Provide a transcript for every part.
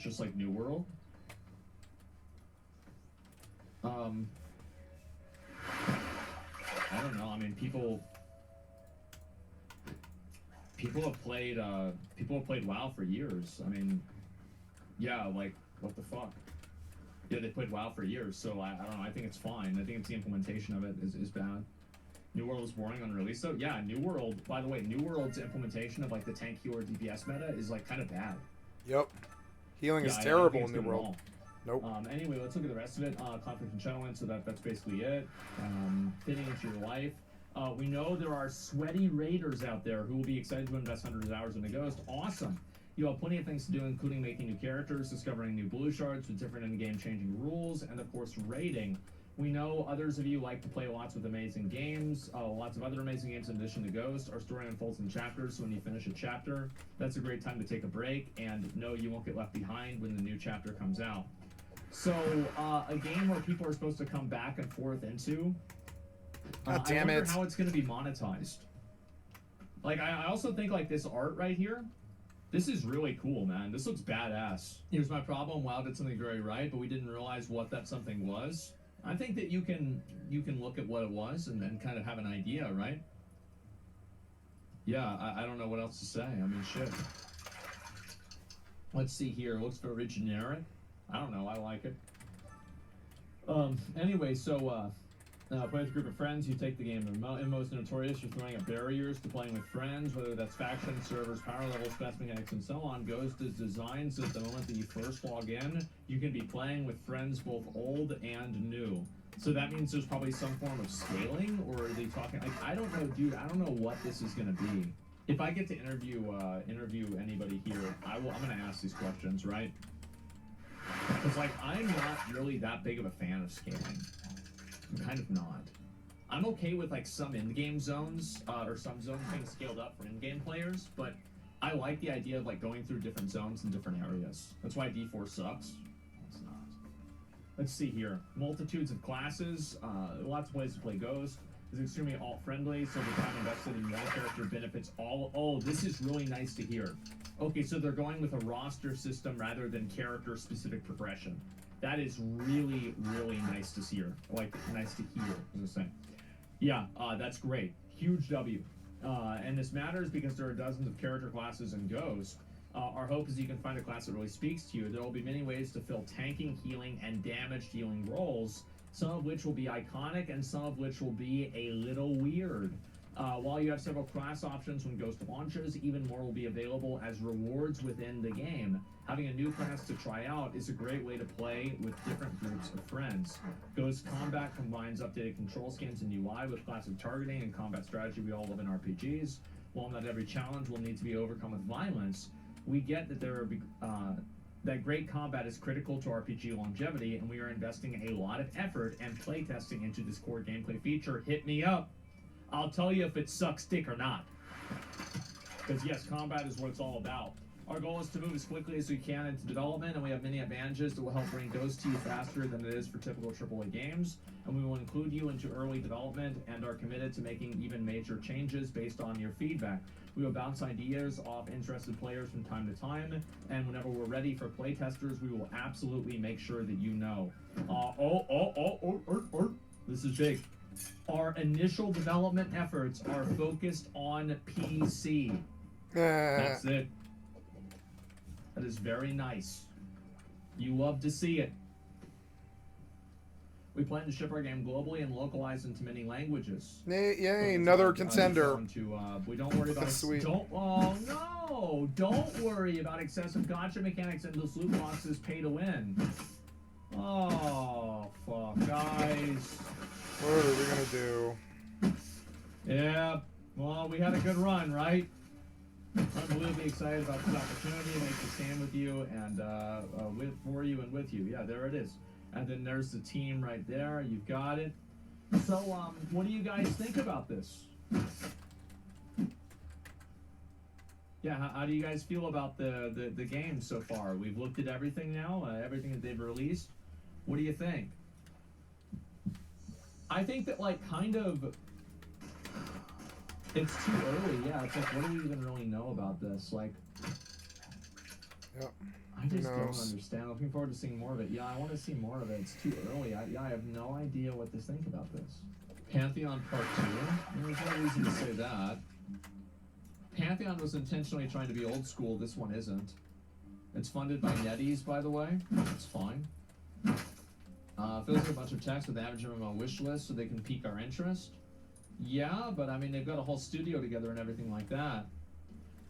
just like New World. I don't know. I mean, people have played WoW for years. I mean, yeah, like what the fuck? Yeah, they played WoW for years, so I don't know. I think it's fine. I think it's the implementation of it is bad. New World is boring on release, though. Yeah, New World. By the way, New World's implementation of like the tank healer DPS meta is like kind of bad. Yep. Healing is I terrible in New World. Nope. Anyway, let's look at the rest of it. Conflict and settlement, so that's basically it. Fitting into your life. We know there are sweaty raiders out there who will be excited to invest hundreds of hours in the Ghost. Awesome. You have plenty of things to do, including making new characters, discovering new blue shards with different in-game changing rules, and of course raiding. We know others of you like to play lots with amazing games, lots of other amazing games in addition to Ghost. Our story unfolds in chapters, so when you finish a chapter, that's a great time to take a break, and no, you won't get left behind when the new chapter comes out. So, a game where people are supposed to come back and forth into. God damn I wonder it. how it's going to be monetized. Like, I also think, like, this art right here, this is really cool, man. This looks badass. Here's my problem. WoW did something very right, but we didn't realize what that something was. I think that you can look at what it was and then kind of have an idea, right? Yeah, I don't know what else to say. I mean, shit. Let's see here. It looks very generic. I don't know. I like it. Anyway, so play with a group of friends. You take the game. MMOs notorious. You're throwing up barriers to playing with friends, whether that's factions, servers, power levels, quest mechanics, and so on. Ghost is designed so that the moment that you first log in, you can be playing with friends both old and new. So that means there's probably some form of scaling, or are they talking? Like, I don't know, dude. I don't know what this is gonna be. If I get to interview anybody here, I'm gonna ask these questions, right? Because like I'm not really that big of a fan of scaling. I'm kind of not. I'm okay with like some in-game zones or some zones being scaled up for in-game players, but I like the idea of like going through different zones in different areas. That's why D4 sucks. It's not. Let's see here. Multitudes of classes, lots of ways to play Ghost. It's extremely alt-friendly, so the time invested in one character benefits all. Oh, this is really nice to hear. Okay, so they're going with a roster system rather than character-specific progression. That is really, really nice to hear. Like, nice to hear, as I say. Yeah, that's great. Huge W. And this matters because there are dozens of character classes in Ghost. Our hope is you can find a class that really speaks to you. There will be many ways to fill tanking, healing, and damage dealing roles, some of which will be iconic and some of which will be a little weird. While you have several class options when Ghost launches, even more will be available as rewards within the game. Having a new class to try out is a great way to play with different groups of friends. Ghost Combat combines updated control schemes and UI with classic targeting and combat strategy we all love in RPGs. While not every challenge will need to be overcome with violence, we get that that great combat is critical to RPG longevity, and we are investing a lot of effort and playtesting into this core gameplay feature. Hit me up. I'll tell you if it sucks dick or not. Because yes, combat is what it's all about. Our goal is to move as quickly as we can into development, and we have many advantages that will help bring Ghost to you faster than it is for typical AAA games. And we will include you into early development and are committed to making even major changes based on your feedback. We will bounce ideas off interested players from time to time, and whenever we're ready for playtesters, we will absolutely make sure that you know. This is big. Our initial development efforts are focused on PC. That's it. That is very nice. You love to see it. We plan to ship our game globally and localize into many languages. Yay, another contender. We don't worry about Sweet. Don't worry about excessive gotcha mechanics and those loot boxes pay to win. Oh, fuck, guys. What are we gonna do? Yeah, well, we had a good run, right? Unbelievably excited about this opportunity. Makes us stand with you and for you and with you. Yeah, there it is. And then there's the team right there. You've got it. So, what do you guys think about this? Yeah, how do you guys feel about the game so far? We've looked at everything now, everything that they've released. What do you think? I think that, like, kind of, it's too early. Yeah, it's like, what do we even really know about this? Like, Yep. I just don't knows? understand. Looking forward to seeing more of it. Yeah, I want to see more of it. It's too early. I have no idea what to think about this. Pantheon Part 2? There's no reason to say that. Pantheon was intentionally trying to be old school. This one isn't. It's funded by NetEase, by the way. It's fine. Fills in a bunch of text with the average MMO wish list so they can pique our interest. Yeah, but I mean, they've got a whole studio together and everything like that.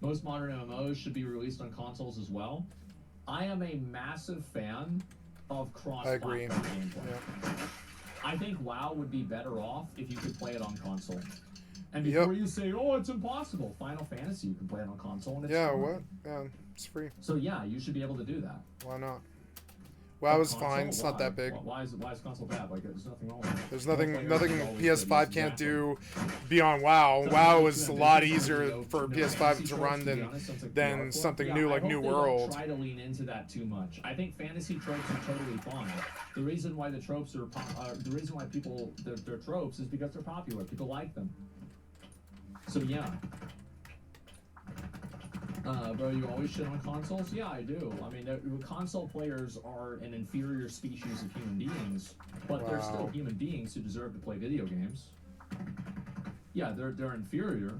Most modern MMOs should be released on consoles as well. I am a massive fan of cross-platform gameplay. Yeah. I think WoW would be better off if you could play it on console. And before you say, oh, it's impossible, Final Fantasy, you can play it on console. And it's fine. What? Yeah, it's free. So yeah, you should be able to do that. Why not? WoW is Console? fine. It's not that big. Why is console bad? Like, there's nothing wrong with it. There's nothing Multiplayer is always PS5 good. can't Exactly. do beyond WoW. So WoW maybe is to a that lot business easier video, for no, PS5 fantasy to tropes, run to be than honest, sounds like than PR something for it. new Yeah, like I New hope they World. don't try to lean into that too much. I think fantasy tropes are totally fine. The reason why the tropes are the reason why people they're tropes is because they're popular. People like them. So yeah. Bro, you always shit on consoles? Yeah, I do. I mean, console players are an inferior species of human beings, but they're still human beings who deserve to play video games. Yeah, they're inferior,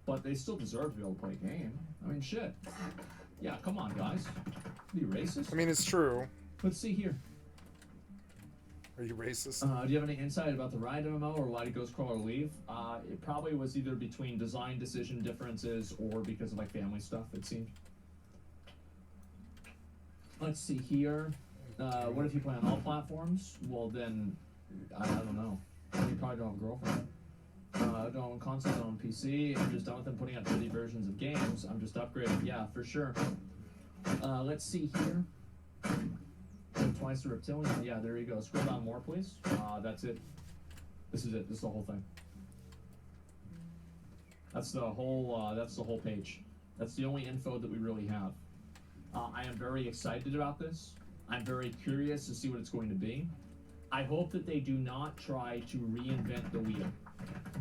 but they still deserve to be able to play a game. I mean, shit. Yeah, come on, guys. Are you racist? I mean, it's true. Let's see here. Are you racist? Do you have any insight about the Riot MMO or why did Ghostcrawler leave? It probably was either between design decision differences or because of like family stuff, it seemed. Let's see here. What if you play on all platforms? Well then, I don't know. You probably don't have a girlfriend. Don't own console, don't own PC. I'm just done with them putting out shitty versions of games. I'm just upgrading. Yeah, for sure. Let's see here. Twice the reptilian. Yeah, there you go. Scroll down more, please. That's it. This is it. This is the whole thing. That's the whole. That's the whole page. That's the only info that we really have. I am very excited about this. I'm very curious to see what it's going to be. I hope that they do not try to reinvent the wheel.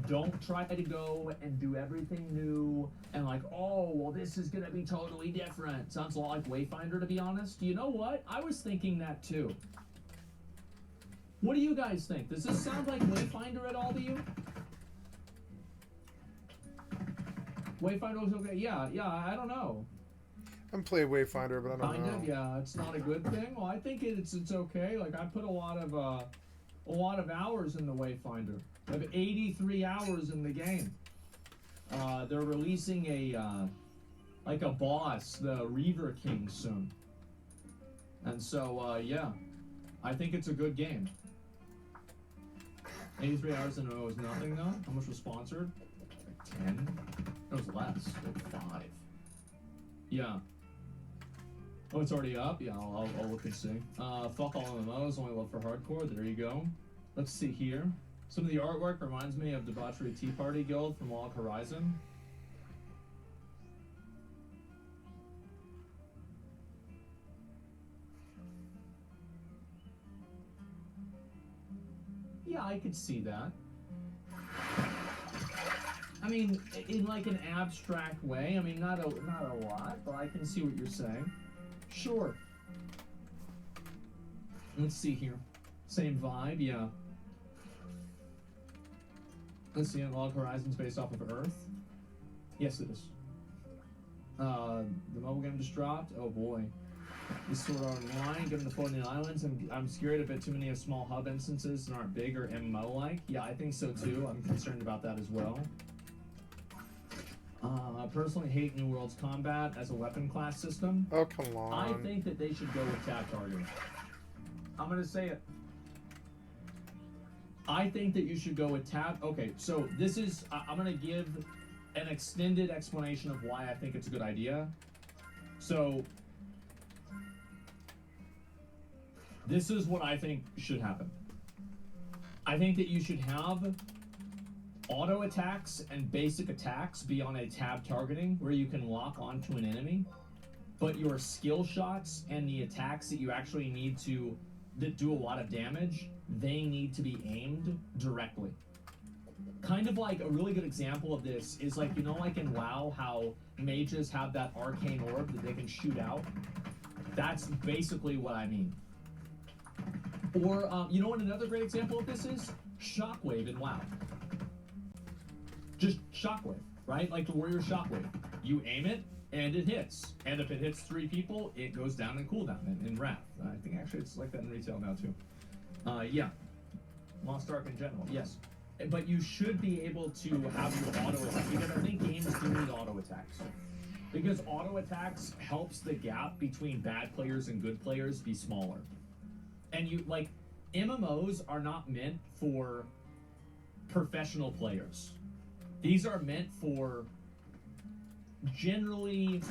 Don't try to go and do everything new and like, oh, well, this is gonna be totally different. Sounds a lot like Wayfinder, to be honest. You know what? I was thinking that too. What do you guys think? Does this sound like Wayfinder at all to you? Wayfinder was okay. Yeah, I don't know. I haven't played Wayfinder, but I don't Kind know. of, yeah. It's not a good thing. Well, I think it's okay. Like I put a lot of hours in the Wayfinder. I have 83 hours in the game. They're releasing a like a boss, the Reaver King, soon. And so yeah, I think it's a good game. 83 hours in a row is nothing though. How much was sponsored? Like 10? It was less, like 5. Yeah. Oh, it's already up? Yeah, I'll look and see. Fuck all MMOs, only love for hardcore. There you go. Let's see here. Some of the artwork reminds me of Debauchery Tea Party Guild from Log Horizon. Yeah, I could see that. I mean, in like an abstract way. I mean, not a lot, but I can see what you're saying. Sure. Let's see here. Same vibe, yeah. Let's see, Log Horizon's based off of Earth. Yes, it is. The mobile game just dropped. Oh boy. This Sword Art Online, given the floating islands, I'm scared a bit too many of small hub instances and aren't big or MMO-like. Yeah, I think so too. I'm concerned about that as well. I personally hate New World's combat as a weapon class system. Oh, come on. I think that they should go with tab targeting. I'm gonna say it. I think that you should go with tab. Okay, so this is. I'm gonna give an extended explanation of why I think it's a good idea. So, this is what I think should happen. I think that you should have auto attacks and basic attacks be on a tab targeting where you can lock onto an enemy, but your skill shots and the attacks that you actually need to that do a lot of damage, they need to be aimed directly. kind of like a really good example of this is like, you know, like in WoW, how mages have that arcane orb that they can shoot out? That's basically what I mean. Or, you know what another great example of this is? Shockwave in WoW. Just Shockwave, right? Like the Warrior Shockwave. You aim it, and it hits. And if it hits 3 people, it goes down in cooldown in Wrath. I think actually it's like that in retail now too. Yeah. Lost Ark in general, yes. But you should be able to have your auto attack, because I think games do need auto attacks. Because auto attacks helps the gap between bad players and good players be smaller. And you, like, MMOs are not meant for professional players. These are meant for generally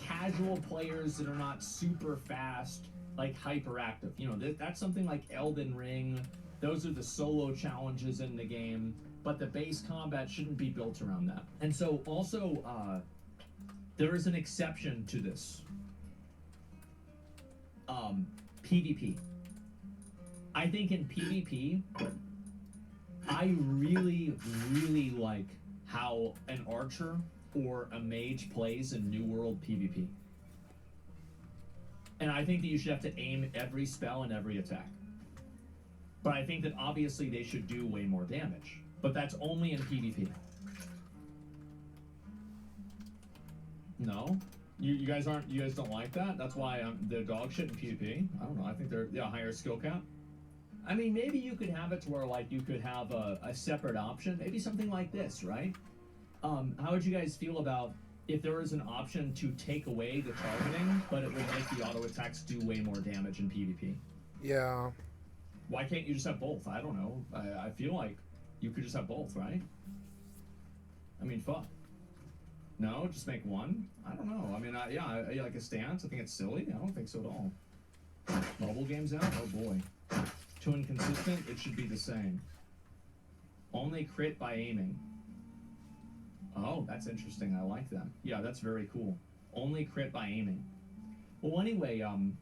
casual players that are not super fast, like hyperactive. You know, that's something like Elden Ring. Those are the solo challenges in the game, but the base combat shouldn't be built around that. And so also, there is an exception to this. PvP. I think in PvP, I really, really like how an archer or a mage plays in New World PvP. And I think that you should have to aim every spell and every attack. But I think that obviously they should do way more damage. But that's only in PvP. No? You guys don't like that? That's why they're dog shit in PvP? I don't know, I think they're a higher skill cap. I mean, maybe you could have it to where, like, you could have a separate option. Maybe something like this, right? How would you guys feel about if there was an option to take away the targeting, but it would make the auto attacks do way more damage in PvP? Yeah. Why can't you just have both? I don't know. I feel like you could just have both, right? I mean, fuck. No, just make one? I don't know. I mean, I like a stance. I think it's silly. I don't think so at all. Mobile games out? Oh boy. Too inconsistent? It should be the same. Only crit by aiming. Oh, that's interesting. I like that. Yeah, that's very cool. Only crit by aiming. Well, anyway, I'm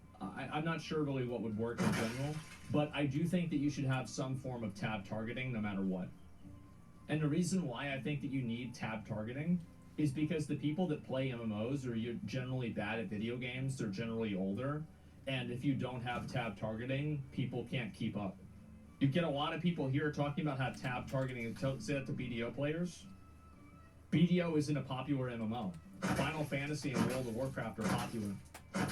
not sure really what would work in general, but I do think that you should have some form of tab targeting no matter what. And the reason why I think that you need tab targeting is because the people that play MMOs are generally bad at video games, they're generally older, and if you don't have tab targeting, people can't keep up. You get a lot of people here talking about how tab targeting, and say that to BDO players. BDO isn't a popular MMO. Final Fantasy and World of Warcraft are popular.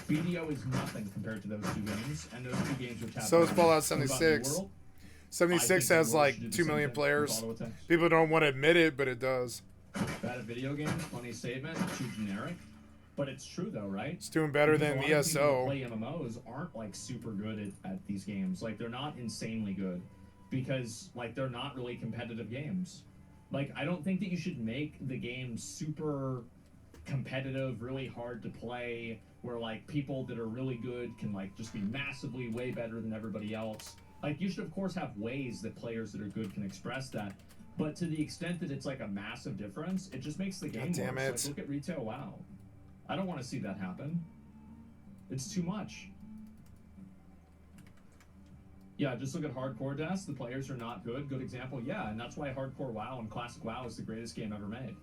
BDO is nothing compared to those two games, and those two games are tab. So is Fallout 76. 76 has like 2 million players. People don't want to admit it, but it does. Bad at video games, funny statement, too generic. But it's true though, right? It's doing better than ESO. Play MMOs aren't like super good at these games. Like they're not insanely good because like they're not really competitive games. Like I don't think that you should make the game super competitive, really hard to play, where like people that are really good can like just be massively way better than everybody else. Like you should of course have ways that players that are good can express that. But to the extent that it's like a massive difference, it just makes the game worse. Damn it. Like, look at retail WoW. I don't want to see that happen. It's too much. Yeah, just look at hardcore deaths. The players are not good. Good example. Yeah, and that's why hardcore WoW and classic WoW is the greatest game ever made.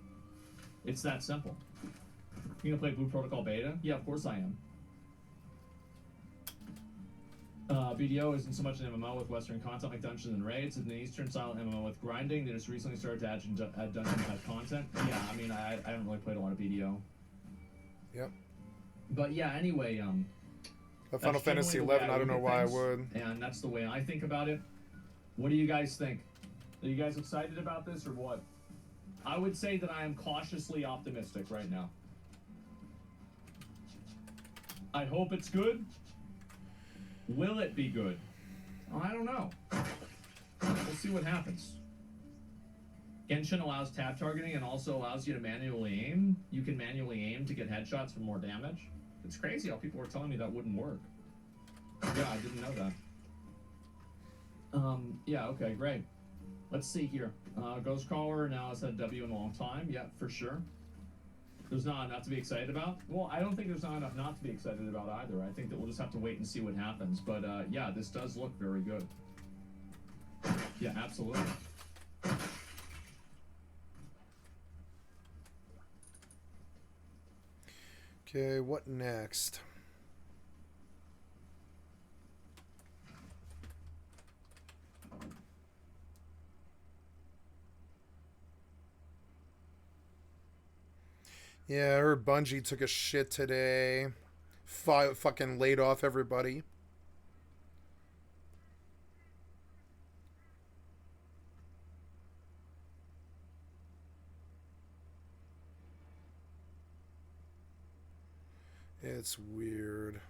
It's that simple. You gonna play Blue Protocol Beta? Yeah, of course I am. BDO isn't so much an MMO with Western content like Dungeons and Raids. It's an Eastern style MMO with grinding. They just recently started to add dungeon type content. Yeah, I mean, I haven't really played a lot of BDO. Yep. But yeah, anyway, Final Fantasy 11, I don't know why I would. And that's the way I think about it. What do you guys think? Are you guys excited about this or what? I would say that I am cautiously optimistic right now. I hope it's good. Will it be good? I don't know. We'll see what happens. Genshin allows tab targeting and also allows you to manually aim. You can manually aim to get headshots for more damage. It's crazy how people were telling me that wouldn't work. Yeah, I didn't know that. Yeah, okay, great. Let's see here. Ghostcrawler now has had W in a long time. Yeah, for sure. There's not enough to be excited about. Well, I don't think there's not enough not to be excited about either. I think that we'll just have to wait and see what happens. But yeah, this does look very good. Yeah, absolutely. Okay, what next? Yeah, I heard Bungie took a shit today. Fucking laid off everybody. It's weird.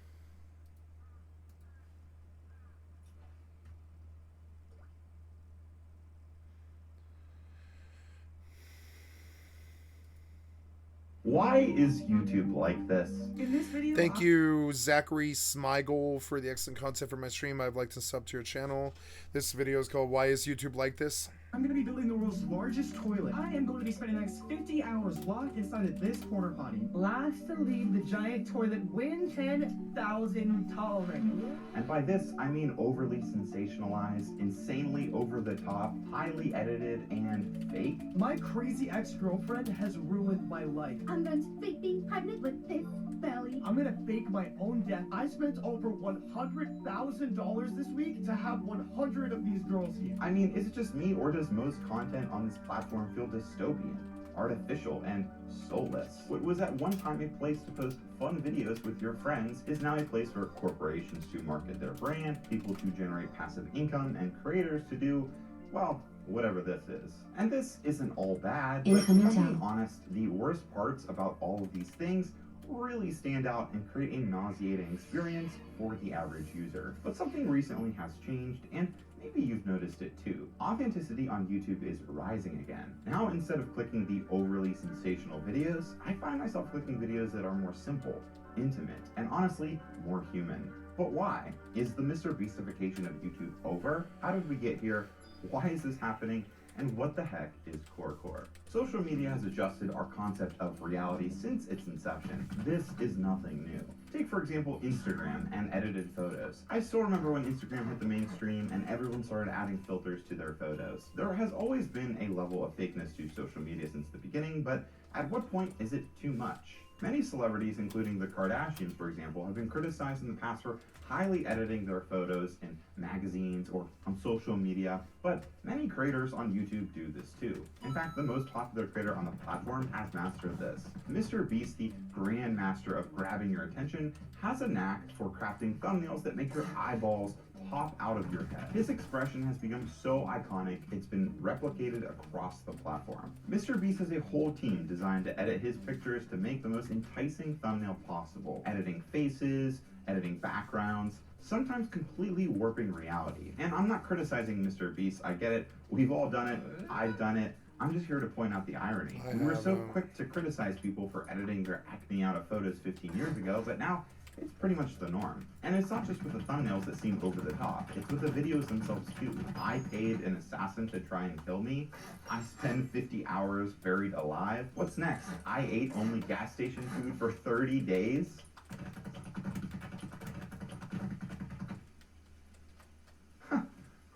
Why is YouTube like this? In this video, Thank you, Zachary Smigel, for the excellent content for my stream. I'd like to sub to your channel. This video is called Why is YouTube Like This? I'm going to be building the world's largest toilet. I am going to be spending the next 50 hours locked inside of this porta potty. Last to leave the giant toilet wins 10,000 tolerant. And by this, I mean overly sensationalized, insanely over the top, highly edited, and fake. My crazy ex-girlfriend has ruined my life. I'm going to fake being pregnant with this belly. I'm going to fake my own death. I spent over $100,000 this week to have 100 of these girls here. I mean, is it just me, or does most content on this platform feel dystopian, artificial, and soulless? What was at one time a place to post fun videos with your friends is now a place for corporations to market their brand, people to generate passive income, and creators to do, well, whatever this is. And this isn't all bad, but if I'm being honest, the worst parts about all of these things really stand out and create a nauseating experience for the average user. But something recently has changed, and maybe you've noticed it too. Authenticity on YouTube is rising again. Now, instead of clicking the overly sensational videos, I find myself clicking videos that are more simple, intimate, and honestly, more human. But why? Is the Mr. Beastification of YouTube over? How did we get here? Why is this happening? And what the heck is core? Social media has adjusted our concept of reality since its inception. This is nothing new. Take, for example, Instagram and edited photos. I still remember when Instagram hit the mainstream and everyone started adding filters to their photos. There has always been a level of fakeness to social media since the beginning, but at what point is it too much? Many celebrities, including the Kardashians, for example, have been criticized in the past for highly editing their photos in magazines or on social media, but many creators on YouTube do this too. In fact, the most popular creator on the platform has mastered this. Mr. Beast, the grand master of grabbing your attention, has a knack for crafting thumbnails that make your eyeballs pop out of your head. His expression has become so iconic, it's been replicated across the platform. Mr. Beast has a whole team designed to edit his pictures to make the most enticing thumbnail possible. Editing faces, editing backgrounds, sometimes completely warping reality. And I'm not criticizing Mr. Beast, I get it. We've all done it. I've done it. I'm just here to point out the irony. We were so quick to criticize people for editing their acne out of photos 15 years ago, but now it's pretty much the norm. And it's not just with the thumbnails that seem over the top, it's with the videos themselves too. I paid an assassin to try and kill me. I spend 50 hours buried alive. What's next? I ate only gas station food for 30 days?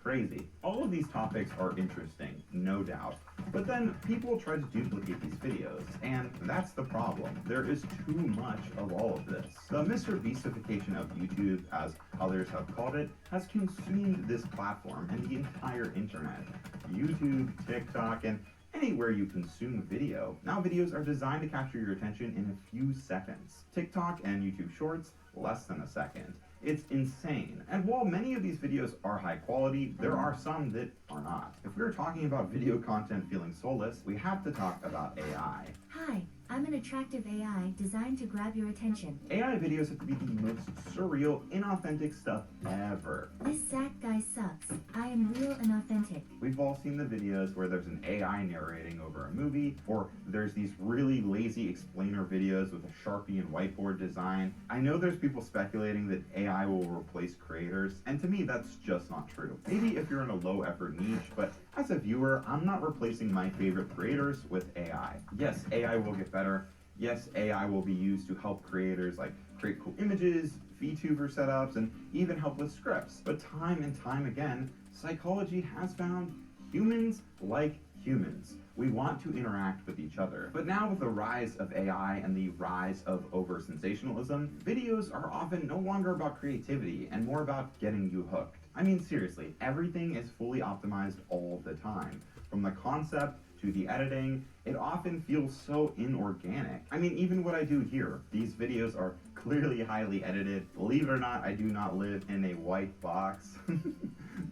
Crazy. All of these topics are interesting, no doubt. But then people try to duplicate these videos, and that's the problem. There is too much of all of this. The Mr. Beastification of YouTube, as others have called it, has consumed this platform and the entire internet. YouTube, TikTok, and anywhere you consume video. Now videos are designed to capture your attention in a few seconds. TikTok and YouTube Shorts, less than a second. It's insane. And while many of these videos are high quality, there are some that are not. If we're talking about video content feeling soulless, we have to talk about AI. Hi, I'm an attractive AI designed to grab your attention. AI videos have to be the most surreal, inauthentic stuff ever. This Zach guy sucks. I am real and authentic. We've all seen the videos where there's an AI narrating over a movie, or there's these really lazy explainer videos with a Sharpie and whiteboard design. I know there's people speculating that AI will replace creators, and to me that's just not true. Maybe if you're in a low effort niche, but as a viewer, I'm not replacing my favorite creators with AI. Yes, AI will get better. Yes, AI will be used to help creators like create cool images, VTuber setups, and even help with scripts. But time and time again, psychology has found humans like humans. We want to interact with each other. But now with the rise of AI and the rise of over-sensationalism, videos are often no longer about creativity and more about getting you hooked. I mean, seriously, everything is fully optimized all the time. From the concept to the editing, it often feels so inorganic. I mean, even what I do here, these videos are clearly highly edited. Believe it or not, I do not live in a white box.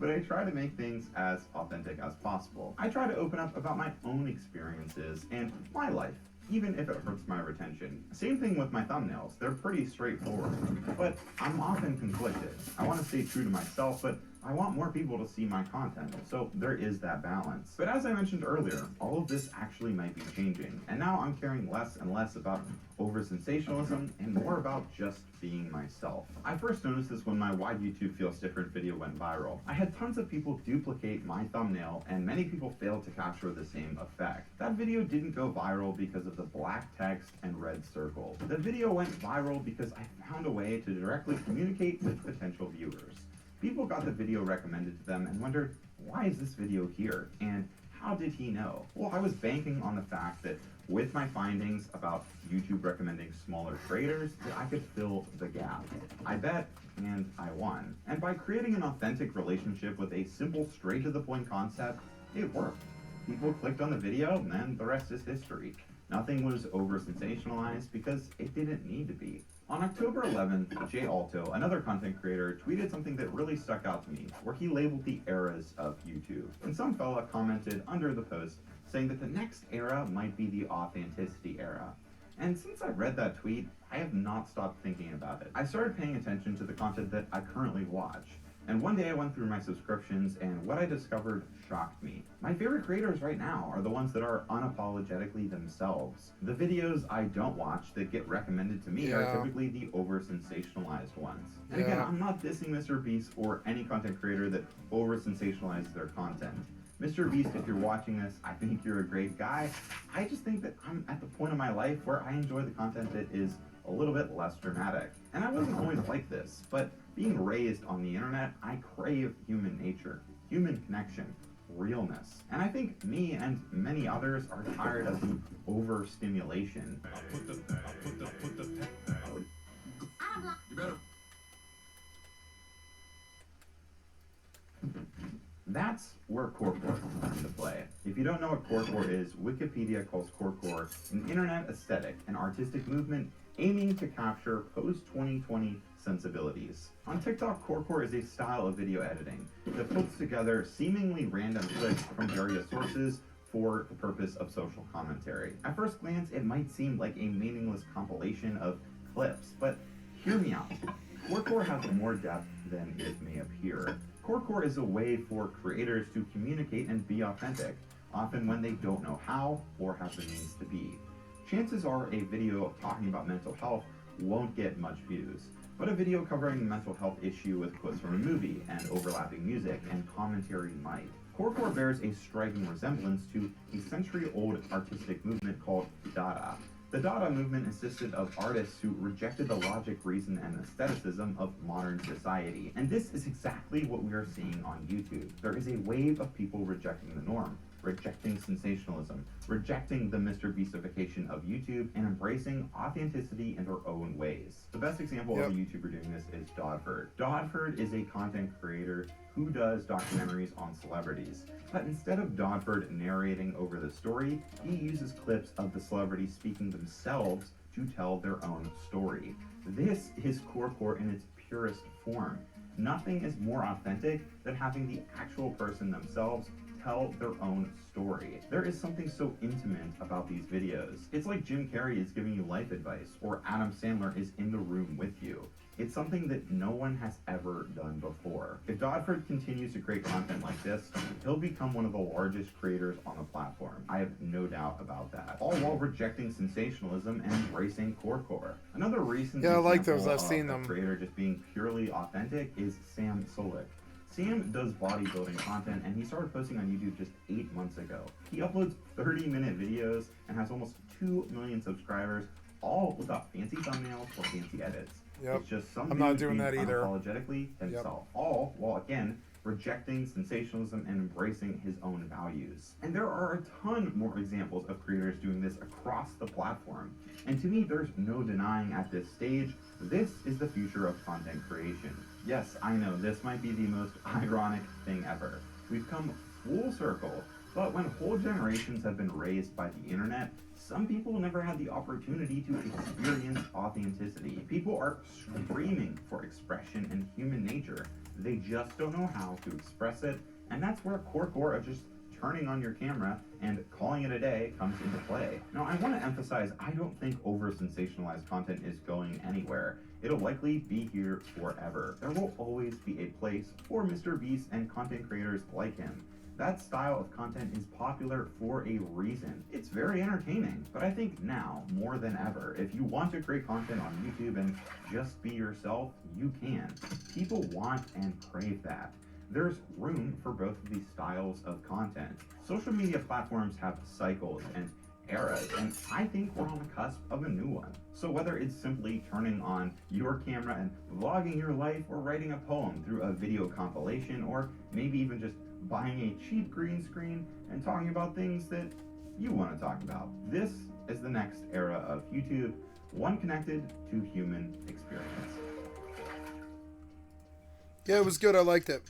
But I try to make things as authentic as possible. I try to open up about my own experiences and my life, even if it hurts my retention. Same thing with my thumbnails. They're pretty straightforward, but I'm often conflicted. I want to stay true to myself, but I want more people to see my content, so there is that balance. But as I mentioned earlier, all of this actually might be changing, and now I'm caring less and less about over-sensationalism and more about just being myself. I first noticed this when my Why YouTube Feels Different video went viral. I had tons of people duplicate my thumbnail, and many people failed to capture the same effect. That video didn't go viral because of the black text and red circle. The video went viral because I found a way to directly communicate with potential viewers. People got the video recommended to them and wondered, why is this video here? And how did he know? Well, I was banking on the fact that with my findings about YouTube recommending smaller creators, that I could fill the gap. I bet, and I won. And by creating an authentic relationship with a simple, straight-to-the-point concept, it worked. People clicked on the video, and then the rest is history. Nothing was over-sensationalized because it didn't need to be. On October 11th, Jay Alto, another content creator, tweeted something that really stuck out to me, where he labeled the eras of YouTube. And some fella commented under the post saying that the next era might be the authenticity era. And since I read that tweet, I have not stopped thinking about it. I started paying attention to the content that I currently watch. And one day I went through my subscriptions, and what I discovered shocked me. My favorite creators right now are the ones that are unapologetically themselves. The videos I don't watch that get recommended to me are typically the over-sensationalized ones. And again, I'm not dissing Mr. Beast or any content creator that over-sensationalizes their content. Mr. Beast, if you're watching this, I think you're a great guy. I just think that I'm at the point in my life where I enjoy the content that is a little bit less dramatic. And I wasn't always like this, but being raised on the internet, I crave human nature, human connection, realness. And I think me and many others are tired of the overstimulation. That's where corecore comes into play. If you don't know what corecore is, Wikipedia calls corecore an internet aesthetic, an artistic movement aiming to capture post-2020 sensibilities. On TikTok, corecore is a style of video editing that puts together seemingly random clips from various sources for the purpose of social commentary. At first glance, it might seem like a meaningless compilation of clips, but hear me out. Corecore has more depth than it may appear. Corecore is a way for creators to communicate and be authentic, often when they don't know how or have the means to be. Chances are a video talking about mental health won't get much views, but a video covering a mental health issue with quotes from a movie and overlapping music and commentary might. Corecore bears a striking resemblance to a century-old artistic movement called Dada. The Dada movement consisted of artists who rejected the logic, reason, and aestheticism of modern society. And this is exactly what we are seeing on YouTube. There is a wave of people rejecting the norm, rejecting sensationalism, rejecting the Mr. Beastification of YouTube, and embracing authenticity in their own ways. The best example of a YouTuber doing this is Dodford. Dodford is a content creator who does documentaries on celebrities. But instead of Dodford narrating over the story, he uses clips of the celebrities speaking themselves to tell their own story. This is corecore in its purest form. Nothing is more authentic than having the actual person themselves tell their own story. There is something so intimate about these videos. It's like Jim Carrey is giving you life advice, or Adam Sandler is in the room with you. It's something that no one has ever done before. If Dodford continues to create content like this, he'll become one of the largest creators on the platform. I have no doubt about that. All while rejecting sensationalism and embracing corecore. Another recent I like example those. I've seen of a them. creator just being purely authentic is Sam Solik. Sam does bodybuilding content, and he started posting on YouTube just 8 months ago. He uploads 30-minute videos and has almost 2 million subscribers, all without fancy thumbnails or fancy edits. Yep. It's just some I'm not dude doing being that either. unapologetically himself. All while, again, rejecting sensationalism and embracing his own values. And there are a ton more examples of creators doing this across the platform. And to me, there's no denying at this stage, this is the future of content creation. Yes, I know, this might be the most ironic thing ever. We've come full circle, but when whole generations have been raised by the internet, some people never had the opportunity to experience authenticity. People are screaming for expression and human nature. They just don't know how to express it, and that's where core of just turning on your camera and calling it a day comes into play. Now, I want to emphasize, I don't think over-sensationalized content is going anywhere. It'll likely be here forever. There will always be a place for Mr. Beast and content creators like him. That style of content is popular for a reason. It's very entertaining, but I think now, more than ever, if you want to create content on YouTube and just be yourself, you can. People want and crave that. There's room for both of these styles of content. Social media platforms have cycles and eras, and I think we're on the cusp of a new one. So whether it's simply turning on your camera and vlogging your life, or writing a poem through a video compilation, or maybe even just buying a cheap green screen and talking about things that you want to talk about, this is the next era of YouTube, one connected to human experience. Yeah, it was good. I liked it.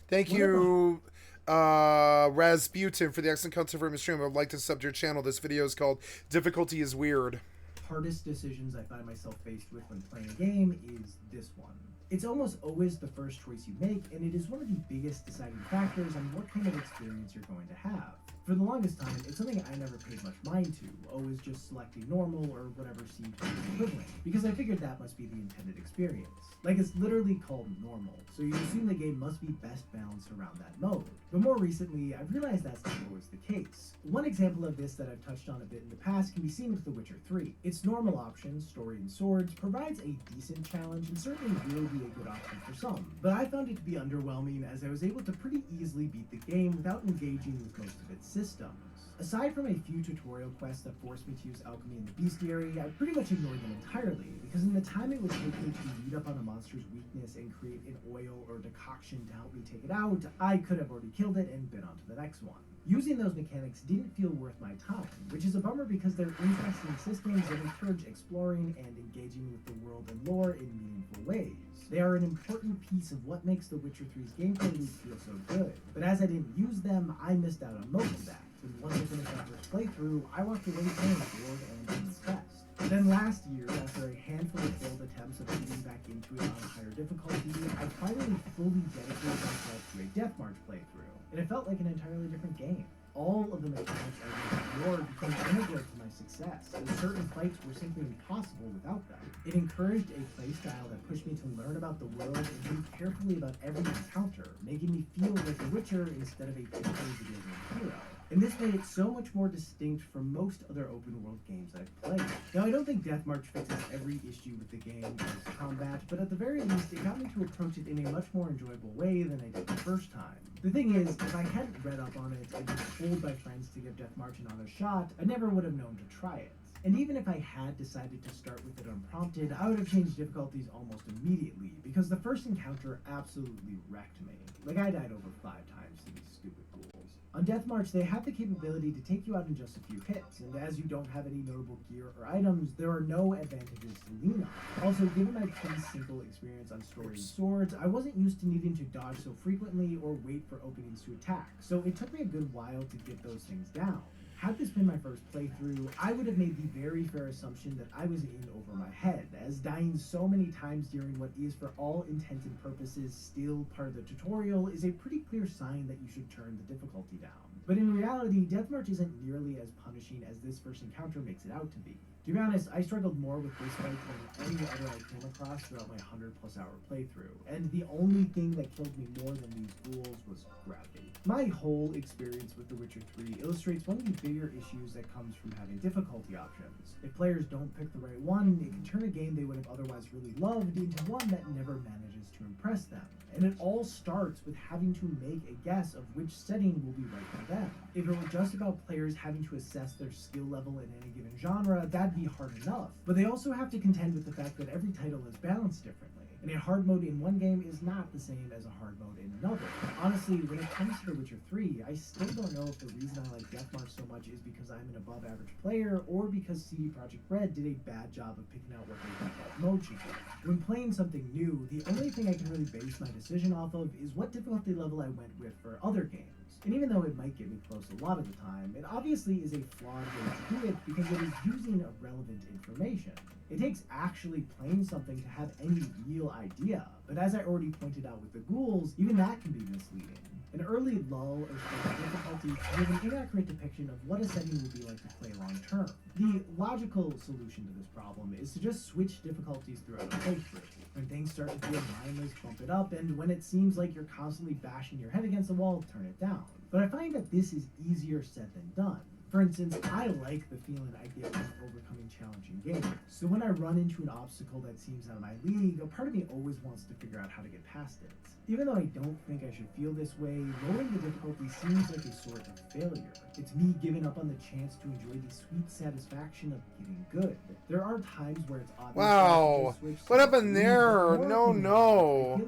Thank you, Rasputin, for the excellent content for my stream. I would like to sub to your channel. This video is called Difficulty is Weird. Hardest decisions I find myself faced with when playing a game is this one. It's almost always the first choice you make, and it is one of the biggest deciding factors on what kind of experience you're going to have. For the longest time, it's something I never paid much mind to, always just selecting normal or whatever seemed to be equivalent, because I figured that must be the intended experience. Like, it's literally called normal, so you assume the game must be best balanced around that mode. But more recently, I've realized that's not always the case. One example of this that I've touched on a bit in the past can be seen with The Witcher 3. Its normal option, Story and Swords, provides a decent challenge and certainly will be a good option for some, but I found it to be underwhelming as I was able to pretty easily beat the game without engaging with most of its systems. Aside from a few tutorial quests that forced me to use alchemy in the bestiary, I pretty much ignored them entirely, because in the time it would take me to read up on a monster's weakness and create an oil or decoction to help me take it out, I could have already killed it and been on to the next one. Using those mechanics didn't feel worth my time, which is a bummer because they're interesting systems that encourage exploring and engaging with the world and lore in meaningful ways. They are an important piece of what makes The Witcher 3's gameplay loop feel so good, but as I didn't use them, I missed out on most of that. And once I finished my first playthrough, I walked away feeling bored and disgust. Then last year, after a handful of failed attempts of getting back into it on a higher difficulty, I finally fully dedicated myself to a Death March playthrough, and it felt like an entirely different game. All of the mechanics I explored became integral to my success, and certain fights were simply impossible without them. It encouraged a playstyle that pushed me to learn about the world and think carefully about every encounter, making me feel like The Witcher instead of a typical video game hero. And this made it so much more distinct from most other open-world games I've played. Now, I don't think Death March fixes every issue with the game as combat, but at the very least, it got me to approach it in a much more enjoyable way than I did the first time. The thing is, if I hadn't read up on it and been told by friends to give Death March another shot, I never would have known to try it. And even if I had decided to start with it unprompted, I would have changed difficulties almost immediately, because the first encounter absolutely wrecked me. Like, I died over 5 times to these stupid ghouls. On Death March, they have the capability to take you out in just a few hits, and as you don't have any notable gear or items, there are no advantages to lean on. Also, given my pretty simple experience on Story and Swords, I wasn't used to needing to dodge so frequently or wait for openings to attack, so it took me a good while to get those things down. Had this been my first playthrough, I would have made the very fair assumption that I was in over my head, as dying so many times during what is for all intents and purposes still part of the tutorial is a pretty clear sign that you should turn the difficulty down. But in reality, Death March isn't nearly as punishing as this first encounter makes it out to be. To be honest, I struggled more with this fight than any other I came across throughout my 100+ hour playthrough, and the only thing that killed me more than these ghouls was gravity. My whole experience with The Witcher 3 illustrates one of the bigger issues that comes from having difficulty options. If players don't pick the right one, it can turn a game they would have otherwise really loved into one that never manages to impress them. And it all starts with having to make a guess of which setting will be right for them. If it were just about players having to assess their skill level in any given genre, that'd be hard enough. But they also have to contend with the fact that every title is balanced differently. and a hard mode in one game is not the same as a hard mode in another. Honestly, when it comes to The Witcher 3, I still don't know if the reason I like Deathmark so much is because I'm an above average player, or because CD Projekt Red did a bad job of picking out what their default mode should be. When playing something new, the only thing I can really base my decision off of is what difficulty level I went with for other games. And even though it might get me close a lot of the time, it obviously is a flawed way to do it because it is using irrelevant information. It takes actually playing something to have any real idea, but as I already pointed out with the ghouls, even that can be misleading. An early lull or spike of difficulty can give an inaccurate depiction of what a setting will be like to play long term. The logical solution to this problem is to just switch difficulties throughout the playthrough. When things start to feel mindless, bump it up, and when it seems like you're constantly bashing your head against the wall, turn it down. But I find that this is easier said than done. For instance, I like the feeling I get when overcoming challenging games. So when I run into an obstacle that seems out of my league, a part of me always wants to figure out how to get past it. Even though I don't think I should feel this way, lowering the difficulty seems like a sort of failure. It's me giving up on the chance to enjoy the sweet satisfaction of getting good. There are times where it's obvious. Wow. What happened there? No.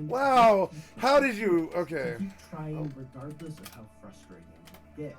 Wow. How did you? Okay. Keep trying regardless of how frustrating it gets.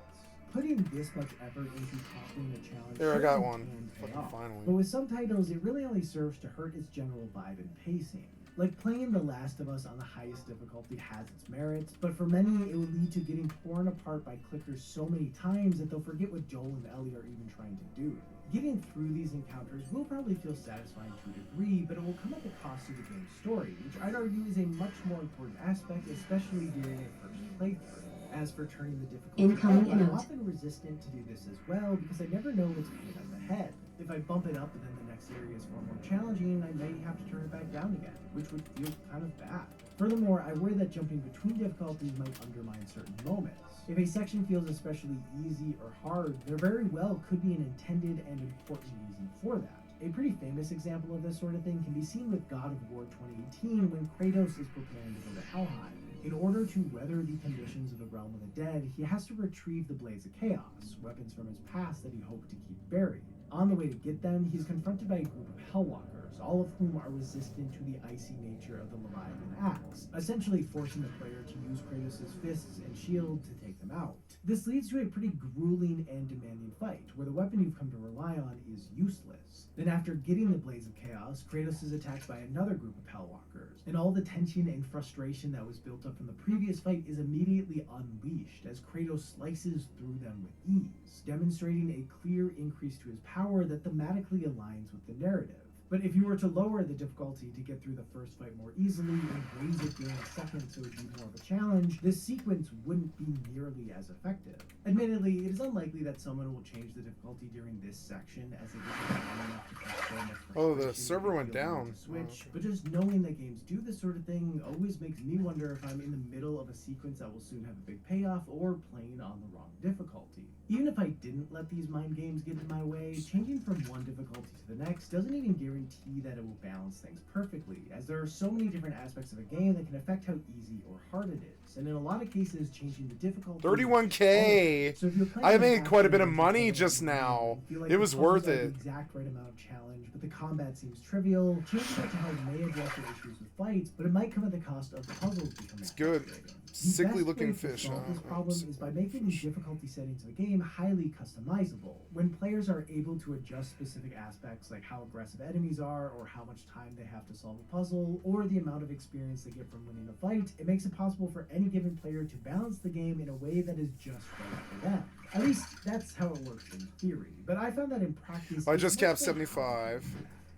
Putting this much effort into conquering a challenge. There, I got certainly one. can pay Fucking off. finally. But with subtitles, it really only serves to hurt its general vibe and pacing. Like playing The Last of Us on the highest difficulty has its merits, but for many it will lead to getting torn apart by clickers so many times that they'll forget what Joel and Ellie are even trying to do. Getting through these encounters will probably feel satisfying to a degree, but it will come at the cost of the game's story, which I'd argue is a much more important aspect, especially during a first playthrough. As for turning the difficulty Incoming up, I'm emote. often resistant to do this as well because I never know what's coming up ahead. If I bump it up and then the next area is far more challenging, I might have to turn it back down again, which would feel kind of bad. Furthermore, I worry that jumping between difficulties might undermine certain moments. If a section feels especially easy or hard, there very well could be an intended and important reason for that. A pretty famous example of this sort of thing can be seen with God of War 2018 when Kratos is preparing to go to Helheim. In order to weather the conditions of the realm of the dead, he has to retrieve the Blades of Chaos, weapons from his past that he hoped to keep buried. On the way to get them, he's confronted by a group of Hellwalkers, all of whom are resistant to the icy nature of the Leviathan axe, essentially forcing the player to use Kratos' fists and shield to take them out. This leads to a pretty grueling and demanding fight, where the weapon you've come to rely on is useless. Then after getting the Blades of Chaos, Kratos is attacked by another group of Hellwalkers, and all the tension and frustration that was built up from the previous fight is immediately unleashed as Kratos slices through them with ease, demonstrating a clear increase to his power that thematically aligns with the narrative. But if you were to lower the difficulty to get through the first fight more easily and raise it during the second so it would be more of a challenge, this sequence wouldn't be nearly as effective. Admittedly, it is unlikely that someone will change the difficulty during this section as it isn't long enough to cause so much Oh, the frustration server that went you'll need down. to switch. Oh, okay. But just knowing that games do this sort of thing always makes me wonder if I'm in the middle of a sequence that will soon have a big payoff or playing on the wrong difficulty. Even if I didn't let these mind games get in my way, changing from one difficulty to the next doesn't even guarantee that it will balance things perfectly, as there are so many different aspects of a game that can affect how easy or hard it is, and in a lot of cases, changing the difficulty... 31K! So if you're playing I an made quite a bit of action-adventure money game just and now. you feel like It the was puzzles worth are it. the exact right amount of challenge, but the combat seems trivial, changing it to how it may address your issues with fights, but it might come at the cost of the puzzles becoming It's good. frustrating. Sickly looking The best way to fish. solve this huh? problem is by making the difficulty settings of a game highly customizable. When players are able to adjust specific aspects like how aggressive enemies are, or how much time they have to solve a puzzle, or the amount of experience they get from winning a fight, it makes it possible for any given player to balance the game in a way that is just right for them. At least that's how it works in theory, but I found that in practice... I it's just much capped more 75.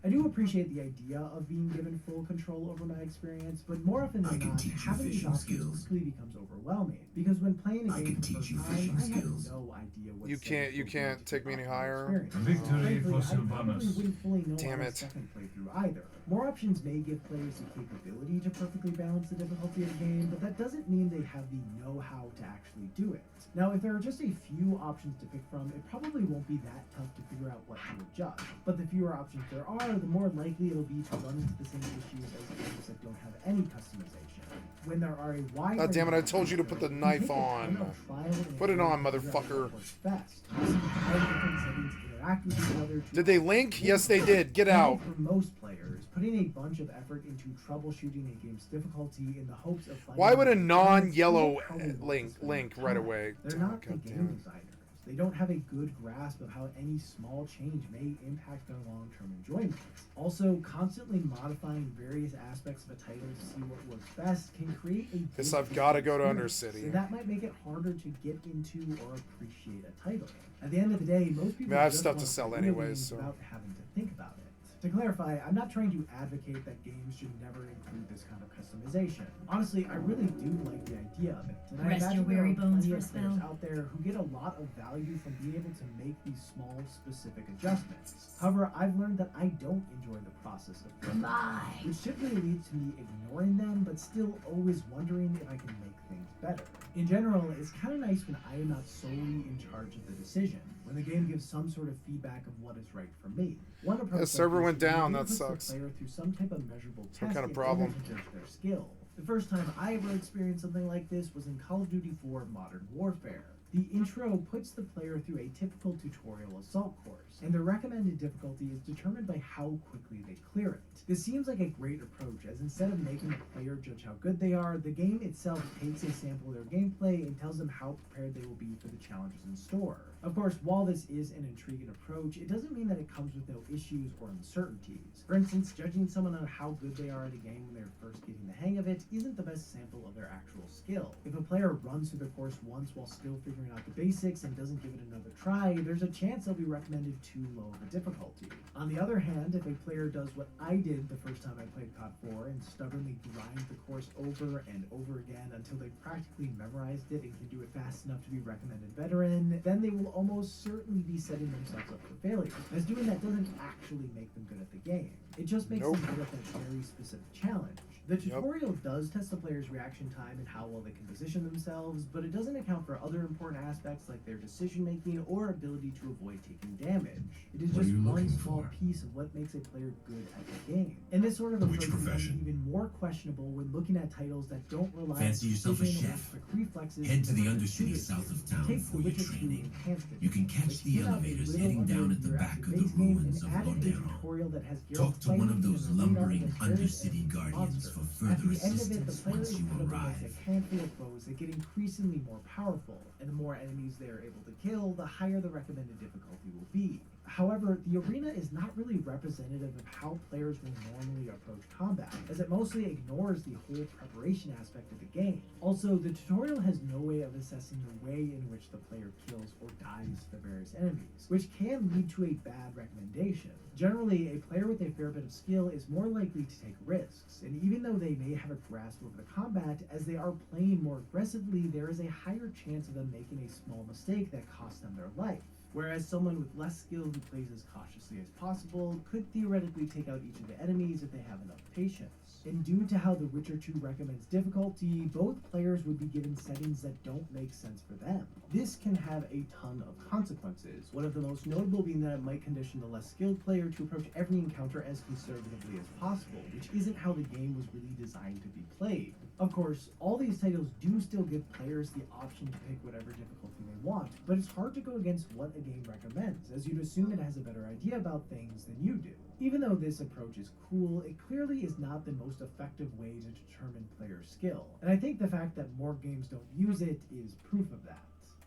I do appreciate the idea of being given full control over my experience, but more often than not, having these options quickly becomes overwhelming. Because when playing a game for the first time, I have no idea what You can't take me any higher. Victory Frankly, for I probably Sylvanas. wouldn't fully know Damn on a it. second playthrough either. More options may give players the capability to perfectly balance the difficulty of the game, but that doesn't mean they have the know-how to actually do it. Now, if there are just a few options to pick from, it probably won't be that tough to figure out what to adjust. But the fewer options there are, the more likely it'll be to run into the same issues as games maps that don't have any customization. When there are a wide God damn it, I range of told you to options, put the you knife take a ton on. of trial and Put it error on, to figure out motherfucker. what works best. You see how different settings interact with each other to Did they link? Yes, they did. Get out. For most players, putting a bunch of effort into troubleshooting a game's difficulty in the hopes of finding Why would a the balance non-yellow isn't how they want to link spend their right time. away? They're Oh, not the God game damn it. designers. They don't have a good grasp of how any small change may impact their long-term enjoyment. Also, constantly modifying various aspects of a title to see what works best can create a Guess I've gotta go to experience, Undercity. so that might make it harder to get into or appreciate a title. At the end of the day, most people I have just stuff want to sell play video anyways, games so. without having to think about it. To clarify, I'm not trying to advocate that games should never include this kind of customization. Honestly, I really do like the idea of it, and I Rest imagine your there weary are bones plenty for a of players spell. out there who get a lot of value from being able to make these small, specific adjustments. However, I've learned that I don't enjoy the process of Goodbye. which typically leads to me ignoring them, but still always wondering if I can make things better. In general, it's kind of nice when I am not solely in charge of the decision, when the game gives some sort of feedback of what is right for me. One approach The server like went this down, really that puts the sucks. player through some type of measurable Some test kind of in problem. order to judge their skill. The first time I ever experienced something like this was in Call of Duty 4 Modern Warfare. The intro puts the player through a typical tutorial assault course, and the recommended difficulty is determined by how quickly they clear it. This seems like a great approach, as instead of making the player judge how good they are, the game itself takes a sample of their gameplay and tells them how prepared they will be for the challenges in store. Of course, while this is an intriguing approach, it doesn't mean that it comes with no issues or uncertainties. For instance, judging someone on how good they are at a game when they're first getting the hang of it isn't the best sample of their actual skill. If a player runs through the course once while still figuring out the basics and doesn't give it another try, there's a chance they'll be recommended too low of a difficulty. On the other hand, if a player does what I did the first time I played COD 4 and stubbornly grind the course over and over again until they practically memorized it and can do it fast enough to be recommended veteran, then they will almost certainly be setting themselves up for failure, as doing that doesn't actually make them good at the game. It just makes them good at that very specific challenge. The tutorial does test the player's reaction time and how well they can position themselves, but it doesn't account for other important aspects like their decision making or ability to avoid taking damage. It is What are just you one looking small for? piece of what makes a player good at the game. And this sort of Which approach becomes profession? even more questionable when looking at titles that don't rely Fancy on yourself a precision or chef? quick reflexes. Head to the and Undercity shooters. south of town Take for The your Witcher 2 training. Enhanced You can Edition, catch which the came out a elevators little heading under down a at the year back after of the base game ruins and of added a Londero. tutorial that has Geralt Talk to one fighting of those in an arena lumbering against various Undercity enemies and guardians monsters. for At further the end of it, the assistance player once is you put up against arrive. a handful of foes that get increasingly more powerful, and the more enemies they are able to kill, the higher the recommended difficulty will be. However, the arena is not really representative of how players will normally approach combat, as it mostly ignores the whole preparation aspect of the game. Also, the tutorial has no way of assessing the way in which the player kills or dies the various enemies, which can lead to a bad recommendation. Generally, a player with a fair bit of skill is more likely to take risks, and even though they may have a grasp over the combat, as they are playing more aggressively, there is a higher chance of them making a small mistake that costs them their life. Whereas someone with less skill who plays as cautiously as possible could theoretically take out each of the enemies if they have enough patience. And due to how The Witcher 2 recommends difficulty, both players would be given settings that don't make sense for them. This can have a ton of consequences, one of the most notable being that it might condition the less skilled player to approach every encounter as conservatively as possible, which isn't how the game was really designed to be played. Of course, all these titles do still give players the option to pick whatever difficulty they want, but it's hard to go against what a game recommends, as you'd assume it has a better idea about things than you do. Even though this approach is cool, it clearly is not the most effective way to determine player skill, and I think the fact that more games don't use it is proof of that.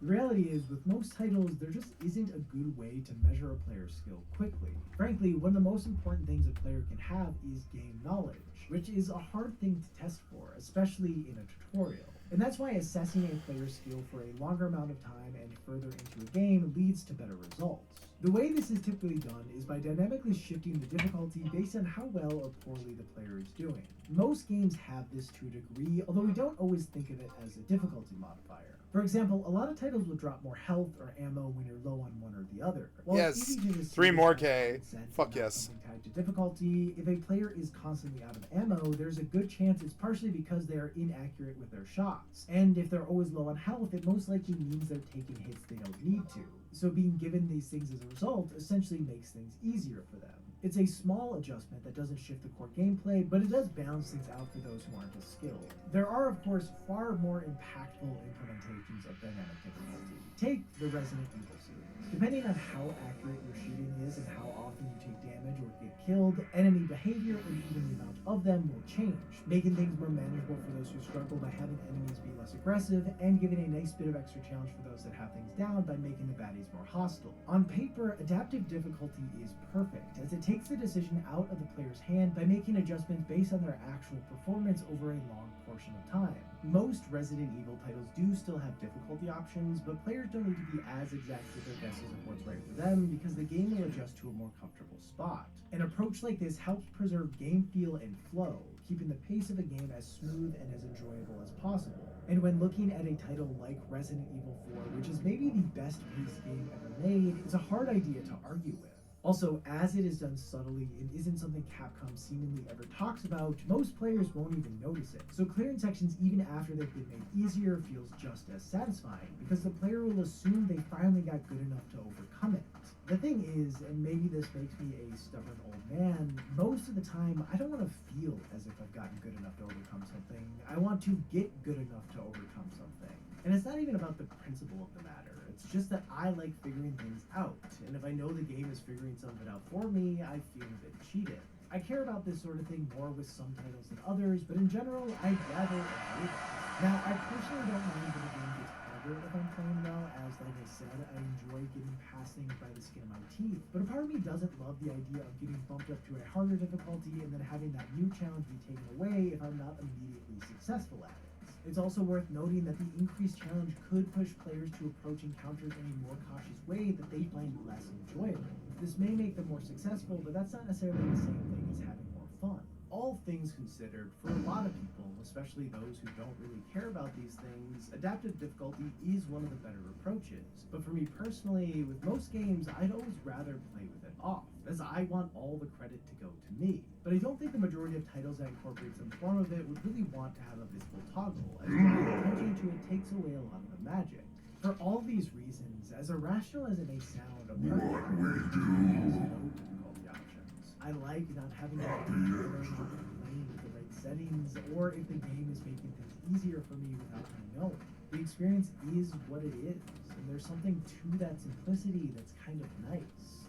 The reality is, with most titles, there just isn't a good way to measure a player's skill quickly. Frankly, one of the most important things a player can have is game knowledge, which is a hard thing to test for, especially in a tutorial. And that's why assessing a player's skill for a longer amount of time and further into a game leads to better results. The way this is typically done is by dynamically shifting the difficulty based on how well or poorly the player is doing. Most games have this to a degree, although we don't always think of it as a difficulty modifier. For example, a lot of titles will drop more health or ammo when you're low on one or the other. While it's Yes, easy to just 3 see more this K. as consent Fuck and not yes. something tied to difficulty, if a player is constantly out of ammo, there's a good chance it's partially because they are inaccurate with their shots. And if they're always low on health, it most likely means they're taking hits they don't need to. So being given these things as a result essentially makes things easier for them. It's a small adjustment that doesn't shift the core gameplay, but it does balance things out for those who aren't as skilled. There are, of course, far more impactful implementations of dynamic difficulty. Take the Resident Evil series. Depending on how accurate your shooting is and how often you take damage or get killed, enemy behavior and even the amount of them will change, making things more manageable for those who struggle by having enemies be less aggressive, and giving a nice bit of extra challenge for those that have things down by making the baddies more hostile. On paper, adaptive difficulty is perfect, as it takes the decision out of the player's hand by making adjustments based on their actual performance over a long portion of time. Most Resident Evil titles do still have difficulty options, but players don't need to be as exact with their guesses of what's right for them, because the game will adjust to a more comfortable spot. An approach like this helps preserve game feel and flow, keeping the pace of a game as smooth and as enjoyable as possible. And when looking at a title like Resident Evil 4, which is maybe the best paced game ever made, it's a hard idea to argue with. Also, as it is done subtly and isn't something Capcom seemingly ever talks about, most players won't even notice it. So clearing sections even after they've been made easier feels just as satisfying, because the player will assume they finally got good enough to overcome it. The thing is, and maybe this makes me a stubborn old man, most of the time I don't want to feel as if I've gotten good enough to overcome something. I want to get good enough to overcome something. And it's not even about the principle of the matter. It's just that I like figuring things out, and if I know the game is figuring something out for me, I feel a bit cheated. I care about this sort of thing more with some titles than others, but in general, I'd rather avoid it. Now, I personally don't mind that a game gets harder if I'm playing well, as like I said, I enjoy getting past things by the skin of my teeth, but a part of me doesn't love the idea of getting bumped up to a harder difficulty and then having that new challenge be taken away if I'm not immediately successful at it. It's also worth noting that the increased challenge could push players to approach encounters in a more cautious way that they find less enjoyable. This may make them more successful, but that's not necessarily the same thing as having more fun. All things considered, for a lot of people, especially those who don't really care about these things, adaptive difficulty is one of the better approaches. But for me personally, with most games, I'd always rather play with it off, as I want all the credit to go to me. But I don't think the majority of titles that incorporate some form of it would really want to have a visible toggle, as drawing attention to it takes away a lot of the magic. For all these reasons, as irrational as it may sound, a part of it has no difficulty options. I like not having to learn how to play with the right settings, or if the game is making things easier for me without me knowing. The experience is what it is, and there's something to that simplicity that's kind of nice.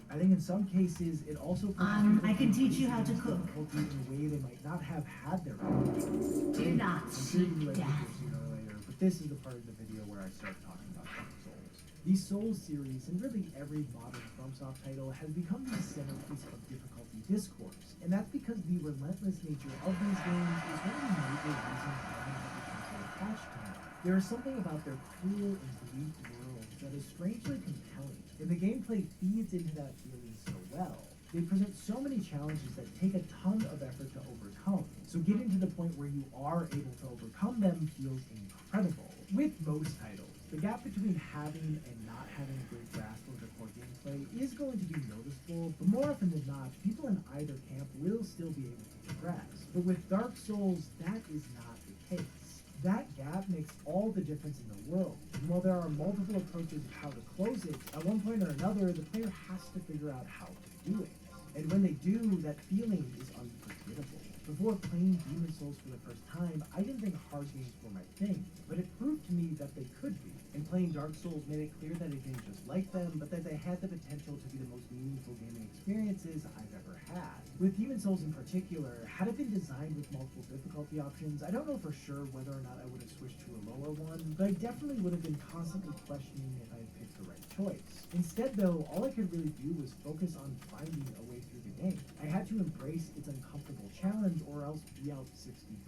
I think in some cases it also I can teach you how to cook. difficulty in a way they might not have had their own. Do not I'm sure you speak read death. this sooner or later, but this is the part of the video where I start talking about Dark Souls. The Souls series, and really every modern FromSoft title, has become the centerpiece of difficulty discourse, and that's because the relentless nature of these games is one of the major reasons why I have become so attached to them. There is something about their cruel and bleak worlds that is strangely compelling, and the gameplay feeds into that feeling so well. They present so many challenges that take a ton of effort to overcome, so getting to the point where you are able to overcome them feels incredible. With most titles, the gap between having and not having a great grasp of the core gameplay is going to be noticeable, but more often than not, people in either camp will still be able to progress. But with Dark Souls, that is not the case. That gap makes all the difference in the world, and while there are multiple approaches of how to close it, at one point or another, the player has to figure out how to do it. And when they do, that feeling is unforgettable. Before playing Demon Souls for the first time, I didn't think hard games were my thing, but it proved to me that they could be. And playing Dark Souls made it clear that I didn't just like them, but that they had the potential to be the most meaningful gaming experiences I've ever had. With Demon Souls in particular, had it been designed with multiple difficulty options, I don't know for sure whether or not I would have switched to a lower one, but I definitely would have been constantly questioning if I had picked the right choice. Instead though, all I could really do was focus on finding a way through the game. I had to embrace its uncomfortable challenge or else be out $60.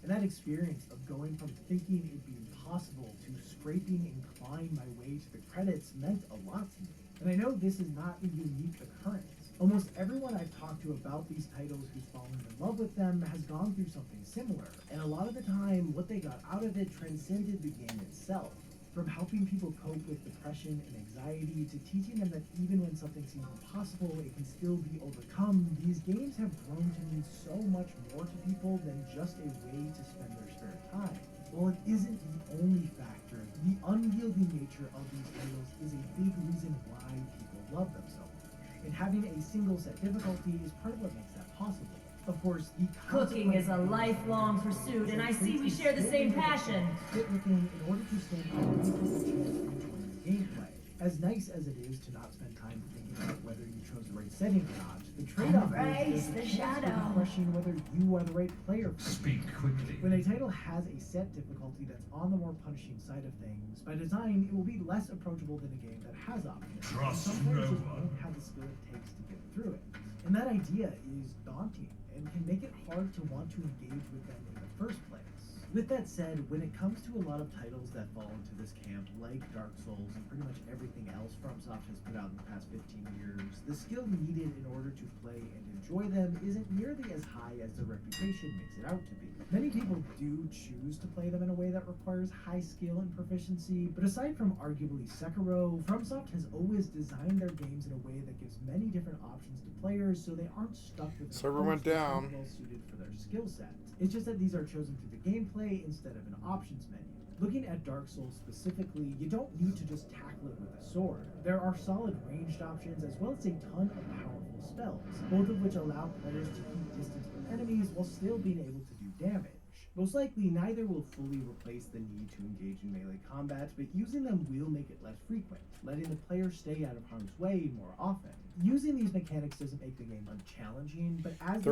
And that experience of going from thinking it'd be impossible to scraping and clawing my way to the credits meant a lot to me. And I know this is not a unique occurrence. Almost everyone I've talked to about these titles who's fallen in love with them has gone through something similar, and a lot of the time, what they got out of it transcended the game itself. From helping people cope with depression and anxiety to teaching them that even when something seems impossible, it can still be overcome, these games have grown to mean so much more to people than just a way to spend their spare time. While it isn't the only factor, the unwieldy nature of these titles is a big reason why people love them so much. and having a single set difficulty is part of what makes that possible. Of course, the Cooking is a lifelong pursuit, and I see we share the same passion. Fit within in order to stand out and enjoying the gameplay. As nice as it is to not spend time thinking about whether you chose the right setting or not, the trade-off Embrace is the chance shadow. of questioning whether you are the right player. Speak quickly. When a title has a set difficulty that's on the more punishing side of things, by design, it will be less approachable than a game that has options. Trust Some players no just one. won't have the skill it takes to get through it. And that idea is daunting and can make it hard to want to engage with them in the first place. With that said, when it comes to a lot of titles that fall into this camp, like Dark Souls and pretty much everything else FromSoft has put out in the past 15 years, the skill needed in order to play and enjoy them isn't nearly as high as the reputation makes it out to be. Many people do choose to play them in a way that requires high skill and proficiency, but aside from arguably Sekiro, FromSoft has always designed their games in a way that gives many different options to players so they aren't stuck with Server went down. well suited for their skill set. It's just that these are chosen through the gameplay instead of an options menu. Looking at Dark Souls specifically, you don't need to just tackle it with a sword. There are solid ranged options as well as a ton of powerful spells, both of which allow players to keep distance from enemies while still being able to do damage. Most likely, neither will fully replace the need to engage in melee combat, but using them will make it less frequent, letting the player stay out of harm's way more often. Using these mechanics doesn't make the game unchallenging, but as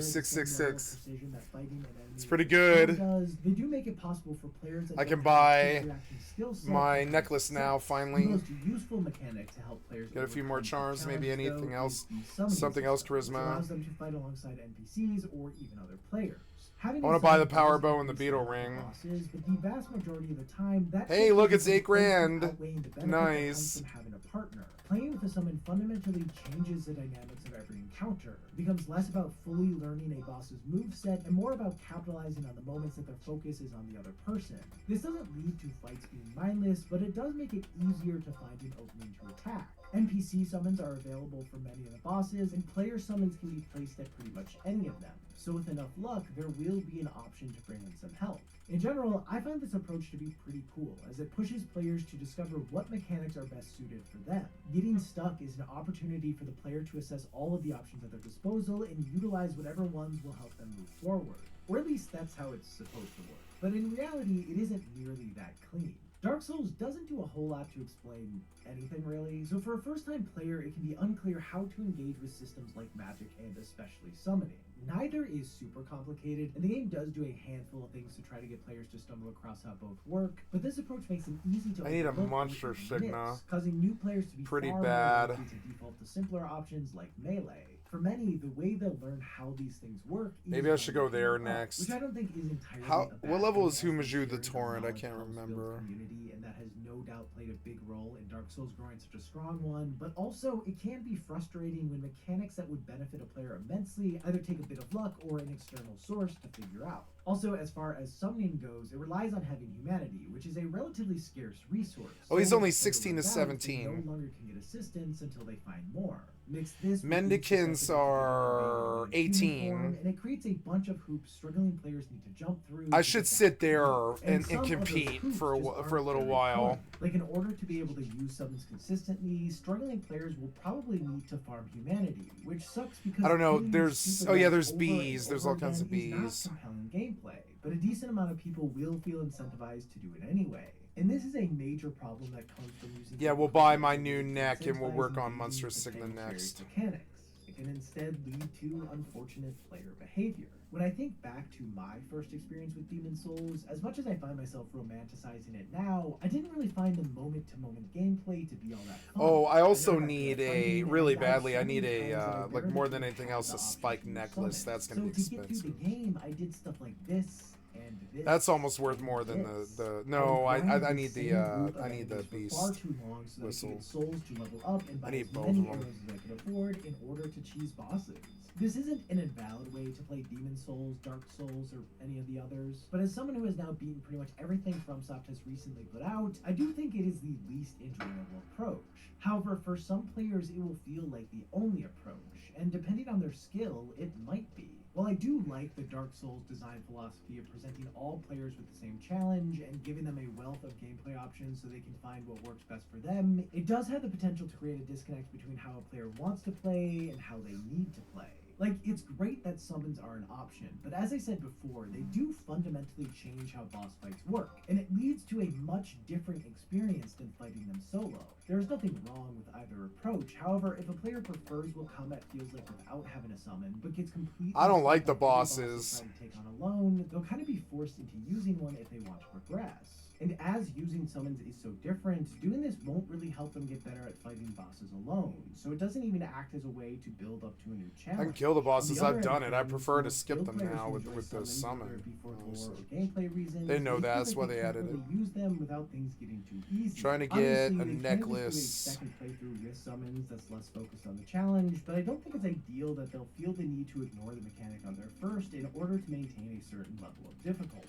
35,666. precision that fighting an enemy It's pretty good. does, they do make it possible for players that I can don't have buy a quick reaction skill set my to necklace now, success. finally. The most useful mechanic to help players Get a few more overcome charms, the maybe challenge, anything though, else. is the summoning Something else, system, which charisma. allows them to fight alongside NPCs or even other players. I wanna buy the power bow and the beetle ring. Bosses, but the vast majority of the time, that Hey, look, it's $8 grand. outweighing the benefit that comes Nice. from having a partner. Playing with a summon fundamentally changes the dynamics of every encounter. It becomes less about fully learning a boss's moveset and more about capitalizing on the moments that their focus is on the other person. This doesn't lead to fights being mindless, but it does make it easier to find an opening to attack. NPC summons are available for many of the bosses, and player summons can be placed at pretty much any of them. So with enough luck, there will be an option to bring in some help. In general, I find this approach to be pretty cool, as it pushes players to discover what mechanics are best suited for them. Getting stuck is an opportunity for the player to assess all of the options at their disposal and utilize whatever ones will help them move forward. Or at least that's how it's supposed to work. But in reality, it isn't nearly that clean. Dark Souls doesn't do a whole lot to explain anything really, so for a first-time player it can be unclear how to engage with systems like magic and especially summoning. Neither is super complicated, and the game does do a handful of things to try to get players to stumble across how both work, but this approach makes them easy to I need a overlook monster and miss, Signa. causing new players to be Pretty far bad. more likely to default to simpler options like melee. For many, the way they'll learn how these things work is Maybe I should go by there looking up, next. which I don't think is entirely How- a bad what level thing, is as Humaju the sharing Torrent? I knowledge can't helps build remember. community, and that has no doubt played a big role in Dark Souls growing such a strong one, but also it can be frustrating when mechanics that would benefit a player immensely either take a bit of luck or an external source to figure out. Also, as far as summoning goes, it relies on having humanity, which is a relatively scarce resource. Oh, he's So, only as it 16 to works out, 17. They no longer can get assistance until they find more. Mix this with Mendicants the are necessity of being 18. form, and it creates a bunch of hoops struggling players need to jump through. I to should get sit back to there the game. and some of those compete hoops for a just wh- aren't for a little very while. fun. Like, in order to be able to use summons consistently, struggling players will probably need to farm humanity, which sucks because I don't know, doing there's- stupid oh yeah, routes there's over bees, and there's over all kinds of again is not bees. compelling gameplay, but a decent amount of people will feel incentivized to do it anyway. And this is a major problem that comes from using. Yeah, we'll buy my new neck and we'll work on incentivizing Monster using Signa potential next. Mechanics. It can instead lead to unfortunate player behavior. When I think back to my first experience with Demon Souls, as much as I find myself romanticizing it now, I didn't really find the moment-to-moment gameplay to be all that fun. Oh, I also never got need good at a fighting, really and I had badly. so I need many a friends that I like rarely more than even anything had else, the a option spike to use necklace. summons. That's gonna be So to get expensive. through the game, I did stuff like this and this. That's almost worth more and than this. the. No, I need the same group I of need the enemies for far beast. too long so that I could whistle. get souls to level up and buy I need as both many of 'em. arrows as I could afford in order to cheese bosses. This isn't an invalid way to play Demon Souls, Dark Souls, or any of the others, but as someone who has now beaten pretty much everything FromSoft has recently put out, I do think it is the least enjoyable approach. However, for some players it will feel like the only approach, and depending on their skill, it might be. While I do like the Dark Souls design philosophy of presenting all players with the same challenge and giving them a wealth of gameplay options so they can find what works best for them, it does have the potential to create a disconnect between how a player wants to play and how they need to play. Like, it's great that summons are an option, but as I said before, they do fundamentally change how boss fights work, and it leads to a much different experience than fighting them solo. There is nothing wrong with either approach, however, if a player prefers what combat feels like without having a summon, but gets completely I don't like the stuck on every boss bosses. they try to take on alone, they'll kind of be forced into using one if they want to progress. And as using summons is so different, doing this won't really help them get better at fighting bosses alone, so it doesn't even act as a way to build up to a new challenge. I can kill the bosses. On the I've other done end it. I of things, prefer to most skip skilled them players now who with enjoy the summons, summon. whether it be for lore So or gameplay reasons, they know feel that's like why they they can't added really it. use them without things getting too easy. Trying to get Obviously, a they can just do necklace. a second playthrough with summons that's less focused on the challenge, but I don't think it's ideal that they'll feel the need to ignore the mechanic on their first in order to maintain a certain level of difficulty.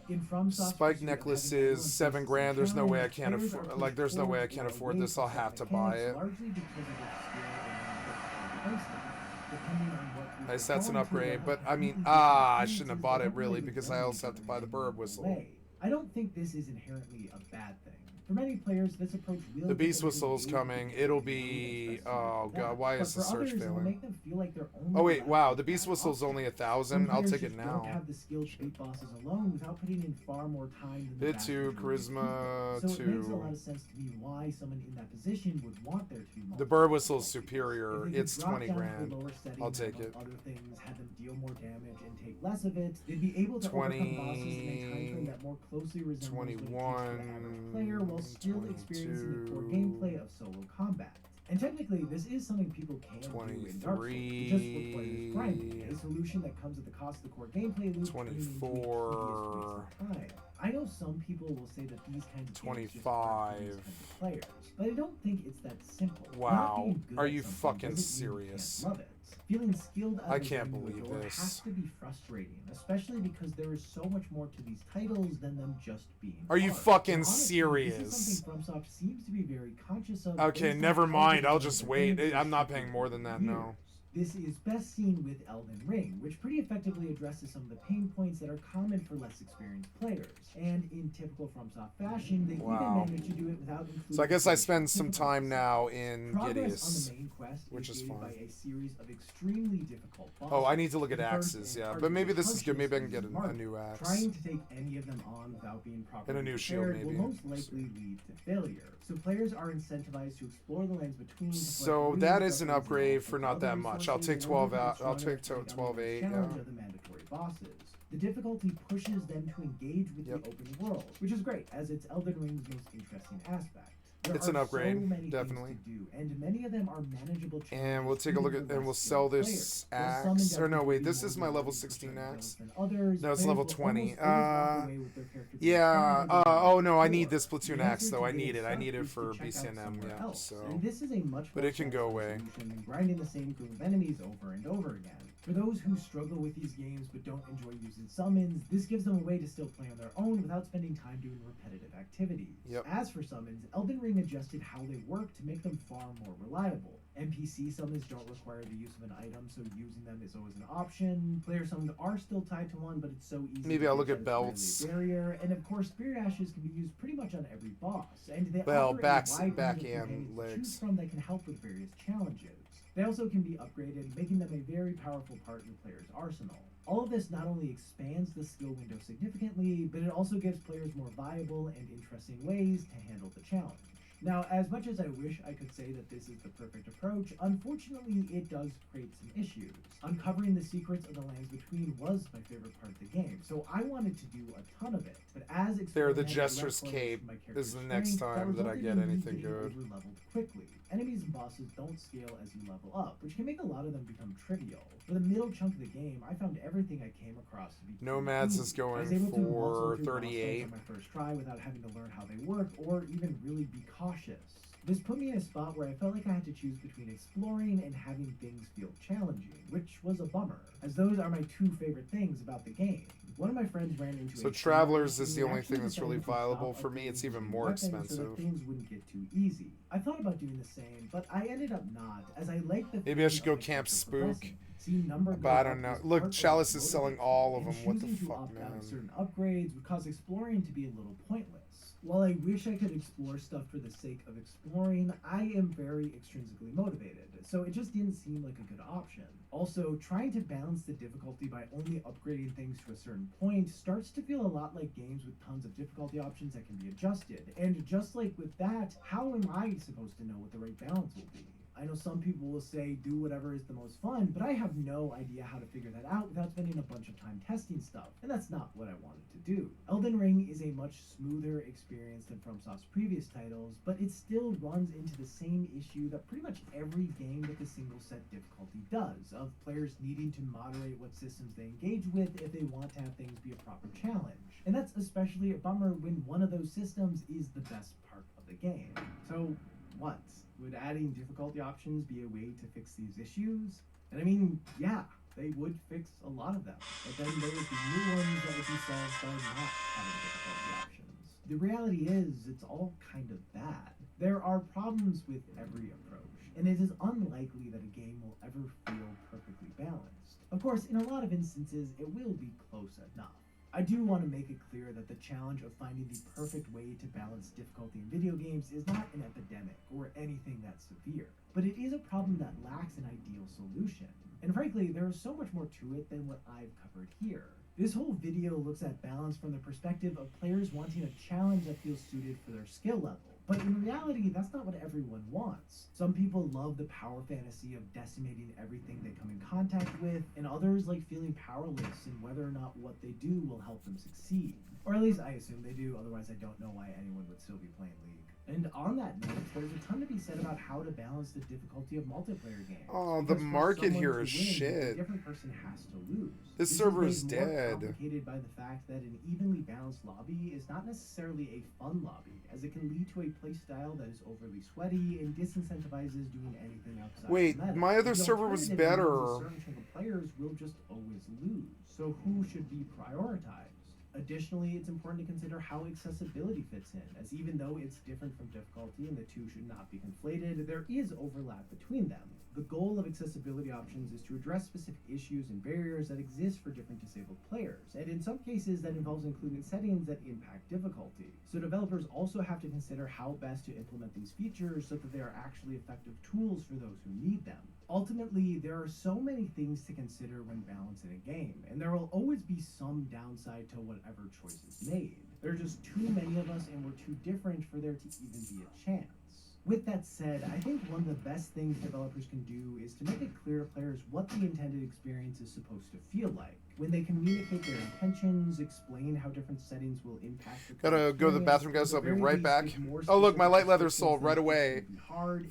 In FromSoft's Spike pursuit of necklace having everyone is face $7 the grand. There's no way I challenge, can't players afford. are Like, there's no way I pushed can't forward afford or this. I'll away from have to set buy mechanics, it. largely because of its skill and placement. Depending on what group Nice, you're that's an going to, upgrade. they'll But have I mean, completely different I shouldn't have experiences bought that it don't really really because I resonate also have to in buy a the burb whistle. way. I don't think this is inherently a bad thing. For many players, this approach will The get beast them to whistle's engage with coming. the It'll gameplay be. that's best suited Oh for god, them. why But is the for search others, it will failing? make them feel like they're only Oh wait, left wow. with The beast bad whistle's only options. 1,000. Some I'll players take it just don't now. have the skill to beat bosses alone without putting in far more time than the Bit vast 2, majority of charisma people. So it makes a lot 2. of sense to me why someone in that position would want there to be The multiple bird whistle's difficulties. superior. If they could It's drop 20 down to a grand. lower setting I'll and take among it. other things, have them deal more damage and take less of it, they'd be able to overcome bosses in a time frame that more closely resembles what it takes for the average player while still experiencing the core gameplay of solo combat. And technically, this is something people can do in Dark Souls. It just requires grinding, a solution that comes at the cost of the core gameplay loop, turning into a tedious 24. waste of time. I know some people will say that these kinds of games just aren't for these 25. kinds of players, but I don't think it's that simple. Wow. Not being good Are at you something fucking doesn't mean you can't serious? love it. Feeling skilled out I of the can't game believe door this. has to be frustrating, especially because there is so much more to these titles than them just being Are you hard. fucking And honestly, serious? This is something FromSoft seems to be very conscious of. Okay, based on never how mind. they've I'll done just the wait. games I'm not they've paying made more over than the that, no. years. This is best seen with Elden Ring, which pretty effectively addresses some of the pain points that are common for less experienced players. And in typical FromSoft fashion, they Wow. even managed to do it without including. So I guess I additional spend some time difficulties. now in Progress on Gideus. the main quest which is gated fine. by a series of extremely difficult bosses. Oh, I need to look at The first axes, and yeah. arguably But maybe this is good. harshest Maybe I can get is a Mark. new axe. Trying to take any of them on without being properly new shield, prepared maybe. will most likely lead to failure. So players are incentivized to explore the lands between. So that is an upgrade for not that much. I'll take 12 out. I'll take 12.8, yeah. Of the mandatory bosses. The difficulty pushes them to engage with Yep. the open world, which is great, as it's Elden Ring's most interesting aspect. There It's an are upgrade, so many definitely. things to do, and many of them are manageable. And we'll take a look at, and we'll sell this axe. Or no, wait, this is my level 16 axe. No, it's level 20. Yeah. Oh no, I need this platoon axe though. I need it. I need it for BCNM. Yeah. So. And this is a much But it can go away. solution than grinding the same group of enemies over and over again. For those who struggle with these games but don't enjoy using summons, this gives them a way to still play on their own without spending time doing repetitive activities. Yep. As for summons, Elden Ring adjusted how they work to make them far more reliable. NPC summons don't require the use of an item, so using them is always an option. Player summons are still tied to one, but it's so easy. Maybe to I'll look get at that belts. it's really a barrier. And of course, Spirit Ashes can be used pretty much on every boss, and they Well, offer back a wide and range of companions to legs. choose from that can help with various challenges. They also can be upgraded, making them a very powerful part in the player's arsenal. All of this not only expands the skill window significantly, but it also gives players more viable and interesting ways to handle the challenge. Now, as much as I wish I could say that this is the perfect approach, unfortunately it does create some issues. Uncovering the secrets of the lands between was my favorite part of the game, so I wanted to do a ton of it. But as There, the experimental Jester's left Cape. from my This is the character's next strength, that time that I resulted get in me anything getting good. over-leveled quickly. Enemies and bosses don't scale as you level up, which can make a lot of them become trivial. For the middle chunk of the game, I found everything I came across to be pretty Nomads easy. is going I was able to for muscle through boss fights 38. on my first try without having to learn how they work or even really be cautious. This put me in a spot where I felt like I had to choose between exploring and having things feel challenging, which was a bummer, as those are my two favorite things about the game. One of my friends ran into So a Travelers tree is the and only actually thing that's really decided to viable. stop For me, it's upgrading even his more weapons so expensive. that things wouldn't get too easy. I thought about doing the same, but I ended up not, as I like the Maybe I feeling should go of the Camp character Spook. progressing. See number But I don't know. Look, Chalice is selling all of them. What the choosing to fuck, opt out man? of certain upgrades would cause exploring to be a little pointless. While I wish I could explore stuff for the sake of exploring, I am very extrinsically motivated, so it just didn't seem like a good option. Also, trying to balance the difficulty by only upgrading things to a certain point starts to feel a lot like games with tons of difficulty options that can be adjusted. And just like with that, how am I supposed to know what the right balance will be? I know some people will say do whatever is the most fun, but I have no idea how to figure that out without spending a bunch of time testing stuff, and that's not what I wanted to do. Elden Ring is a much smoother experience than FromSoft's previous titles, but it still runs into the same issue that pretty much every game with a single set difficulty does, of players needing to moderate what systems they engage with if they want to have things be a proper challenge. And that's especially a bummer when one of those systems is the best part of the game. So, what? Would adding difficulty options be a way to fix these issues? And I mean, yeah, they would fix a lot of them, but then there would be new ones that would be solved by not having difficulty options. The reality is, it's all kind of bad. There are problems with every approach, and it is unlikely that a game will ever feel perfectly balanced. Of course, in a lot of instances, it will be close enough. I do want to make it clear that the challenge of finding the perfect way to balance difficulty in video games is not an epidemic or anything that severe, but it is a problem that lacks an ideal solution. And frankly, there is so much more to it than what I've covered here. This whole video looks at balance from the perspective of players wanting a challenge that feels suited for their skill level. But in reality, that's not what everyone wants. Some people love the power fantasy of decimating everything they come in contact with, and others like feeling powerless and whether or not what they do will help them succeed. Or at least I assume they do, otherwise I don't know why anyone would still be playing League. And on that note, there's a ton to be said about how to balance the difficulty of multiplayer games. Oh, the Because for market someone here to is win, shit. A different person has to lose. This is server made is more dead. complicated by the fact that an evenly balanced lobby is not necessarily a fun lobby, as it can lead to a playstyle that is overly sweaty and disincentivizes doing anything outside. Wait, the meta. my other The server was alternative better. means a certain chunk of players will just always lose. So who should be prioritized? Additionally, it's important to consider how accessibility fits in, as even though it's different from difficulty and the two should not be conflated, there is overlap between them. The goal of accessibility options is to address specific issues and barriers that exist for different disabled players, and in some cases that involves including settings that impact difficulty. So developers also have to consider how best to implement these features so that they are actually effective tools for those who need them. Ultimately, there are so many things to consider when balancing a game, and there will always be some downside to whatever choice is made. There are just too many of us and we're too different for there to even be a chance. With that said, I think one of the best things developers can do is to make it clear to players what the intended experience is supposed to feel like. When they communicate their intentions, explain how different settings will impact the Gotta go to the bathroom, guys. I'll be right back. Oh, look, my light leather sold right away.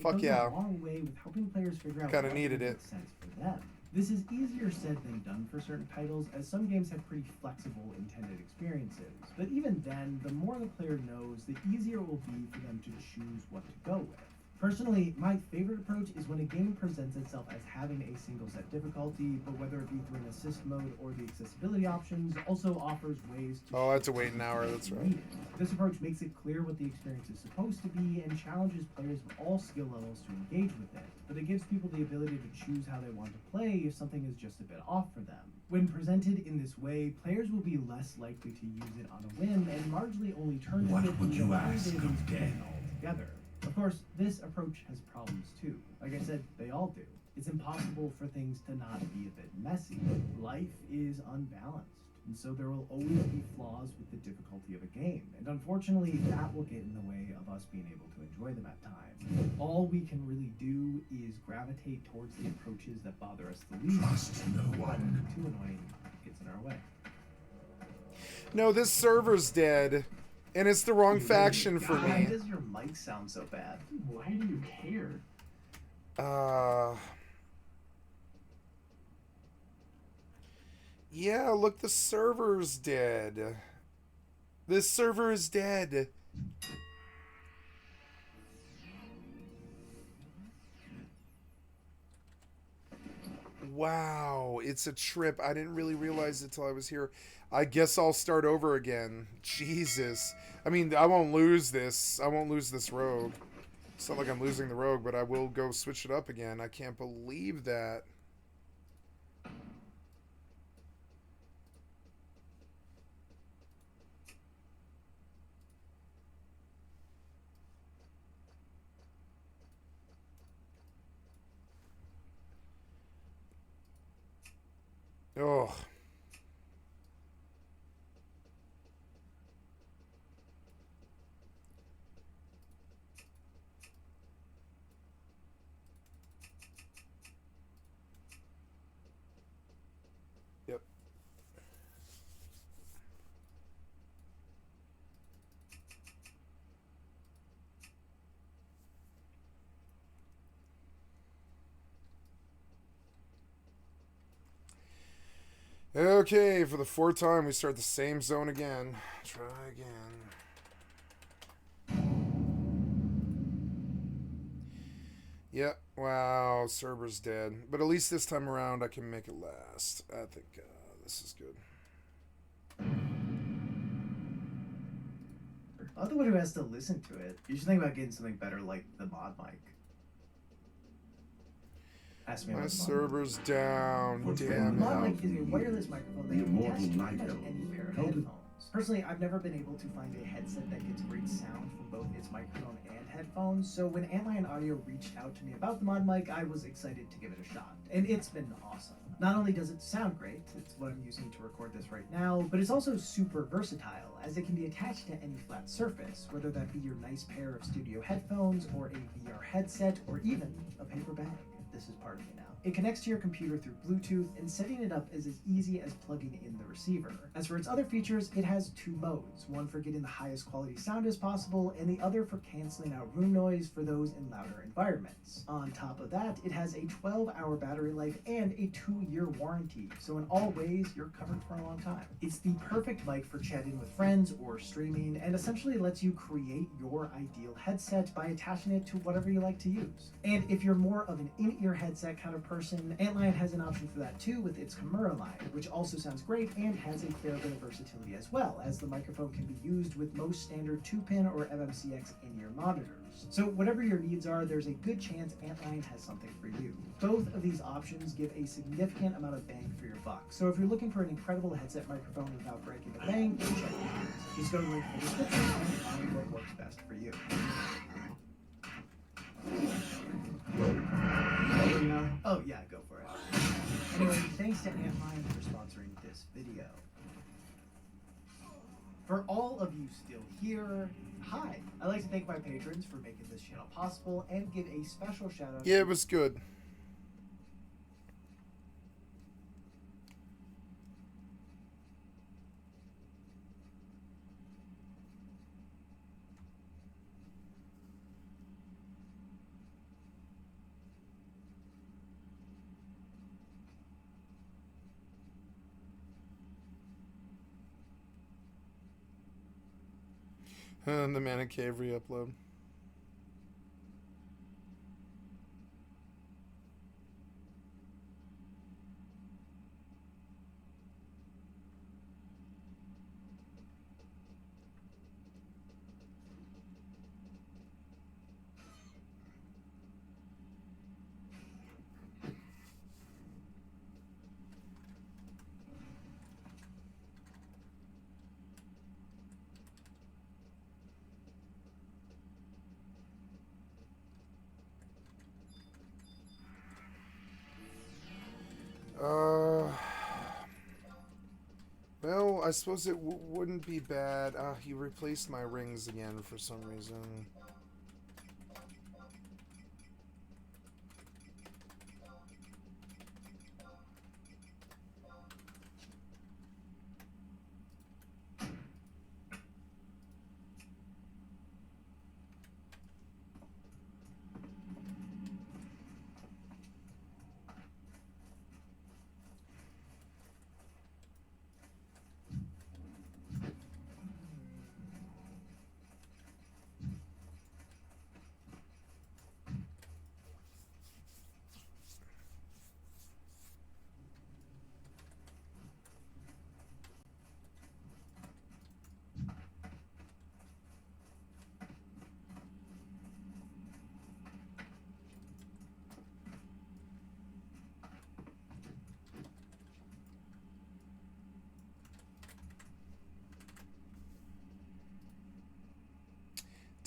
Fuck yeah. A long way with helping players figure out Kinda what needed makes it. sense for them. This is easier said than done for certain titles, as some games have pretty flexible intended experiences. But even then, the more the player knows, the easier it will be for them to choose what to go with. Personally, my favorite approach is when a game presents itself as having a single set difficulty, but whether it be through an assist mode or the accessibility options, also offers ways to... Oh, I have to wait an hour, that's right. This approach makes it clear what the experience is supposed to be and challenges players of all skill levels to engage with it, but it gives people the ability to choose how they want to play if something is just a bit off for them. When presented in this way, players will be less likely to use it on a whim and largely only turn to it when they lose altogether. Of course, this approach has problems too. Like I said, they all do. It's impossible for things to not be a bit messy. Life is unbalanced, and so there will always be flaws with the difficulty of a game, and unfortunately, that will get in the way of us being able to enjoy them at times. All we can really do is gravitate towards the approaches that bother us the least. Trust no one. Too annoying gets in our way. No, this server's dead. And it's the wrong faction for Why me. does your mic sound so bad? Why do you care? Yeah, look, the server's dead. This server is dead. Wow, it's a trip. I didn't really realize it till I was here. I guess I'll start over again. Jesus. I mean, I won't lose this. I won't lose this rogue. It's not like I'm losing the rogue, but I will go switch it up again. I can't believe that. Oh. Yep. Okay, for the fourth time, we start the same zone again. Try again. Yeah, wow, server's dead. But at least this time around, I can make it last. I think this is good. I'm the one who has to listen to it. You should think about getting something better like the mod mic. Ask me My about the mod server's down. For Damn The mod it. mic is a wireless microphone that The can be attached to immortal pretty much Nico. any pair of Held it. headphones. Personally, I've never been able to find a headset that gets great sound from both its microphone and headphones, so when Antlion Audio reached out to me about the mod mic, I was excited to give it a shot. And it's been awesome. Not only does it sound great, it's what I'm using to record this right now, but it's also super versatile, as it can be attached to any flat surface, whether that be your nice pair of studio headphones, or a VR headset, or even a paper bag. This is part of me now. It connects to your computer through Bluetooth, and setting it up is as easy as plugging in the receiver. As for its other features, it has two modes, one for getting the highest quality sound as possible, and the other for canceling out room noise for those in louder environments. On top of that, it has a 12-hour battery life and a 2-year warranty, so in all ways, you're covered for a long time. It's the perfect mic for chatting with friends or streaming, and essentially lets you create your ideal headset by attaching it to whatever you like to use. And if you're more of an in-ear headset kind of person, Antlion has an option for that too with its Kimura line, which also sounds great and has a fair bit of versatility as well, as the microphone can be used with most standard 2-pin or MMCX in-ear monitors. So whatever your needs are, there's a good chance Antlion has something for you. Both of these options give a significant amount of bang for your buck, so if you're looking for an incredible headset microphone without breaking the bank, check it out. Just go to the link in the description and find what works best for you. Oh yeah, go for it. Anyway, thanks to Antlion for sponsoring this video. For all of you still here, hi. I'd like to thank my patrons for making this channel possible and give a special shout out Yeah, it was good. And the Mana Cave re-upload. Well, I suppose it wouldn't be bad. He replaced my rings again for some reason.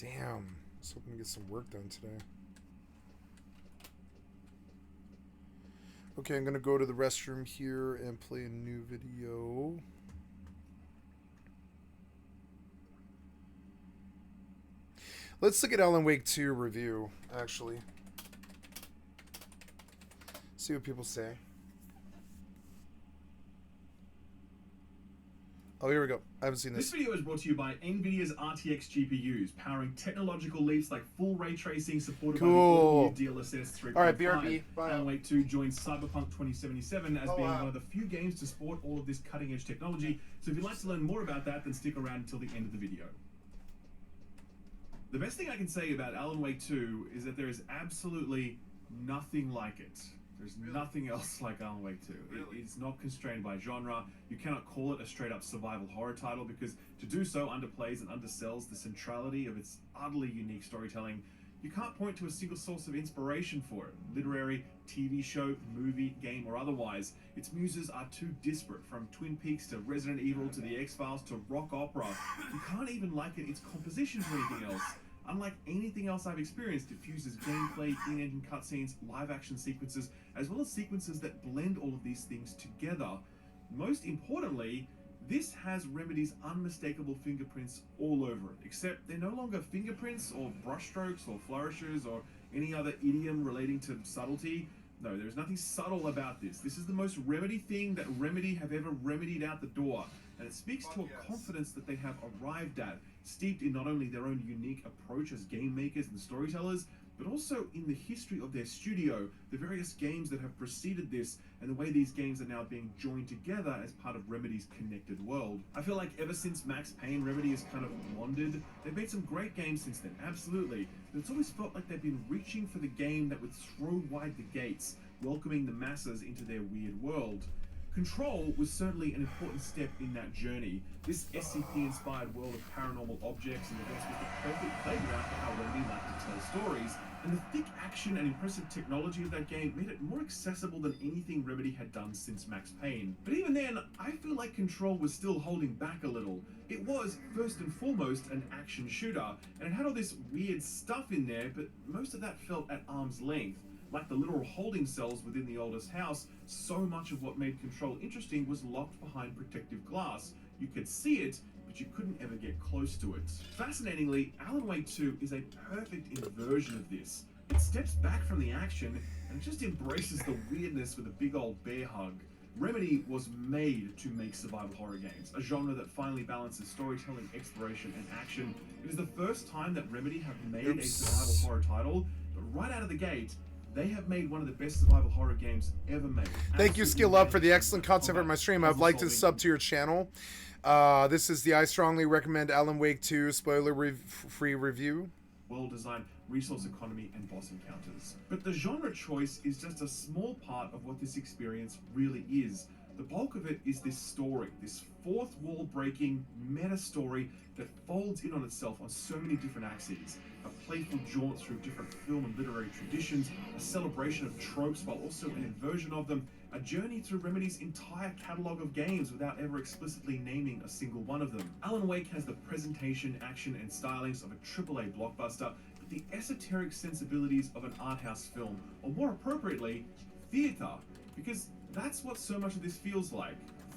Damn. I was hoping to get some work done today. Okay, I'm gonna go to the restroom here and play a new video. Let's look at Alan Wake 2 review, actually. See what people say. Oh, here we go. I haven't seen This this. video is brought to you by NVIDIA's RTX GPUs, powering technological leaps like full ray tracing supported Cool. by the all-new DLSS 3.5. All right, BRB. Bye. Alan Wake 2 joins Cyberpunk 2077 as Oh, being wow. one of the few games to sport all of this cutting-edge technology. So if you'd like to learn more about that, then stick around until the end of the video. The best thing I can say about Alan Wake 2 is that there is absolutely nothing like it. There's nothing else like Alan Wake 2. It's not constrained by genre. You cannot call it a straight-up survival horror title because to do so underplays and undersells the centrality of its utterly unique storytelling. You can't point to a single source of inspiration for it, literary, TV show, movie, game, or otherwise. Its muses are too disparate, from Twin Peaks to Resident Evil to The X-Files to rock opera. You can't even liken its composition to anything else. Unlike anything else I've experienced, it fuses gameplay, in-engine cutscenes, live-action sequences, as well as sequences that blend all of these things together. Most importantly, this has Remedy's unmistakable fingerprints all over it, except they're no longer fingerprints or brushstrokes or flourishes or any other idiom relating to subtlety. No, there's nothing subtle about this. This is the most Remedy thing that Remedy have ever remedied out the door, and it speaks to a confidence that they have arrived at, steeped in not only their own unique approach as game makers and storytellers, but also in the history of their studio, the various games that have preceded this, and the way these games are now being joined together as part of Remedy's connected world. I feel like ever since Max Payne, Remedy has kind of wandered. They've made some great games since then, absolutely, but it's always felt like they've been reaching for the game that would throw wide the gates, welcoming the masses into their weird world. Control was certainly an important step in that journey. This SCP-inspired world of paranormal objects and events was the perfect playground for how Remedy liked to tell stories, and the thick action and impressive technology of that game made it more accessible than anything Remedy had done since Max Payne. But even then, I feel like Control was still holding back a little. It was, first and foremost, an action shooter, and it had all this weird stuff in there, but most of that felt at arm's length. Like the literal holding cells within the oldest house, so much of what made Control interesting was locked behind protective glass. You could see it, but you couldn't ever get close to it. Fascinatingly, Alan Wake 2 is a perfect inversion of this. It steps back from the action and it just embraces the weirdness with a big old bear hug. Remedy was made to make survival horror games, a genre that finally balances storytelling, exploration, and action. It is the first time that Remedy have made a survival horror title, but right out of the gate, they have made one of the best survival horror games ever made. Thank you, Skill Up, for the excellent content for my stream. I'd like to sub to your channel. This is the I strongly recommend Alan Wake 2 spoiler-free review. Well-designed resource economy and boss encounters. But the genre choice is just a small part of what this experience really is. The bulk of it is this story, this fourth wall breaking meta story that folds in on itself on so many different axes. A playful jaunt through different film and literary traditions, a celebration of tropes while also an inversion of them, a journey through Remedy's entire catalogue of games without ever explicitly naming a single one of them. Alan Wake has the presentation, action, and stylings of a AAA blockbuster, but the esoteric sensibilities of an art house film, or more appropriately, theatre, because that's what so much of this feels like.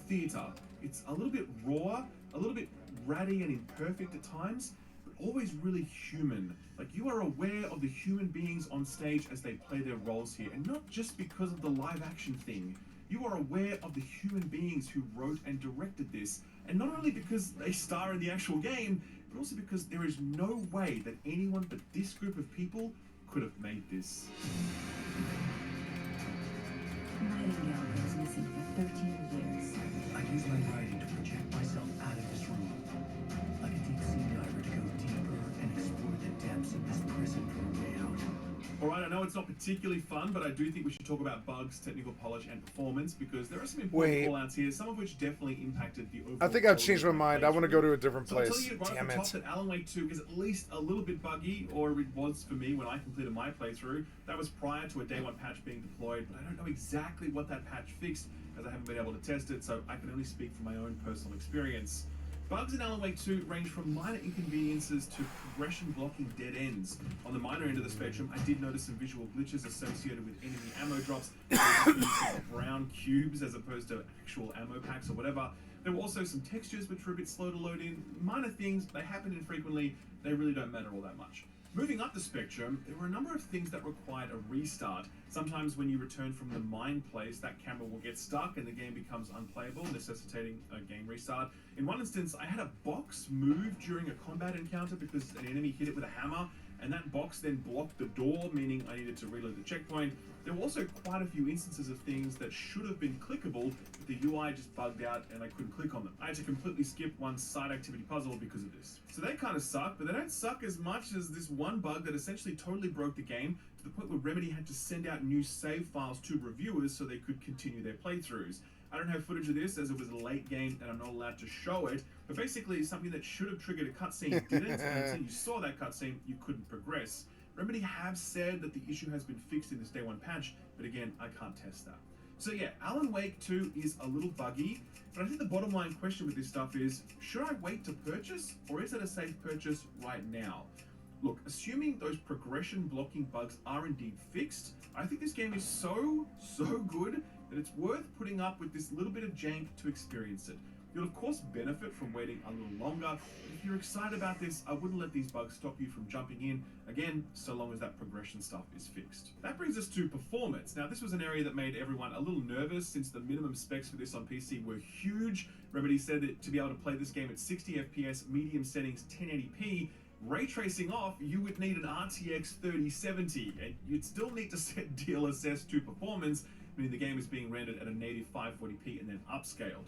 Theatre. It's a little bit raw, a little bit ratty and imperfect at times, but always really human. Like, you are aware of the human beings on stage as they play their roles here, and not just because of the live action thing. You are aware of the human beings who wrote and directed this, and not only because they star in the actual game, but also because there is no way that anyone but this group of people could have made this. Nightingale goes missing for 13 years. I use my writing to project myself out of this room. Like a deep sea diver to go deeper and explore the depths of this prison for a way out. Alright, I know it's not particularly fun, but I do think we should talk about bugs, technical polish, and performance, because there are some important callouts here, some of which definitely impacted the overall. I think I've changed my mind. I want to go to a different So place. I'll tell you right Damn off the it. top that Alan Wake 2 is at least a little bit buggy, or it was for me when I completed my playthrough. That was prior to a day one patch being deployed, but I don't know exactly what that patch fixed, as I haven't been able to test it, so I can only speak from my own personal experience. Bugs in Alan Wake 2 range from minor inconveniences to progression-blocking dead ends. On the minor end of the spectrum, I did notice some visual glitches associated with enemy ammo drops, brown cubes as opposed to actual ammo packs or whatever. There were also some textures which were a bit slow to load in. Minor things, they happen infrequently, they really don't matter all that much. Moving up the spectrum, there were a number of things that required a restart. Sometimes when you return from the mine place, that camera will get stuck and the game becomes unplayable, necessitating a game restart. In one instance, I had a box move during a combat encounter because an enemy hit it with a hammer, and that box then blocked the door, meaning I needed to reload the checkpoint. There were also quite a few instances of things that should have been clickable, but the UI just bugged out and I couldn't click on them. I had to completely skip one side activity puzzle because of this. So they kind of suck, but they don't suck as much as this one bug that essentially totally broke the game to the point where Remedy had to send out new save files to reviewers so they could continue their playthroughs. I don't have footage of this as it was a late game and I'm not allowed to show it, but basically something that should have triggered a cutscene didn't, and until you saw that cutscene, you couldn't progress. Remedy have said that the issue has been fixed in this day one patch, but again, I can't test that. So yeah, Alan Wake 2 is a little buggy, but I think the bottom line question with this stuff is, should I wait to purchase, or is it a safe purchase right now? Look, assuming those progression blocking bugs are indeed fixed, I think this game is so good that it's worth putting up with this little bit of jank to experience it. You'll of course benefit from waiting a little longer, but if you're excited about this, I wouldn't let these bugs stop you from jumping in, again, so long as that progression stuff is fixed. That brings us to performance. Now this was an area that made everyone a little nervous since the minimum specs for this on PC were huge. Remedy said that to be able to play this game at 60 FPS, medium settings, 1080p, ray tracing off, you would need an RTX 3070, and you'd still need to set DLSS to performance, meaning the game is being rendered at a native 540p and then upscaled.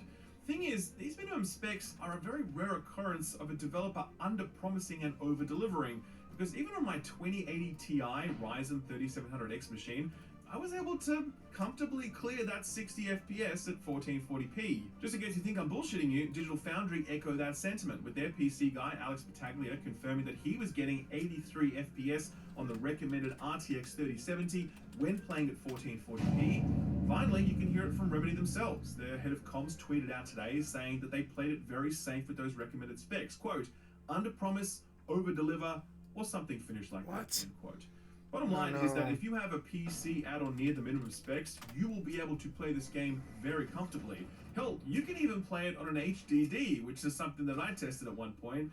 Thing is, these minimum specs are a very rare occurrence of a developer under-promising and over-delivering, because even on my 2080 Ti Ryzen 3700X machine, I was able to comfortably clear that 60 FPS at 1440p. Just in case you think I'm bullshitting you, Digital Foundry echoed that sentiment, with their PC guy, Alex Battaglia, confirming that he was getting 83 FPS on the recommended RTX 3070 when playing at 1440p. Finally, you can hear it from Remedy themselves. Their head of comms tweeted out today saying that they played it very safe with those recommended specs. Quote, under promise, over deliver, or something finished like that, end quote. Bottom line is that if you have a PC at or near the minimum specs, you will be able to play this game very comfortably. Hell, you can even play it on an HDD, which is something that I tested at one point.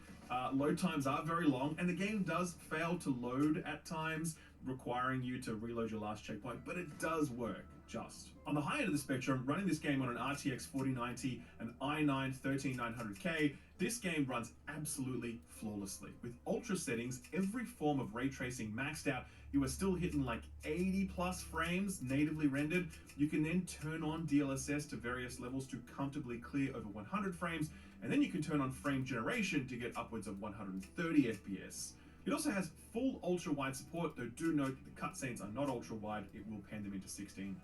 Load times are very long, and the game does fail to load at times, requiring you to reload your last checkpoint, but it does work, just. On the high end of the spectrum, running this game on an RTX 4090 and i9 13900K, this game runs absolutely flawlessly. With ultra settings, every form of ray tracing maxed out, you are still hitting like 80 plus frames natively rendered. You can then turn on DLSS to various levels to comfortably clear over 100 frames, and then you can turn on frame generation to get upwards of 130 FPS. It also has full ultra-wide support, though do note that the cutscenes are not ultra-wide, it will pan them into 16:9.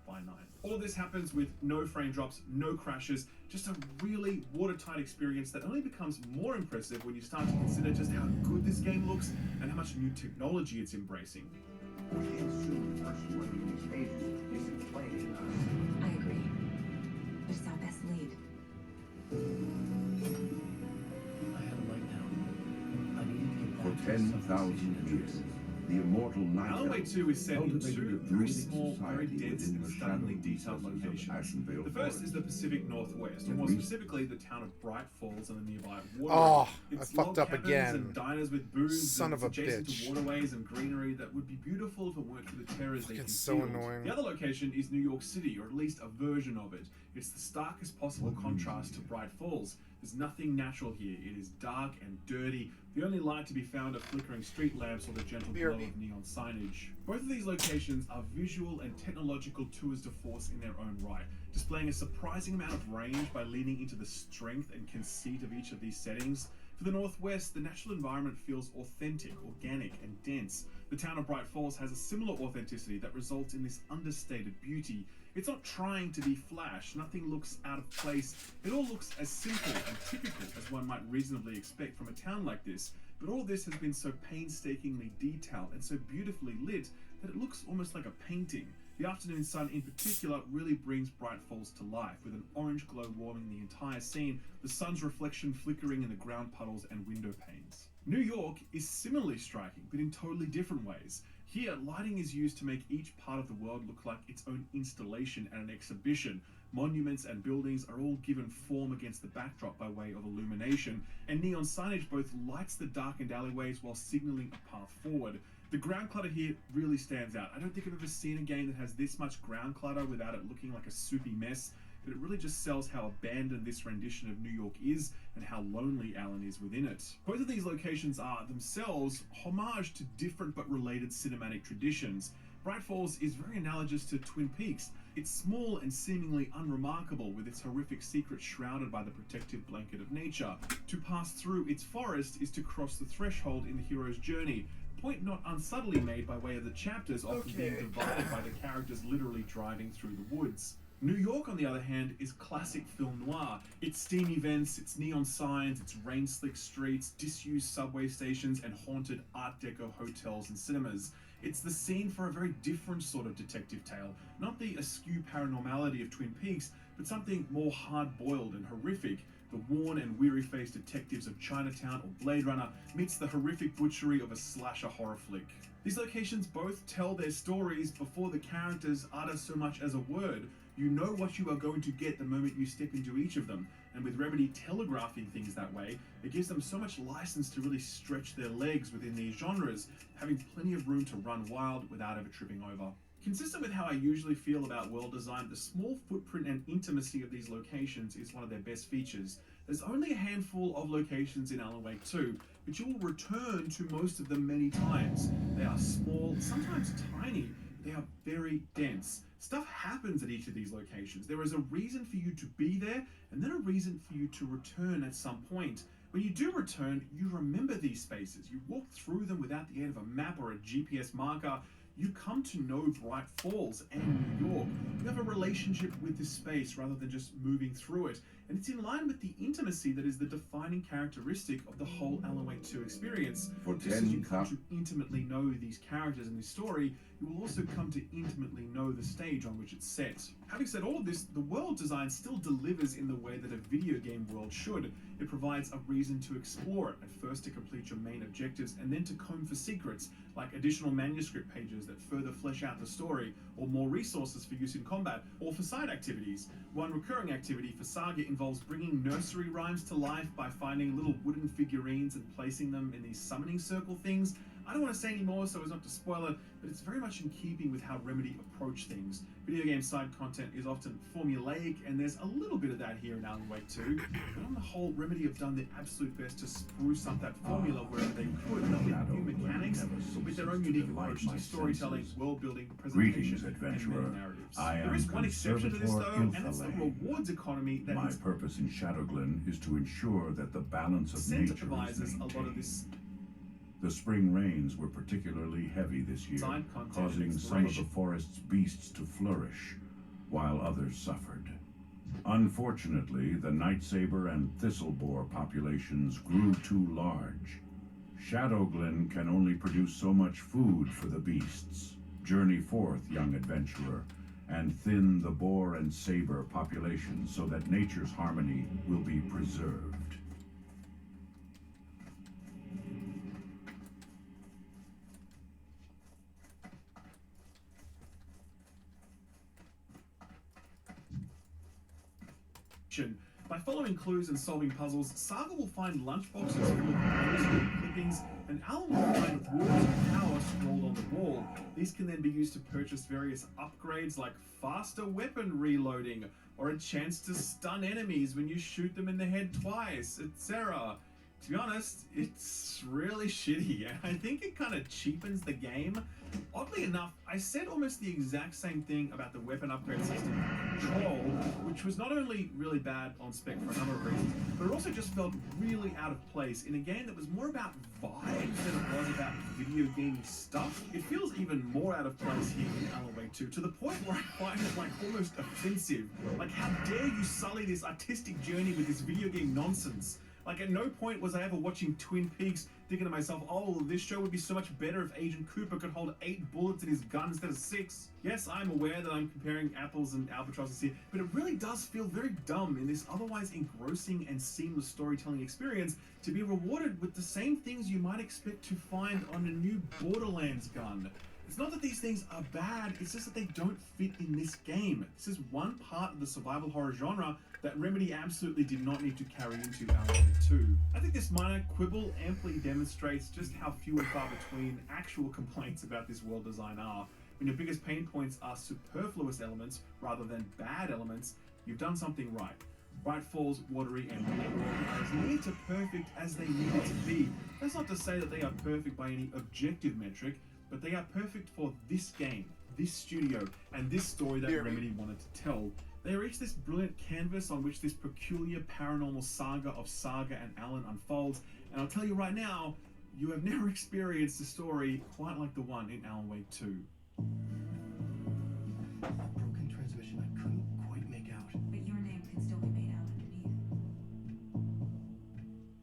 All of this happens with no frame drops, no crashes, just a really watertight experience that only becomes more impressive when you start to consider just how good this game looks and how much new technology it's embracing. Pushing soon first one of these pages isn't playing us. I agree. But it's our best lead. I have a light now. I need to get For back to 10,000 years, the immortal night Alan Wake 2 is set in cultivated two a very druidic small, very society dense, within and the stunningly shadowy detailed recesses of locations. Ashenvale The first Forest. is the Pacific Northwest, or more specifically the town of Bright Falls and the nearby waterway. Oh, It's I fucked log up cabins again. and diners with booths Son and of a it's adjacent bitch. to waterways and greenery that would be beautiful if it weren't for the terrors they It's so concealed. annoying. The other location is New York City, or at least a version of it. It's the starkest possible contrast to Bright Falls. There's nothing natural here. It is dark and dirty. The only light to be found are flickering street lamps or the gentle glow of neon signage. Both of these locations are visual and technological tours de force in their own right, displaying a surprising amount of range by leaning into the strength and conceit of each of these settings. For the Northwest, the natural environment feels authentic, organic, and dense. The town of Bright Falls has a similar authenticity that results in this understated beauty. It's not trying to be flash, nothing looks out of place. It all looks as simple and typical as one might reasonably expect from a town like this, but all this has been so painstakingly detailed and so beautifully lit that it looks almost like a painting. The afternoon sun in particular really brings Bright Falls to life, with an orange glow warming the entire scene, the sun's reflection flickering in the ground puddles and window panes. New York is similarly striking, but in totally different ways. Here, lighting is used to make each part of the world look like its own installation and an exhibition. Monuments and buildings are all given form against the backdrop by way of illumination, and neon signage both lights the darkened alleyways while signaling a path forward. The ground clutter here really stands out. I don't think I've ever seen a game that has this much ground clutter without it looking like a soupy mess, but it really just sells how abandoned this rendition of New York is and how lonely Alan is within it. Both of these locations are themselves homage to different but related cinematic traditions. Bright Falls is very analogous to Twin Peaks. It's small and seemingly unremarkable, with its horrific secret shrouded by the protective blanket of nature. To pass through its forest is to cross the threshold in the hero's journey, point not unsubtly made by way of the chapters often being divided by the characters literally driving through the woods. New York, on the other hand, is classic film noir. Its steamy vents, its neon signs, its rain-slick streets, disused subway stations, and haunted Art Deco hotels and cinemas. It's the scene for a very different sort of detective tale, not the askew paranormality of Twin Peaks, but something more hard-boiled and horrific. The worn and weary-faced detectives of Chinatown or Blade Runner meets the horrific butchery of a slasher horror flick. These locations both tell their stories before the characters utter so much as a word. You know what you are going to get the moment you step into each of them, and with Remedy telegraphing things that way, it gives them so much license to really stretch their legs within these genres, having plenty of room to run wild without ever tripping over. Consistent with how I usually feel about world design, the small footprint and intimacy of these locations is one of their best features. There's only a handful of locations in Alan Wake 2, but you will return to most of them many times. They are small, sometimes tiny, but they are very dense. Stuff happens at each of these locations. There is a reason for you to be there, and then a reason for you to return at some point. When you do return, you remember these spaces. You walk through them without the aid of a map or a GPS marker. You come to know Bright Falls and New York. You have a relationship with this space rather than just moving through it. And it's in line with the intimacy that is the defining characteristic of the whole Alan Wake 2 experience. For Just as you come to intimately know these characters and this story, you will also come to intimately know the stage on which it's set. Having said all of this, the world design still delivers in the way that a video game world should. It provides a reason to explore it, at first to complete your main objectives, and then to comb for secrets, like additional manuscript pages that further flesh out the story, or more resources for use in combat, or for side activities. One recurring activity for Saga involves bringing nursery rhymes to life by finding little wooden figurines and placing them in these summoning circle things. I don't want to say any more so as not to spoil it, but it's very much in keeping with how Remedy approach things. Video game side content is often formulaic, and there's a little bit of that here in Alan Wake 2, but on the whole, Remedy have done their absolute best to spruce up that formula wherever they could, not with new mechanics, but with their own unique approach to storytelling, world-building, presentation, and meta-narratives. There is one exception to this, though, and it's the rewards economy that My purpose in Shadowglen is to ensure that the balance of nature is incentivizes a lot of this. The spring rains were particularly heavy this year, causing some of the forest's beasts to flourish, while others suffered. Unfortunately, the Nightsaber and Thistleboar populations grew too large. Shadowglen can only produce so much food for the beasts. Journey forth, young adventurer, and thin the boar and saber populations so that nature's harmony will be preserved. By following clues and solving puzzles, Saga will find lunchboxes full of manuscript clippings, and Alan will find words of power scrolled on the wall. These can then be used to purchase various upgrades like faster weapon reloading, or a chance to stun enemies when you shoot them in the head twice, etc. To be honest, it's really shitty, and I think it kind of cheapens the game. Oddly enough, I said almost the exact same thing about the weapon upgrade system Control, which was not only really bad on spec for a number of reasons, but it also just felt really out of place in a game that was more about vibes than it was about video gamey stuff. It feels even more out of place here in Alan Wake 2, to the point where I find it like almost offensive. Like, how dare you sully this artistic journey with this video game nonsense? Like, Like, at no point was I ever watching Twin Peaks thinking to myself, oh, this show would be so much better if Agent Cooper could hold 8 bullets in his gun instead of 6. Yes, I'm aware that I'm comparing apples and albatrosses here, but it really does feel very dumb in this otherwise engrossing and seamless storytelling experience to be rewarded with the same things you might expect to find on a new Borderlands gun. It's not that these things are bad, it's just that they don't fit in this game. This is one part of the survival horror genre that Remedy absolutely did not need to carry into Alan Wake 2. I think this minor quibble amply demonstrates just how few and far between actual complaints about this world design are. When your biggest pain points are superfluous elements rather than bad elements, you've done something right. Bright Falls, Watery, and Real World are as near to perfect as they needed to be. That's not to say that they are perfect by any objective metric, but they are perfect for this game, this studio, and this story that Remedy wanted to tell. They reach this brilliant canvas on which this peculiar paranormal saga of Saga and Alan unfolds, and I'll tell you right now, you have never experienced a story quite like the one in Alan Wake 2. Broken transmission I couldn't quite make out. But your name can still be made out underneath.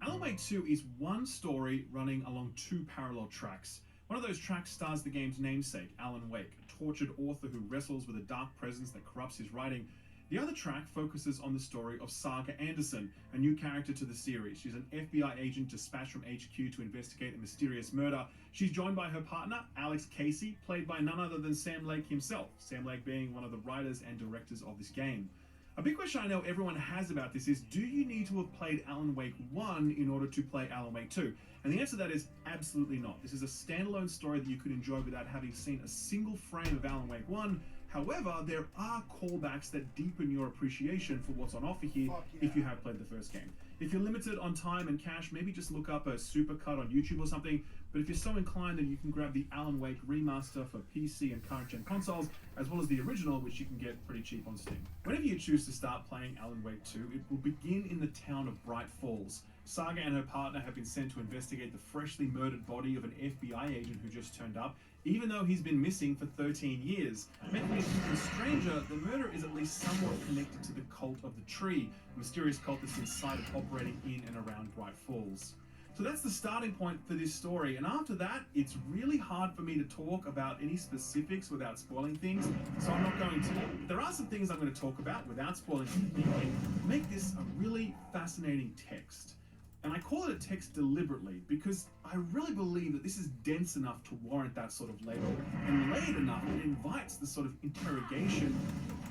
Alan Wake 2 is one story running along 2 parallel tracks. One of those tracks stars the game's namesake, Alan Wake, a tortured author who wrestles with a dark presence that corrupts his writing. The other track focuses on the story of Saga Anderson, a new character to the series. She's an FBI agent dispatched from HQ to investigate a mysterious murder. She's joined by her partner, Alex Casey, played by none other than Sam Lake himself, Sam Lake being one of the writers and directors of this game. A big question I know everyone has about this is, do you need to have played Alan Wake 1 in order to play Alan Wake 2? And the answer to that is absolutely not. This is a standalone story that you could enjoy without having seen a single frame of Alan Wake 1. However, there are callbacks that deepen your appreciation for what's on offer here if you have played the first game. If you're limited on time and cash, maybe just look up a supercut on YouTube or something. But if you're so inclined, then you can grab the Alan Wake remaster for PC and current-gen consoles, as well as the original, which you can get pretty cheap on Steam. Whenever you choose to start playing Alan Wake 2, it will begin in the town of Bright Falls. Saga and her partner have been sent to investigate the freshly murdered body of an FBI agent who just turned up, even though he's been missing for 13 years. Making it even stranger, the murder is at least somewhat connected to the Cult of the Tree, a mysterious cult that's been sighted operating in and around Bright Falls. So that's the starting point for this story, and after that, it's really hard for me to talk about any specifics without spoiling things, so I'm not going to. But there are some things I'm going to talk about without spoiling anything, and make this a really fascinating text. And I call it a text deliberately because I really believe that this is dense enough to warrant that sort of label, and layered enough that it invites the sort of interrogation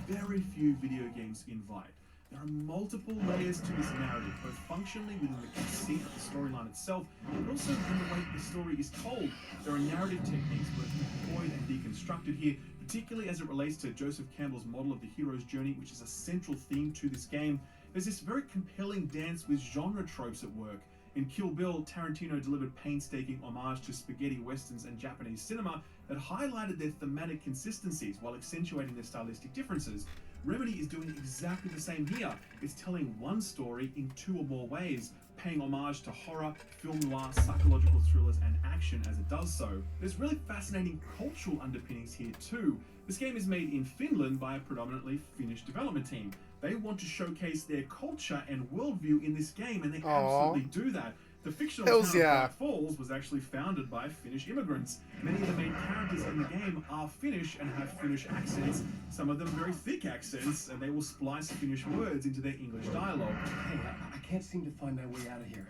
very few video games invite. There are multiple layers to this narrative, both functionally within the conceit of the storyline itself, but also in the way the story is told. There are narrative techniques both employed and deconstructed here, particularly as it relates to Joseph Campbell's model of the hero's journey, which is a central theme to this game. There's this very compelling dance with genre tropes at work. In Kill Bill, Tarantino delivered painstaking homage to spaghetti westerns and Japanese cinema that highlighted their thematic consistencies while accentuating their stylistic differences. Remedy is doing exactly the same here. It's telling one story in 2 or more ways, paying homage to horror, film noir, psychological thrillers, and action as it does so. There's really fascinating cultural underpinnings here too. This game is made in Finland by a predominantly Finnish development team. They want to showcase their culture and worldview in this game, and they absolutely do that. The fictional town of Bright Falls was actually founded by Finnish immigrants. Many of the main characters in the game are Finnish and have Finnish accents, some of them very thick accents, and they will splice Finnish words into their English dialogue. Hey, I can't seem to find my way out of here.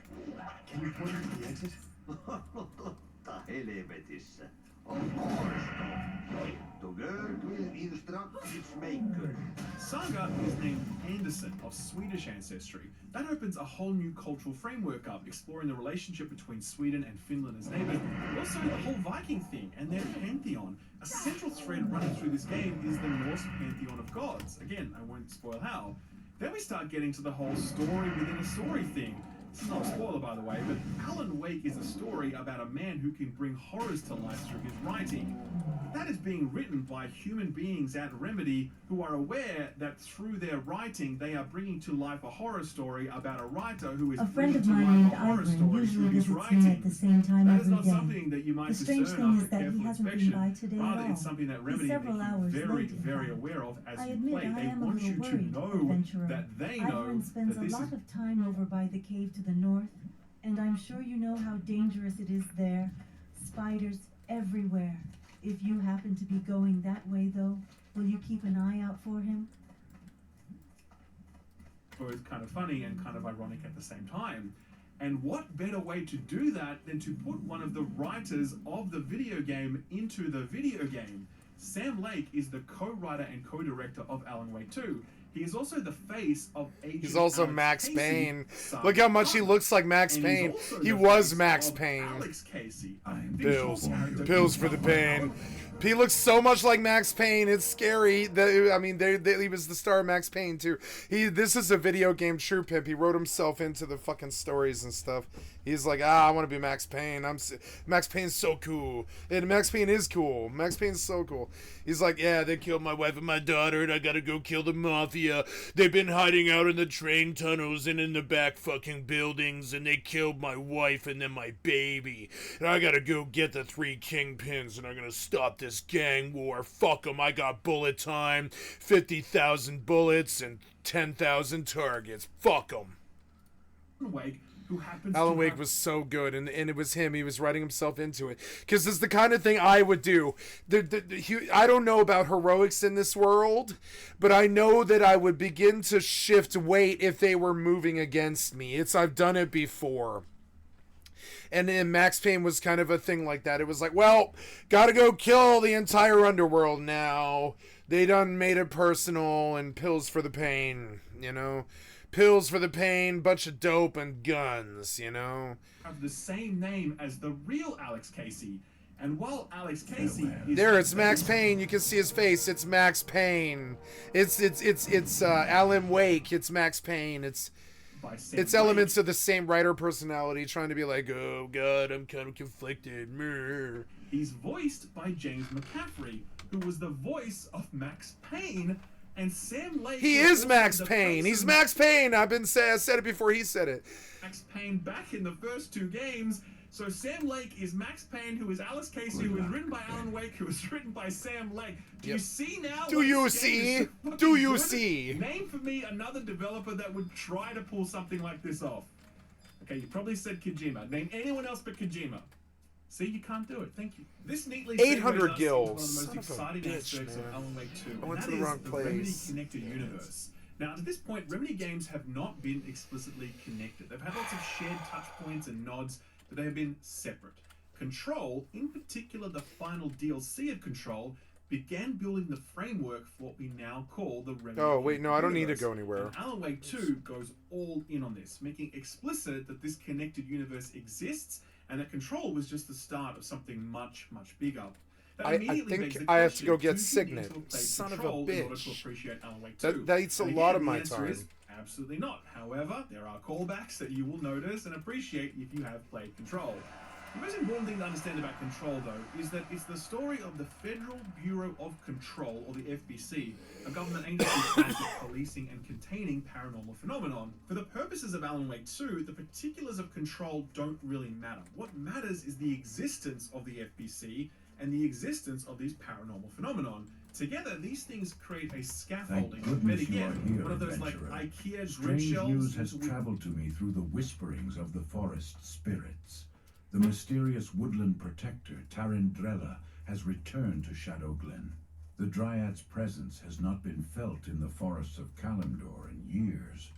Can you point me to the exit? Helvetissä. Of course not. The girl will instruct its maker. Saga is named Anderson, of Swedish ancestry. That opens a whole new cultural framework up, exploring the relationship between Sweden and Finland as neighbors, but also the whole Viking thing and their pantheon. A central thread running through this game is the Norse pantheon of gods. Again, I won't spoil how. Then we start getting to the whole story within a story thing. This is not a spoiler, by the way, but Alan Wake is a story about a man who can bring horrors to life through his writing. That is being written by human beings at Remedy who are aware that through their writing they are bringing to life a horror story about a writer who is bringing to life a horror story through his writing. At the same time that is every not day. something that you might The strange discern thing is after that he careful hasn't been inspection. by today Rather, at all. it's something that He's Remedy several make hours you very, late, in very fact. aware of as I you admit play. I They am a want little you to worried, know adventurer. that they know Ivern spends that a this lot is of time over by the cave to the north, and I'm sure you know how dangerous it is there. Spiders everywhere. If you happen to be going that way, though, will you keep an eye out for him? Both kind of funny and kind of ironic at the same time. And what better way to do that than to put one of the writers of the video game into the video game? Sam Lake is the co-writer and co-director of Alan Wake 2. He is also the face of Agent He's also Alex Max Casey, Payne. son Look how of much he Connor. looks like Max And Payne. he's also He the was face Max of Payne. Alex Casey, a Pills. fictional Pills for the pain. He looks so much like Max Payne. It's scary. I mean, he was the star of Max Payne too. This is a video game true pimp. He wrote himself into the fucking stories and stuff. He's like, I want to be Max Payne. Max Payne's so cool, and Max Payne is cool. Max Payne's so cool. He's like, yeah, they killed my wife and my daughter, and I gotta go kill the mafia. They've been hiding out in the train tunnels and in the back fucking buildings, and they killed my wife and then my baby. And I gotta go get the 3 kingpins, and I'm gonna stop this gang war. Fuck them. I got bullet time, 50,000 bullets, and 10,000 targets. Fuck them. Wake, who happens Alan to Wake have was so good, and it was him. He was writing himself into it. Because it's the kind of thing I would do. I don't know about heroics in this world, but I know that I would begin to shift weight if they were moving against me. I've done it before. And then Max Payne was kind of a thing like that. It was like, well, gotta go kill the entire underworld now. They done made it personal, and pills for the pain, you know? Pills for the pain, bunch of dope, and guns, you know? Have the same name as the real Alex Casey. And while Alex Casey is There, it's Max Payne. You can see his face. It's Max Payne. It's Alan Wake. It's Max Payne. It's elements of the same writer personality trying to be like, oh god, I'm kind of conflicted. He's voiced by James McCaffrey, who was the voice of Max Payne, and Sam Lake. He is Max Payne. He's Max Payne. I said it before he said it. Max Payne back in the first 2 games. So Sam Lake is Max Payne, who is Alice Casey, who was written by Alan Wake, who was written by Sam Lake. Do you see now? Do you see? Do you see? Name for me another developer that would try to pull something like this off. Okay, you probably said Kojima. Name anyone else but Kojima. See, you can't do it. Thank you. This neatly 800 segues us gills. into one of the most exciting aspects of Alan Wake 2. I went to and the that wrong is the Remedy place. connected universe. Now, to this point, Remedy games have not been explicitly connected. They've had lots of shared touch points and nods, but they have been separate. Control, in particular the final DLC of Control, began building the framework for what we now call the Remedy. Oh, wait, no, I don't need to universe. go anywhere. And Alan Wake 2 goes all in on this, making explicit that this connected universe exists and that Control was just the start of something much, much bigger. That I immediately begs think the I have to question, go get do you need Signet. to have played Son of a Control in order to bitch. appreciate Alan Wake 2? That eats a And lot again, of my the answer time. is absolutely not. However, there are callbacks that you will notice and appreciate if you have played Control. The most important thing to understand about Control, though, is that it's the story of the Federal Bureau of Control, or the FBC, a government agency tasked with policing and containing paranormal phenomenon. For the purposes of Alan Wake 2, the particulars of Control don't really matter. What matters is the existence of the FBC and the existence of these paranormal phenomenon. Together, these things create a scaffolding. Thank But goodness you are again, here, one of those like adventurer. IKEA grid Strange shelves. news has traveled to me through the whisperings of the forest spirits. The mysterious woodland protector, Tarindrella, has returned to Shadowglen. The Dryad's presence has not been felt in the forests of Kalimdor in years.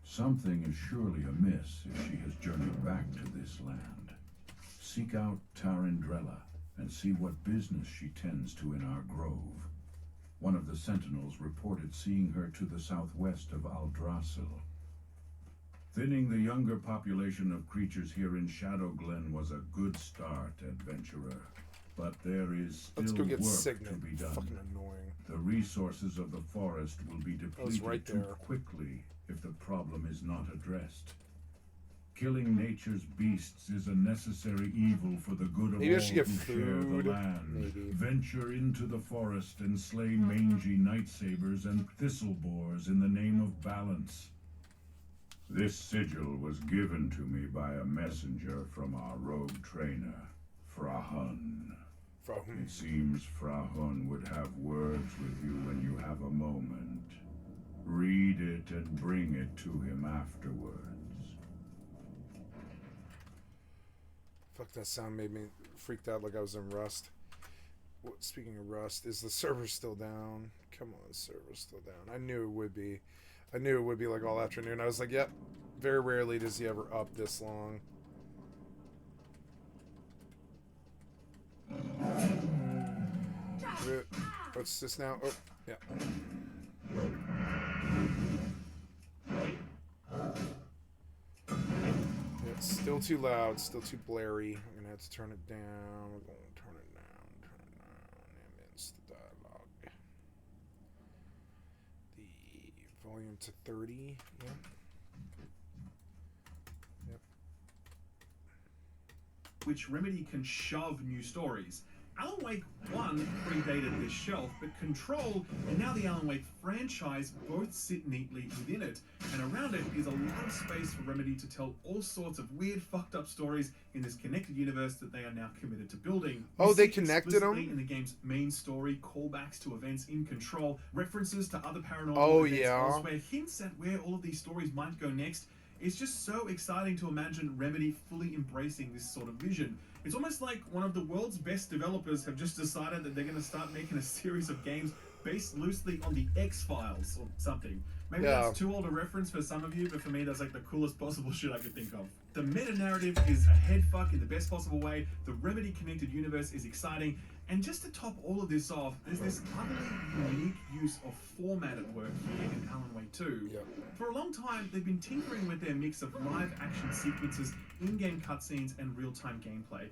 Something is surely amiss if she has journeyed back to this land. Seek out Tarindrella and see what business she tends to in our grove. One of the sentinels reported seeing her to the southwest of Aldrassil. Thinning the younger population of creatures here in Shadowglen was a good start, adventurer. But there is Let's still go get work Signet. to be done. Fucking annoying. The resources of the forest will be depleted right too there. quickly if the problem is not addressed. Killing nature's beasts is a necessary evil for the good of Maybe I all should get who share food. the land. Maybe. Venture into the forest and slay mangy night sabers and thistle boars in the name of balance. This sigil was given to me by a messenger from our rogue trainer, Frahun. It seems Frahun would have words with you when you have a moment. Read it and bring it to him afterwards. Fuck, that sound made me freaked out like I was in Rust. Speaking of Rust, is the server still down? Come on, server's still down. I knew it would be. I knew it would be like all afternoon. I was like, yep. Very rarely does he ever up this long. What's this now? Oh, yeah. It's still too loud, still too blary. I'm gonna have to turn it down. We're going to turn it down, Ambience the dialogue. The volume to 30, yeah. Yep. Which Remedy can shove new stories. Alan Wake 1 predated this shelf, but Control and now the Alan Wake franchise both sit neatly within it, and around it is a lot of space for Remedy to tell all sorts of weird, fucked up stories in this connected universe that they are now committed to building. Oh, they connected them? In the game's main story, callbacks to events in Control, references to other paranormal events elsewhere, hints at where all of these stories might go next. It's just so exciting to imagine Remedy fully embracing this sort of vision. It's almost like one of the world's best developers have just decided that they're going to start making a series of games based loosely on the X-Files or something. Maybe that's too old a reference for some of you, but for me that's like the coolest possible shit I could think of. The meta-narrative is a headfuck in the best possible way, the Remedy connected universe is exciting, and just to top all of this off, there's this utterly unique use of format at work here in Alan Wake 2. For a long time, they've been tinkering with their mix of live action sequences, in-game cutscenes, and real-time gameplay.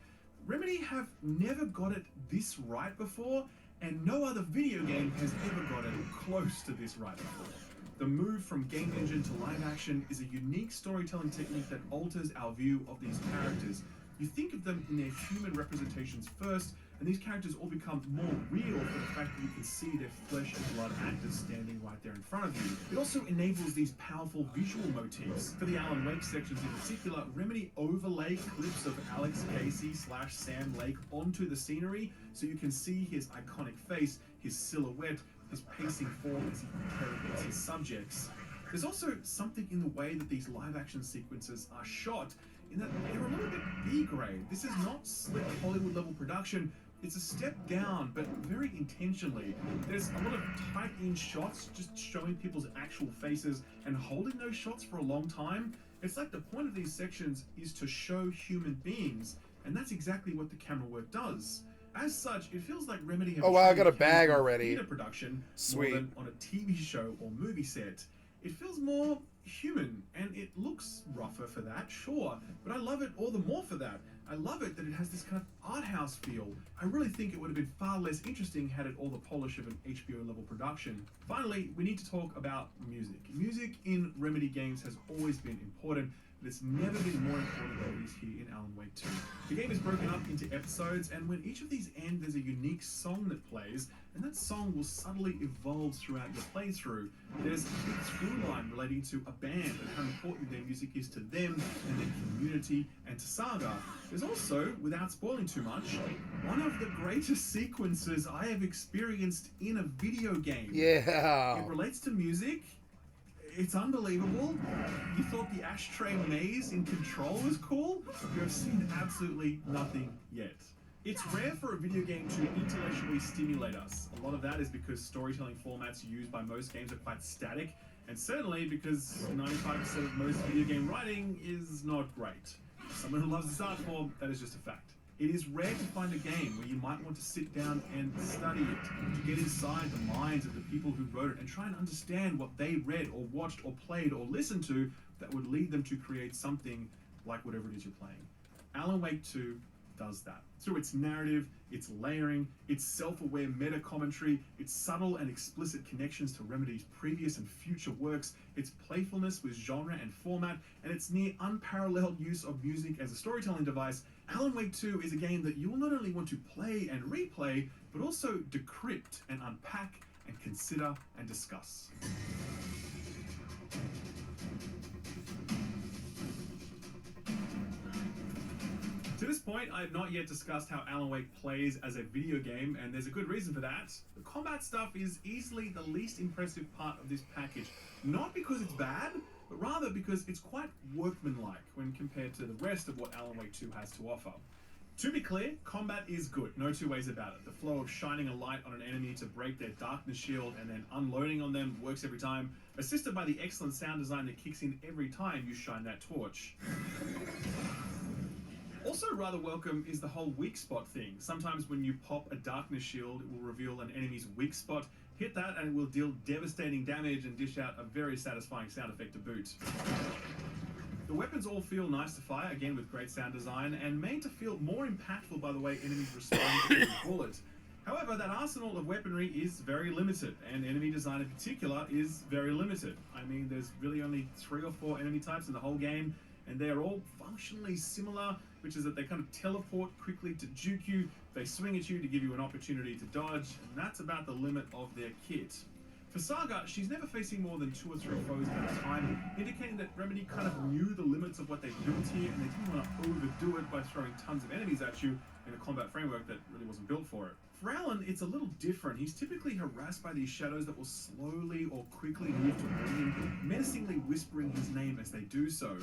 Remedy have never got it this right before, and no other video game has ever got it close to this right before. The move from game engine to live action is a unique storytelling technique that alters our view of these characters. You think of them in their human representations first, and these characters all become more real for the fact that you can see their flesh and blood actors standing right there in front of you. It also enables these powerful visual motifs. For the Alan Wake sections in particular, Remedy overlay clips of Alex Casey / Sam Lake onto the scenery so you can see his iconic face, his silhouette, his pacing form as he interrogates his subjects. There's also something in the way that these live action sequences are shot in that they're a little bit B-grade. This is not slick Hollywood level production. It's a step down, but very intentionally. There's a lot of tight-in shots just showing people's actual faces and holding those shots for a long time. It's like the point of these sections is to show human beings, and that's exactly what the camera work does. As such, it feels like Remedy have I got a bag already. Theater production Sweet. More than on a TV show or movie set. It feels more human, and it looks rougher for that, sure, but I love it all the more for that. I love it that it has this kind of art house feel. I really think it would have been far less interesting had it all the polish of an HBO level production. Finally, we need to talk about music. Music in Remedy games has always been important, but it's never been more important than it is here in Alan Wake 2. The game is broken up into episodes, and when each of these end, there's a unique song that plays, and that song will subtly evolve throughout your playthrough. There's a big through line relating to a band and how important their music is to them and their community and to Saga. There's also, without spoiling too much, one of the greatest sequences I have experienced in a video game. Yeah. It relates to music. It's unbelievable. You thought the ashtray maze in Control was cool? You have seen absolutely nothing yet. It's rare for a video game to intellectually stimulate us. A lot of that is because storytelling formats used by most games are quite static, and certainly because 95% of most video game writing is not great. For someone who loves this art form, that is just a fact. It is rare to find a game where you might want to sit down and study it, to get inside the minds of the people who wrote it and try and understand what they read or watched or played or listened to that would lead them to create something like whatever it is you're playing. Alan Wake 2 does that. Through its narrative, its layering, its self-aware meta-commentary, its subtle and explicit connections to Remedy's previous and future works, its playfulness with genre and format, and its near unparalleled use of music as a storytelling device, Alan Wake 2 is a game that you will not only want to play and replay, but also decrypt and unpack and consider and discuss. To this point, I have not yet discussed how Alan Wake plays as a video game, and there's a good reason for that. The combat stuff is easily the least impressive part of this package. Not because it's bad, but rather because it's quite workmanlike when compared to the rest of what Alan Wake 2 has to offer. To be clear, combat is good, no two ways about it. The flow of shining a light on an enemy to break their darkness shield and then unloading on them works every time, assisted by the excellent sound design that kicks in every time you shine that torch. Also rather welcome is the whole weak spot thing. Sometimes when you pop a darkness shield, it will reveal an enemy's weak spot. Hit that and it will deal devastating damage and dish out a very satisfying sound effect to boot. The weapons all feel nice to fire, again with great sound design, and made to feel more impactful by the way enemies respond to every bullet. However, that arsenal of weaponry is very limited, and enemy design in particular is very limited. I mean, there's really only 3 or 4 enemy types in the whole game, and they're all functionally similar, which is that they kind of teleport quickly to juke you, they swing at you to give you an opportunity to dodge, and that's about the limit of their kit. For Saga, she's never facing more than 2 or 3 foes at a time, indicating that Remedy kind of knew the limits of what they built here, and they didn't want to overdo it by throwing tons of enemies at you in a combat framework that really wasn't built for it. For Alan, it's a little different. He's typically harassed by these shadows that will slowly or quickly move toward him, menacingly whispering his name as they do so.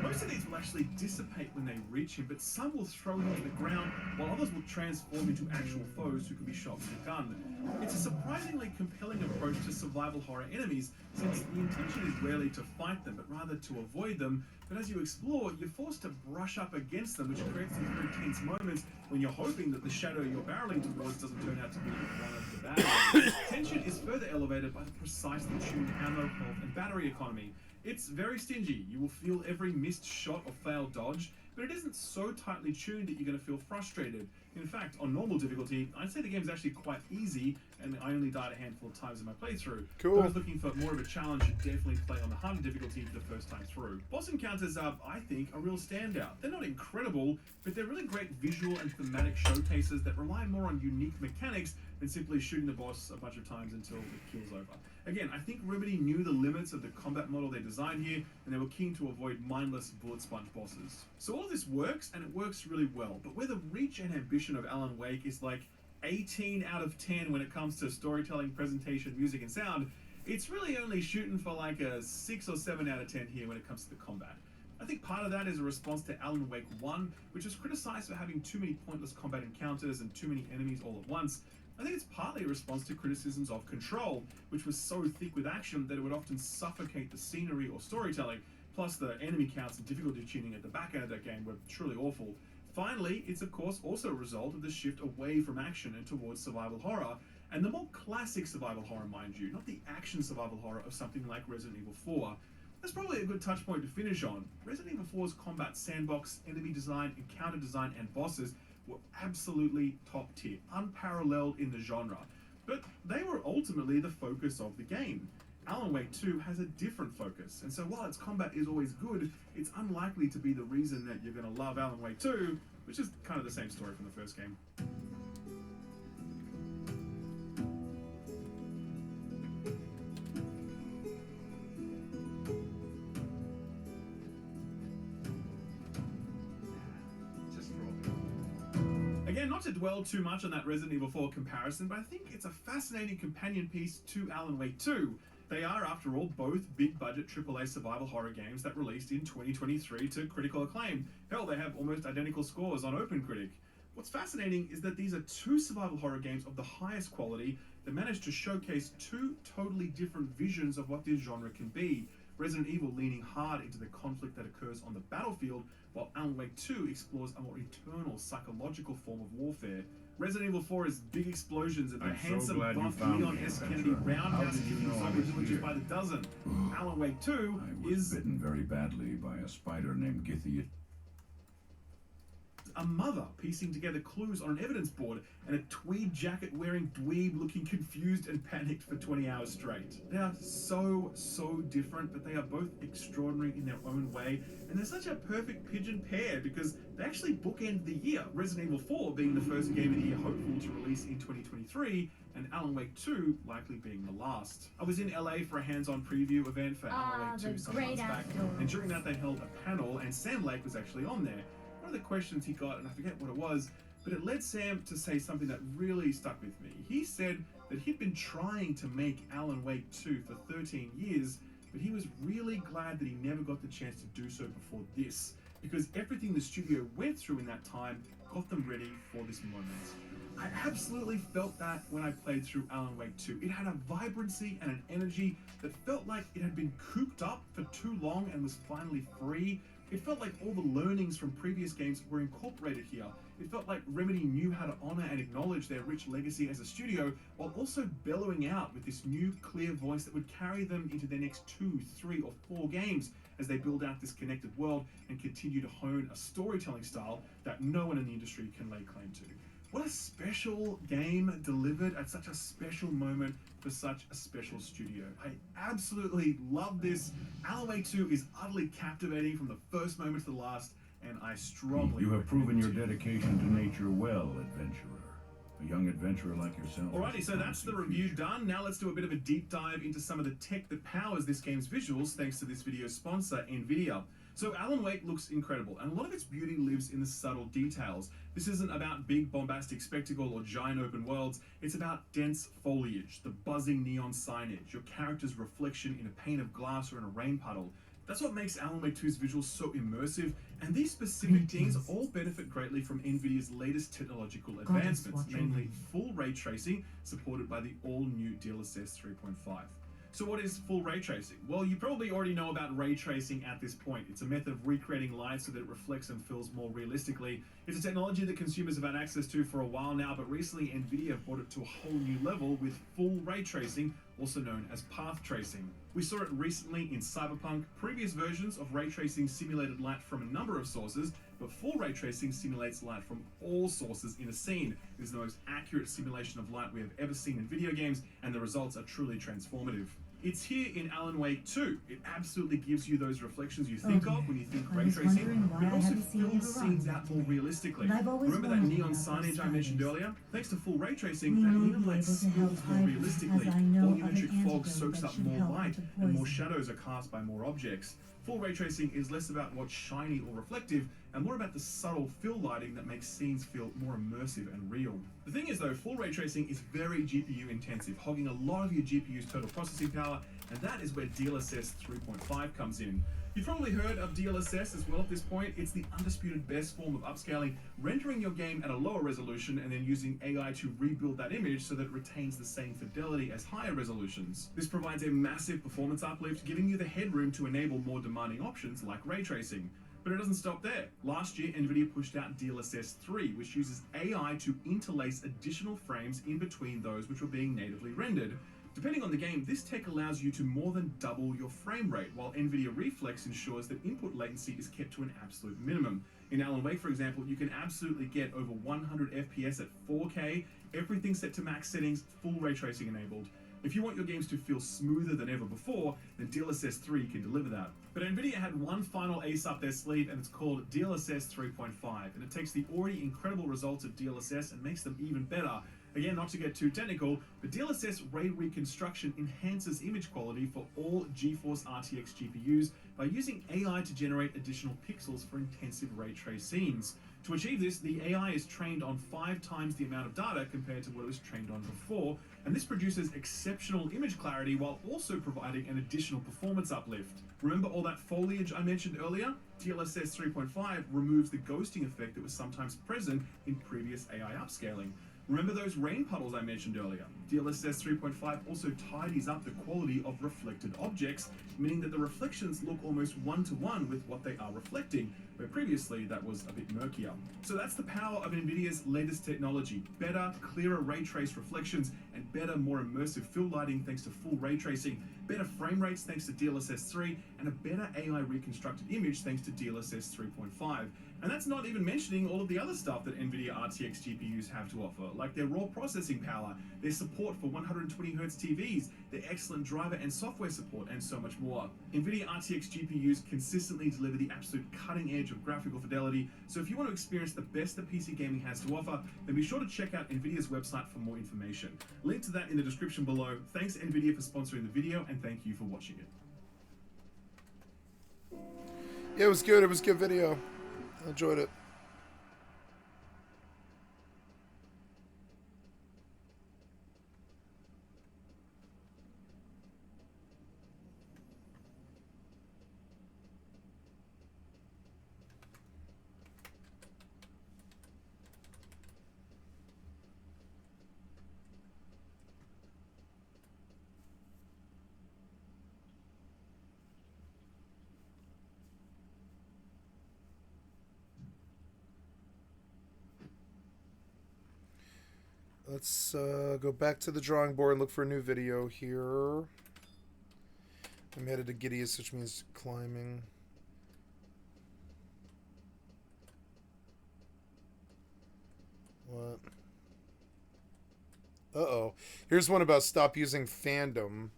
Most of these will actually dissipate when they reach him, but some will throw him to the ground, while others will transform into actual foes who can be shot with a gun. It's a surprisingly compelling approach to survival horror enemies, since the intention is rarely to fight them, but rather to avoid them. But as you explore, you're forced to brush up against them, which creates these very tense moments when you're hoping that the shadow you're barreling towards doesn't turn out to be one of the bad ones. Tension is further elevated by the precisely tuned ammo, health, and battery economy. It's very stingy. You will feel every missed shot or failed dodge, but it isn't so tightly tuned that you're going to feel frustrated. In fact, on normal difficulty, I'd say the game is actually quite easy, and I only died a handful of times in my playthrough. Cool. Those looking for more of a challenge should definitely play on the harder difficulty the first time through. Boss encounters are, I think, a real standout. They're not incredible, but they're really great visual and thematic showcases that rely more on unique mechanics than simply shooting the boss a bunch of times until the kill's over. Again, I think Remedy knew the limits of the combat model they designed here, and they were keen to avoid mindless bullet sponge bosses. So all of this works, and it works really well, but where the reach and ambition of Alan Wake is like 18 out of 10 when it comes to storytelling, presentation, music, and sound, it's really only shooting for like a 6 or 7 out of 10 here when it comes to the combat. I think part of that is a response to Alan Wake 1, which was criticized for having too many pointless combat encounters and too many enemies all at once. I think it's partly a response to criticisms of Control, which was so thick with action that it would often suffocate the scenery or storytelling, plus the enemy counts and difficulty tuning at the back end of that game were truly awful. Finally, it's of course also a result of the shift away from action and towards survival horror, and the more classic survival horror, mind you, not the action survival horror of something like Resident Evil 4. That's probably a good touch point to finish on. Resident Evil 4's combat sandbox, enemy design, encounter design, and bosses were absolutely top tier, unparalleled in the genre. But they were ultimately the focus of the game. Alan Wake 2 has a different focus, and so while its combat is always good, it's unlikely to be the reason that you're going to love Alan Wake 2, which is kind of the same story from the first game. Again, not to dwell too much on that Resident Evil 4 comparison, but I think it's a fascinating companion piece to Alan Wake 2. They are, after all, both big-budget AAA survival horror games that released in 2023 to critical acclaim. Hell, they have almost identical scores on OpenCritic. What's fascinating is that these are 2 survival horror games of the highest quality that managed to showcase 2 totally different visions of what this genre can be. Resident Evil leaning hard into the conflict that occurs on the battlefield, while Alan Wake 2 explores a more eternal psychological form of warfare. Resident Evil 4 is big explosions and the handsome buff Leon S. Kennedy roundhouse kicking zombie villages by the dozen. Alan Wake 2 is bitten very badly by a spider named Githy. A mother piecing together clues on an evidence board and a tweed jacket wearing dweeb looking confused and panicked for 20 hours straight. They are so different, but they are both extraordinary in their own way, and they're such a perfect pigeon pair because they actually bookend the year, Resident Evil 4 being the first game of the year hopeful to release in 2023, and Alan Wake 2 likely being the last. I was in LA for a hands-on preview event for Alan Wake 2 some months back, and during that they held a panel, and Sam Lake was actually on there. One of the questions he got, and I forget what it was, but it led Sam to say something that really stuck with me. He said that he'd been trying to make Alan Wake 2 for 13 years, but he was really glad that he never got the chance to do so before this, because everything the studio went through in that time got them ready for this moment. I absolutely felt that when I played through Alan Wake 2. It had a vibrancy and an energy that felt like it had been cooped up for too long and was finally free. It felt like all the learnings from previous games were incorporated here. It felt like Remedy knew how to honor and acknowledge their rich legacy as a studio, while also bellowing out with this new clear voice that would carry them into their next 2, 3, or 4 games as they build out this connected world and continue to hone a storytelling style that no one in the industry can lay claim to. What a special game delivered at such a special moment for such a special studio. I absolutely love this. Alan Wake 2 is utterly captivating from the first moment to the last, and I strongly You have proven your recommend it. dedication to nature well, adventurer. A young adventurer like yourself. Alrighty, so that's the review done. Now let's do a bit of a deep dive into some of the tech that powers this game's visuals, thanks to this video's sponsor, NVIDIA. So Alan Wake looks incredible, and a lot of its beauty lives in the subtle details. This isn't about big bombastic spectacle or giant open worlds, it's about dense foliage, the buzzing neon signage, your character's reflection in a pane of glass or in a rain puddle. That's what makes Alan Wake 2's visuals so immersive, and these specific things all benefit greatly from NVIDIA's latest technological advancements, namely full ray tracing, supported by the all-new DLSS 3.5. So what is full ray tracing? Well, you probably already know about ray tracing at this point. It's a method of recreating light so that it reflects and fills more realistically. It's a technology that consumers have had access to for a while now, but recently NVIDIA brought it to a whole new level with full ray tracing, also known as path tracing. We saw it recently in Cyberpunk. Previous versions of ray tracing simulated light from a number of sources, but full ray tracing simulates light from all sources in a scene. It is the most accurate simulation of light we have ever seen in video games, and the results are truly transformative. It's here in Alan Wake 2. It absolutely gives you those reflections you think of when you think ray tracing, but it also fills scenes out more realistically. Remember that neon signage I mentioned earlier? Thanks to full ray tracing, that neon light spills more realistically. Volumetric fog soaks up more light, and more shadows are cast by more objects. Full ray tracing is less about what's shiny or reflective, and more about the subtle fill lighting that makes scenes feel more immersive and real. The thing is though, full ray tracing is very GPU intensive, hogging a lot of your GPU's total processing power, and that is where DLSS 3.5 comes in. You've probably heard of DLSS as well at this point. It's the undisputed best form of upscaling, rendering your game at a lower resolution and then using AI to rebuild that image so that it retains the same fidelity as higher resolutions. This provides a massive performance uplift, giving you the headroom to enable more demanding options like ray tracing. But it doesn't stop there. Last year, NVIDIA pushed out DLSS 3, which uses AI to interlace additional frames in between those which were being natively rendered. Depending on the game, this tech allows you to more than double your frame rate, while NVIDIA Reflex ensures that input latency is kept to an absolute minimum. In Alan Wake, for example, you can absolutely get over 100 FPS at 4K, everything set to max settings, full ray tracing enabled. If you want your games to feel smoother than ever before, then DLSS 3 can deliver that. But NVIDIA had one final ace up their sleeve, and it's called DLSS 3.5, and it takes the already incredible results of DLSS and makes them even better. Again, not to get too technical, but DLSS ray reconstruction enhances image quality for all GeForce RTX GPUs by using AI to generate additional pixels for intensive ray trace scenes. To achieve this, the AI is trained on 5 times the amount of data compared to what it was trained on before, and this produces exceptional image clarity while also providing an additional performance uplift. Remember all that foliage I mentioned earlier? DLSS 3.5 removes the ghosting effect that was sometimes present in previous AI upscaling. Remember those rain puddles I mentioned earlier? DLSS 3.5 also tidies up the quality of reflected objects, meaning that the reflections look almost one-to-one with what they are reflecting, where previously that was a bit murkier. So that's the power of NVIDIA's latest technology. Better, clearer ray trace reflections, and better, more immersive fill lighting thanks to full ray tracing, better frame rates thanks to DLSS 3, and a better AI reconstructed image thanks to DLSS 3.5. And that's not even mentioning all of the other stuff that NVIDIA RTX GPUs have to offer, like their raw processing power, their support for 120Hz TVs, their excellent driver and software support, and so much more. NVIDIA RTX GPUs consistently deliver the absolute cutting edge of graphical fidelity, so if you want to experience the best that PC gaming has to offer, then be sure to check out NVIDIA's website for more information. Link to that in the description below. Thanks NVIDIA for sponsoring the video, and thank you for watching it. Yeah, it was good. It was a good video. I enjoyed it. Let's go back to the drawing board and look for a new video here. I'm headed to Gideus, which means climbing. What? Uh-oh. Here's one about stop using fandom.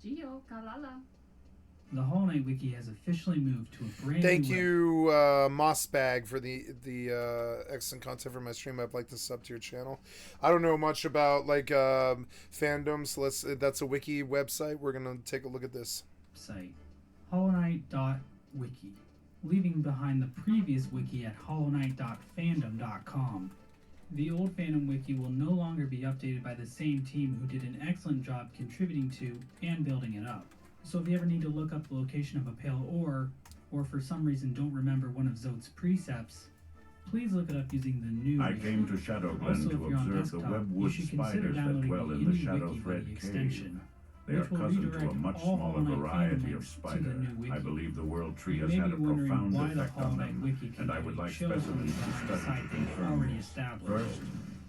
Gio, Kalala. The Hollow Knight Wiki has officially moved to a brand Thank new you, Mossbag, for the excellent content for my stream. I'd like to sub to your channel. I don't know much about like fandom, so that's a wiki website. We're gonna take a look at this site, hollowknight.wiki, leaving behind the previous wiki at hollowknight.fandom.com. The old fandom wiki will no longer be updated by the same team who did an excellent job contributing to and building it up. So if you ever need to look up the location of a pale ore, or for some reason don't remember one of Zod's precepts, please look it up using the new I came to Shadowglen to observe the webwood spiders that dwell in the Shadow Thread Cave. They are cousin to a much smaller variety of spider. I believe the world tree has had a profound effect on them, and I would like specimens to study to confirm this. First,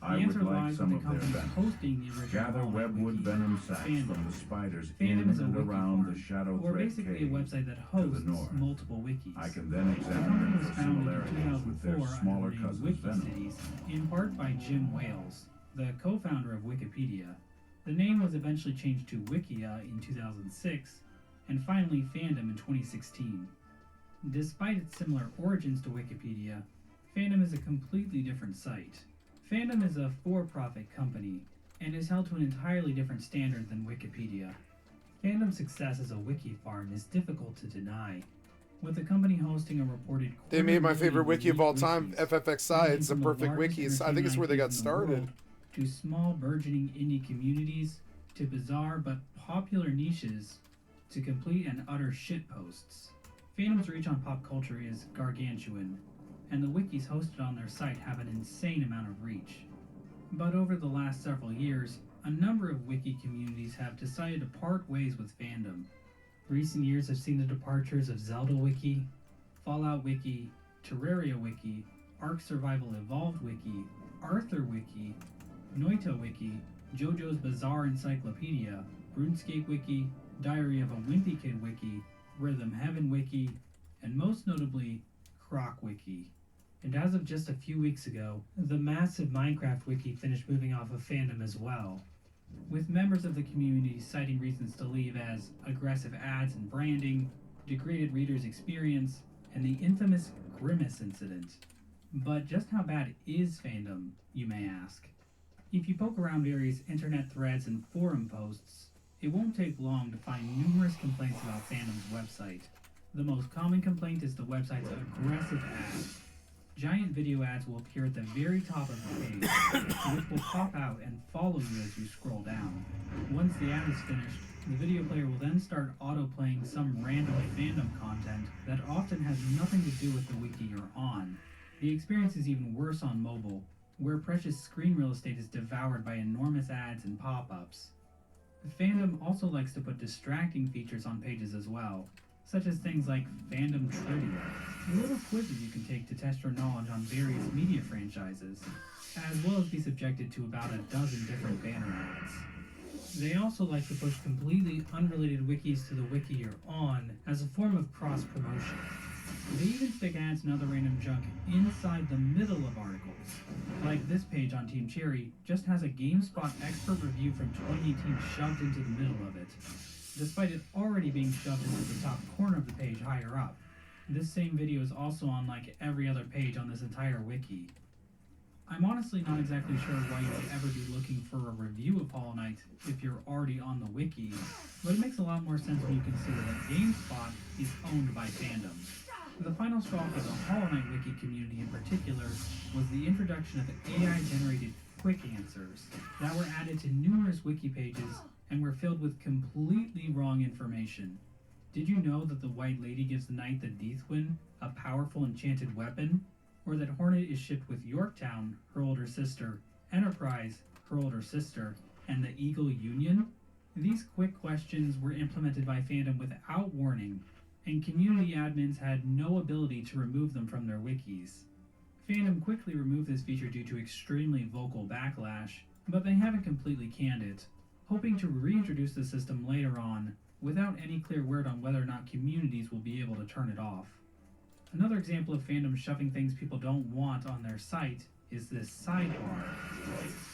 I would like some of their venom. Gather webwood venom sacs from the spiders in and around the Shadow Thread Cave a website that to hosts the north. multiple wikis. I can then examine them for similarities with their smaller cousins' venom. In part by Jim Wales, the co-founder of Wikipedia. The name was eventually changed to Wikia in 2006, and finally Fandom in 2016. Despite its similar origins to Wikipedia, Fandom is a completely different site. Fandom is a for-profit company, and is held to an entirely different standard than Wikipedia. Fandom's success as a wiki farm is difficult to deny, with the company hosting a reported... They made my favorite wiki of all time, FFXI. It's a perfect wiki. I think it's where they got started. To small burgeoning indie communities, to bizarre but popular niches, to complete and utter shitposts. Fandom's reach on pop culture is gargantuan, and the wikis hosted on their site have an insane amount of reach. But over the last several years, a number of wiki communities have decided to part ways with Fandom. Recent years have seen the departures of Zelda Wiki, Fallout Wiki, Terraria Wiki, Ark Survival Evolved Wiki, Arthur Wiki, Noita Wiki, JoJo's Bizarre Encyclopedia, RuneScape Wiki, Diary of a Wimpy Kid Wiki, Rhythm Heaven Wiki, and most notably, Croc Wiki. And as of just a few weeks ago, the massive Minecraft Wiki finished moving off of Fandom as well, with members of the community citing reasons to leave as aggressive ads and branding, degraded readers' experience, and the infamous Grimace incident. But just how bad is Fandom, you may ask? If you poke around various internet threads and forum posts, it won't take long to find numerous complaints about Fandom's website. The most common complaint is the website's aggressive ads. Giant video ads will appear at the very top of the page, which will pop out and follow you as you scroll down. Once the ad is finished, the video player will then start auto-playing some random Fandom content that often has nothing to do with the wiki you're on. The experience is even worse on mobile, where precious screen real estate is devoured by enormous ads and pop-ups. Fandom also likes to put distracting features on pages as well, such as things like Fandom Trivia, little quizzes you can take to test your knowledge on various media franchises, as well as be subjected to about a dozen different banner ads. They also like to push completely unrelated wikis to the wiki you're on as a form of cross-promotion. They even stick ads and other random junk inside the middle of articles. Like this page on Team Cherry just has a GameSpot expert review from 2018 shoved into the middle of it, despite it already being shoved into the top corner of the page higher up. This same video is also on like every other page on this entire wiki. I'm honestly not exactly sure why you would ever be looking for a review of Hollow Knight if you're already on the wiki, but it makes a lot more sense when you consider that GameSpot is owned by Fandom. The final straw for the Hollow Knight wiki community in particular was the introduction of AI-generated quick answers that were added to numerous wiki pages and were filled with completely wrong information. Did you know that the White Lady gives the knight the Deathwin, a powerful enchanted weapon? Or that Hornet is shipped with Yorktown, her older sister, Enterprise, her older sister, and the Eagle Union? These quick questions were implemented by Fandom without warning, and community admins had no ability to remove them from their wikis. Fandom quickly removed this feature due to extremely vocal backlash, but they haven't completely canned it, hoping to reintroduce the system later on, without any clear word on whether or not communities will be able to turn it off. Another example of fandom shoving things people don't want on their site is this sidebar,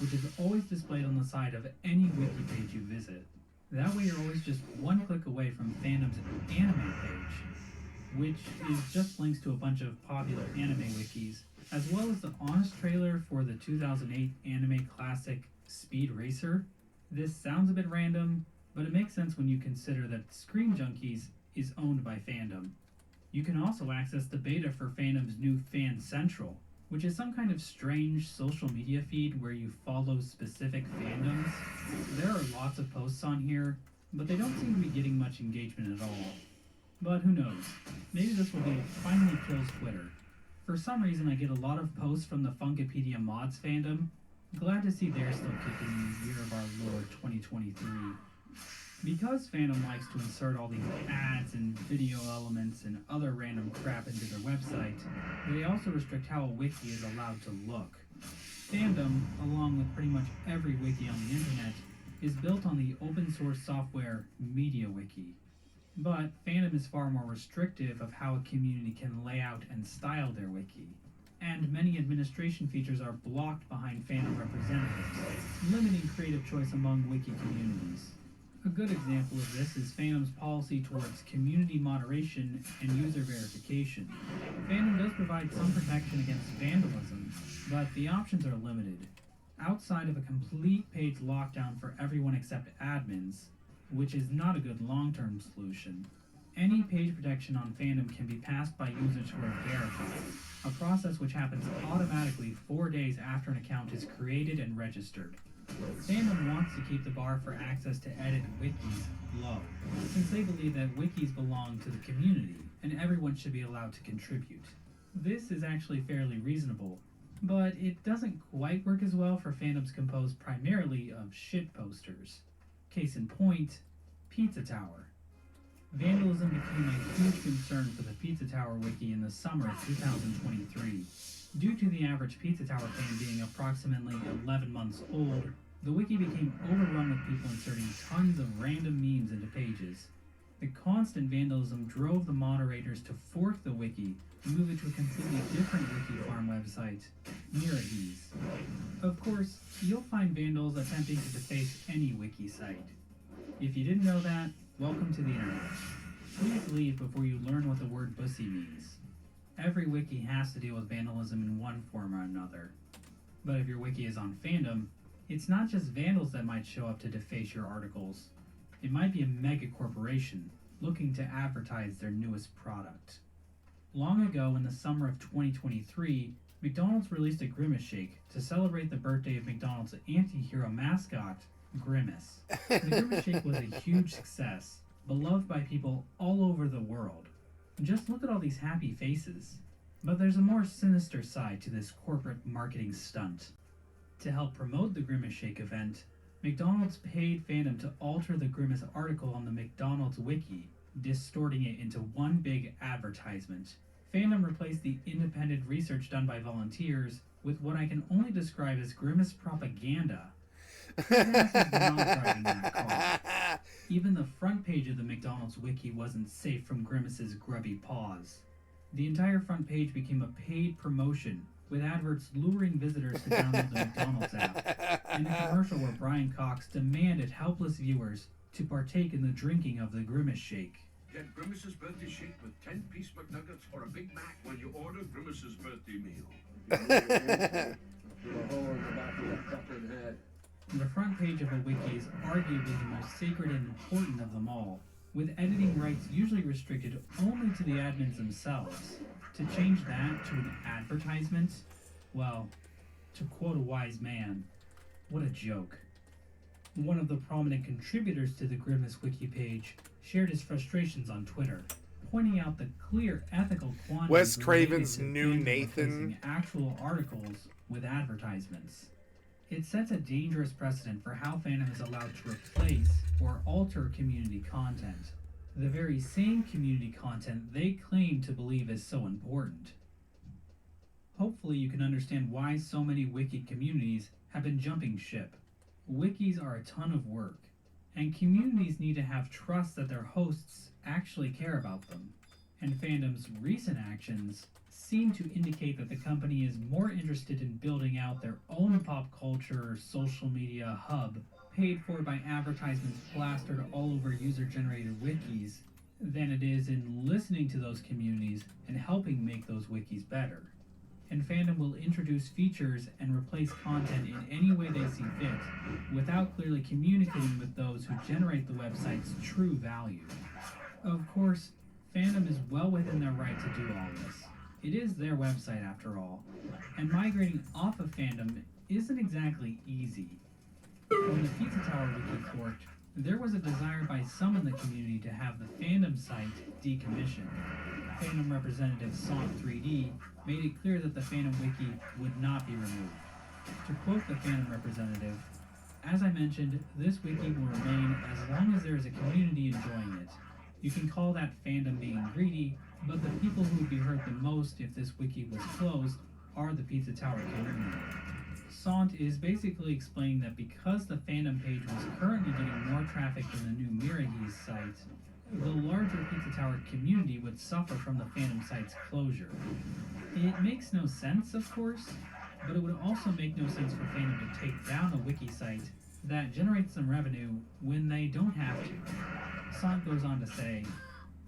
which is always displayed on the side of any wiki page you visit. That way you're always just one click away from fandom's anime page, which is just links to a bunch of popular anime wikis, as well as the honest trailer for the 2008 anime classic Speed Racer. This sounds a bit random, but it makes sense when you consider that Screen Junkies is owned by Fandom. You can also access the beta for Fandom's new Fan Central, which is some kind of strange social media feed where you follow specific fandoms. There are lots of posts on here, but they don't seem to be getting much engagement at all. But who knows? Maybe this will be what finally kills Twitter. For some reason I get a lot of posts from the Funkopedia Mods fandom. Glad to see they're still kicking in the year of our Lord 2023. Because fandom likes to insert all these ads and video elements and other random crap into their website, they also restrict how a wiki is allowed to look. Fandom, along with pretty much every wiki on the internet, is built on the open source software MediaWiki. But fandom is far more restrictive of how a community can lay out and style their wiki, and many administration features are blocked behind fandom representatives, limiting creative choice among wiki communities. A good example of this is Fandom's policy towards community moderation and user verification. Fandom does provide some protection against vandalism, but the options are limited. Outside of a complete page lockdown for everyone except admins, which is not a good long-term solution, any page protection on Fandom can be passed by users who are verified, a process which happens automatically 4 days after an account is created and registered. Fandom wants to keep the bar for access to edit wikis low, since they believe that wikis belong to the community, and everyone should be allowed to contribute. This is actually fairly reasonable, but it doesn't quite work as well for fandoms composed primarily of shit posters. Case in point, Pizza Tower. Vandalism became a huge concern for the Pizza Tower wiki in the summer of 2023. Due to the average Pizza Tower fan being approximately 11 months old, the wiki became overrun with people inserting tons of random memes into pages. The constant vandalism drove the moderators to fork the wiki and move it to a completely different wiki farm website, Miragees. Of course, you'll find vandals attempting to deface any wiki site. If you didn't know that, welcome to the internet. Please leave before you learn what the word bussy means. Every wiki has to deal with vandalism in one form or another. But if your wiki is on Fandom, it's not just vandals that might show up to deface your articles. It might be a mega corporation looking to advertise their newest product. Long ago, in the summer of 2023, McDonald's released a Grimace Shake to celebrate the birthday of McDonald's anti-hero mascot, Grimace. The Grimace Shake was a huge success, beloved by people all over the world. Just look at all these happy faces. But there's a more sinister side to this corporate marketing stunt. To help promote the Grimace Shake event, McDonald's paid Fandom to alter the Grimace article on the McDonald's wiki, distorting it into one big advertisement. Fandom replaced the independent research done by volunteers with what I can only describe as Grimace propaganda. Grimace is not driving that car. Even the front page of the McDonald's wiki wasn't safe from Grimace's grubby paws. The entire front page became a paid promotion, with adverts luring visitors to download the McDonald's app, and a commercial where Brian Cox demanded helpless viewers to partake in the drinking of the Grimace Shake. Get Grimace's birthday shake with 10-piece McNuggets or a Big Mac when you order Grimace's birthday meal. The front page of a wiki is arguably the most sacred and important of them all, with editing rights usually restricted only to the admins themselves. To change that to an advertisement, well, to quote a wise man, what a joke. One of the prominent contributors to the Grimace wiki page shared his frustrations on Twitter, pointing out the clear ethical quandary Wes Craven's new Nathan actual articles with advertisements. It sets a dangerous precedent for how fandom is allowed to replace or alter community content, the very same community content they claim to believe is so important. hopefully you can understand why so many wiki communities have been jumping ship. Wikis are a ton of work, and communities need to have trust that their hosts actually care about them. And fandom's recent actions seem to indicate that the company is more interested in building out their own pop culture social media hub, paid for by advertisements plastered all over user-generated wikis, than it is in listening to those communities and helping make those wikis better. And fandom will introduce features and replace content in any way they see fit, without clearly communicating with those who generate the website's true value. Of course, fandom is well within their right to do all this. It is their website after all, and migrating off of fandom isn't exactly easy. When the Pizza Tower wiki forked, there was a desire by some in the community to have the fandom site decommissioned. Fandom representative Sant3D made it clear that the fandom wiki would not be removed. To quote the fandom representative, "As I mentioned, this wiki will remain as long as there is a community enjoying it. You can call that fandom being greedy, but the people who would be hurt the most if this wiki was closed are the Pizza Tower community." Sant is basically explaining that because the fandom page was currently getting more traffic than the new Mirahis site, the larger Pizza Tower community would suffer from the fandom site's closure. It makes no sense, of course, but it would also make no sense for fandom to take down a wiki site that generates some revenue when they don't have to. Sant goes on to say,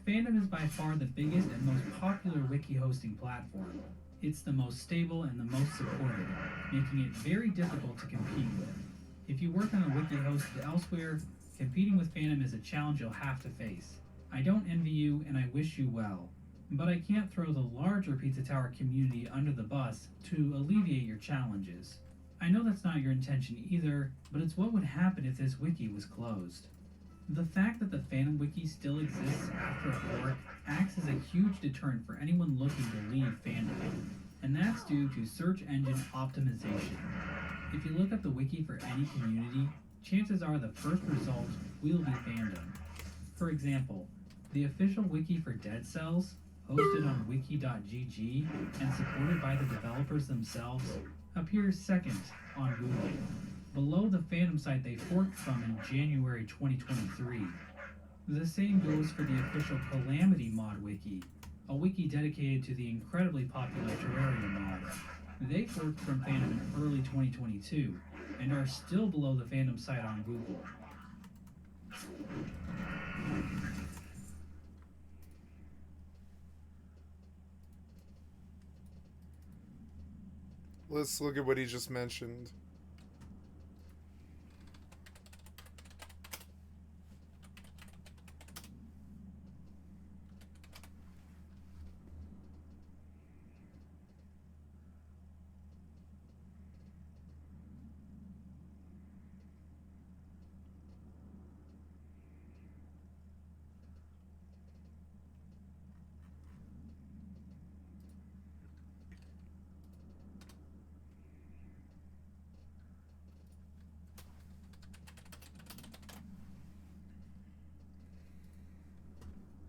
"Fandom is by far the biggest and most popular wiki hosting platform. It's the most stable and the most supported, making it very difficult to compete with. If you work on a wiki hosted elsewhere, competing with fandom is a challenge you'll have to face. I don't envy you and I wish you well, but I can't throw the larger Pizza Tower community under the bus to alleviate your challenges. I know that's not your intention either, but it's what would happen if this wiki was closed." The fact that the fandom wiki still exists after a fork acts as a huge deterrent for anyone looking to leave fandom, and that's due to search engine optimization. If you look up the wiki for any community, chances are the first result will be fandom. For example, the official wiki for Dead Cells, hosted on wiki.gg and supported by the developers themselves, appears second on Google, below the fandom site they forked from in January 2023. The same goes for the official Calamity mod wiki, a wiki dedicated to the incredibly popular Terraria mod. They forked from fandom in early 2022, and are still below the fandom site on Google. Let's look at what he just mentioned.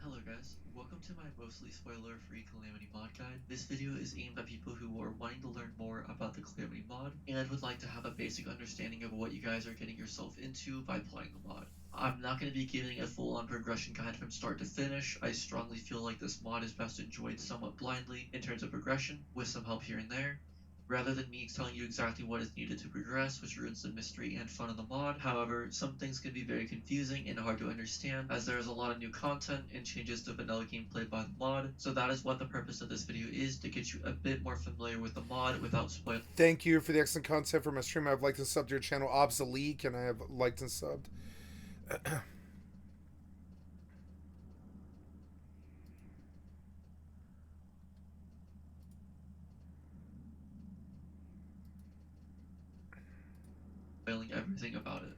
Hello guys, welcome to my mostly spoiler-free Calamity mod guide. This video is aimed at people who are wanting to learn more about the Calamity mod and would like to have a basic understanding of what you guys are getting yourself into by playing the mod. I'm not going to be giving a full-on progression guide from start to finish. I strongly feel like this mod is best enjoyed somewhat blindly in terms of progression, with some help here and there, rather than me telling you exactly what is needed to progress, which ruins the mystery and fun of the mod. However, some things can be very confusing and hard to understand, as there is a lot of new content and changes to vanilla gameplay by the mod, so that is what the purpose of this video is, to get you a bit more familiar with the mod without spoiling. Thank you for the excellent content for my stream. I've liked and subbed to your channel, Obsolete, and I have liked and subbed. Everything about it.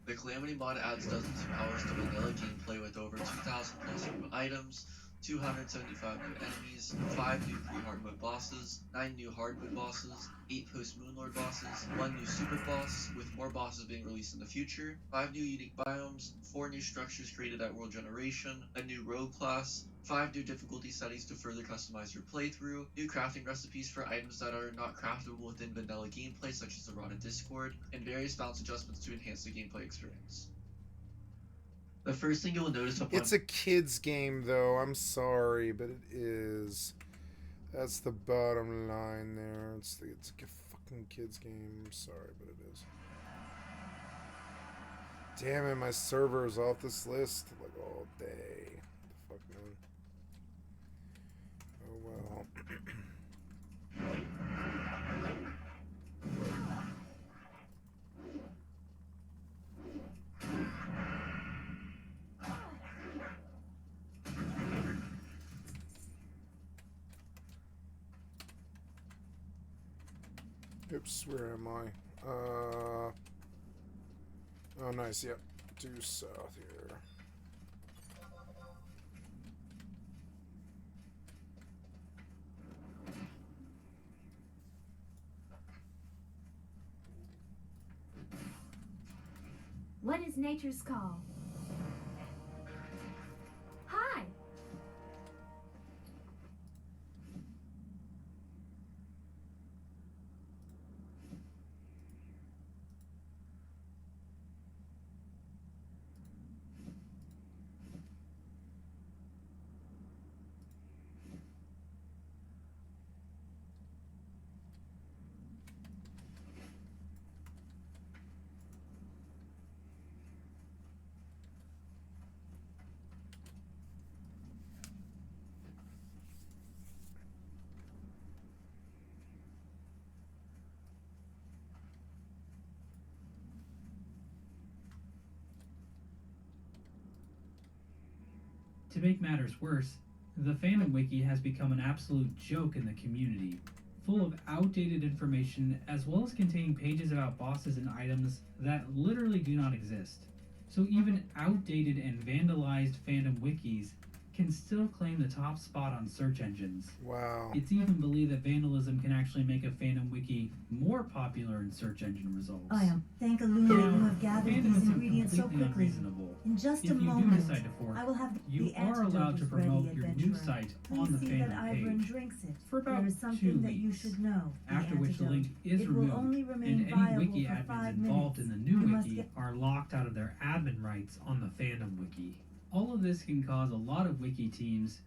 The Calamity mod adds dozens of hours to vanilla gameplay with over 2,000 plus new items, 275 new enemies, 5 new pre-hard mode bosses, 9 new hard mode bosses, 8 post-Moonlord bosses, 1 new super boss, with more bosses being released in the future, 5 new unique biomes, 4 new structures created at World Generation, a new rogue class, 5 new difficulty settings to further customize your playthrough, new crafting recipes for items that are not craftable within vanilla gameplay such as the Rod of Discord, and various balance adjustments to enhance the gameplay experience. The first thing you'll notice upon— It's a kid's game, though. I'm sorry, but it is. That's the bottom line there. It's a fucking kid's game. I'm sorry, but it is. Damn it, my server is off this list like all day. What the fuck, man? Oh well. Oops, where am I? Oh, nice, yep. Due south here. What is nature's call? Hi! To make matters worse, the fandom wiki has become an absolute joke in the community, full of outdated information as well as containing pages about bosses and items that literally do not exist. So even outdated and vandalized fandom wikis can still claim the top spot on search engines. Wow. It's even believed that vandalism can actually make a fandom wiki more popular in search engine results. I am thank Illumina who have gathered these Vandalism ingredients so completely quickly. unreasonable. In just If a you do moment, decide to fork, I will have you the are antidote allowed to is promote ready, your new adventurer. site Please on the see that fandom Ivern page drinks it. for about There is 2 something that you weeks, should know. The after which the link antidote. is It will removed, only and remain any viable wiki for admins 5 involved in minutes. the new You must wiki get are locked out of their admin rights on the fandom wiki. All of this can cause a lot of wiki teams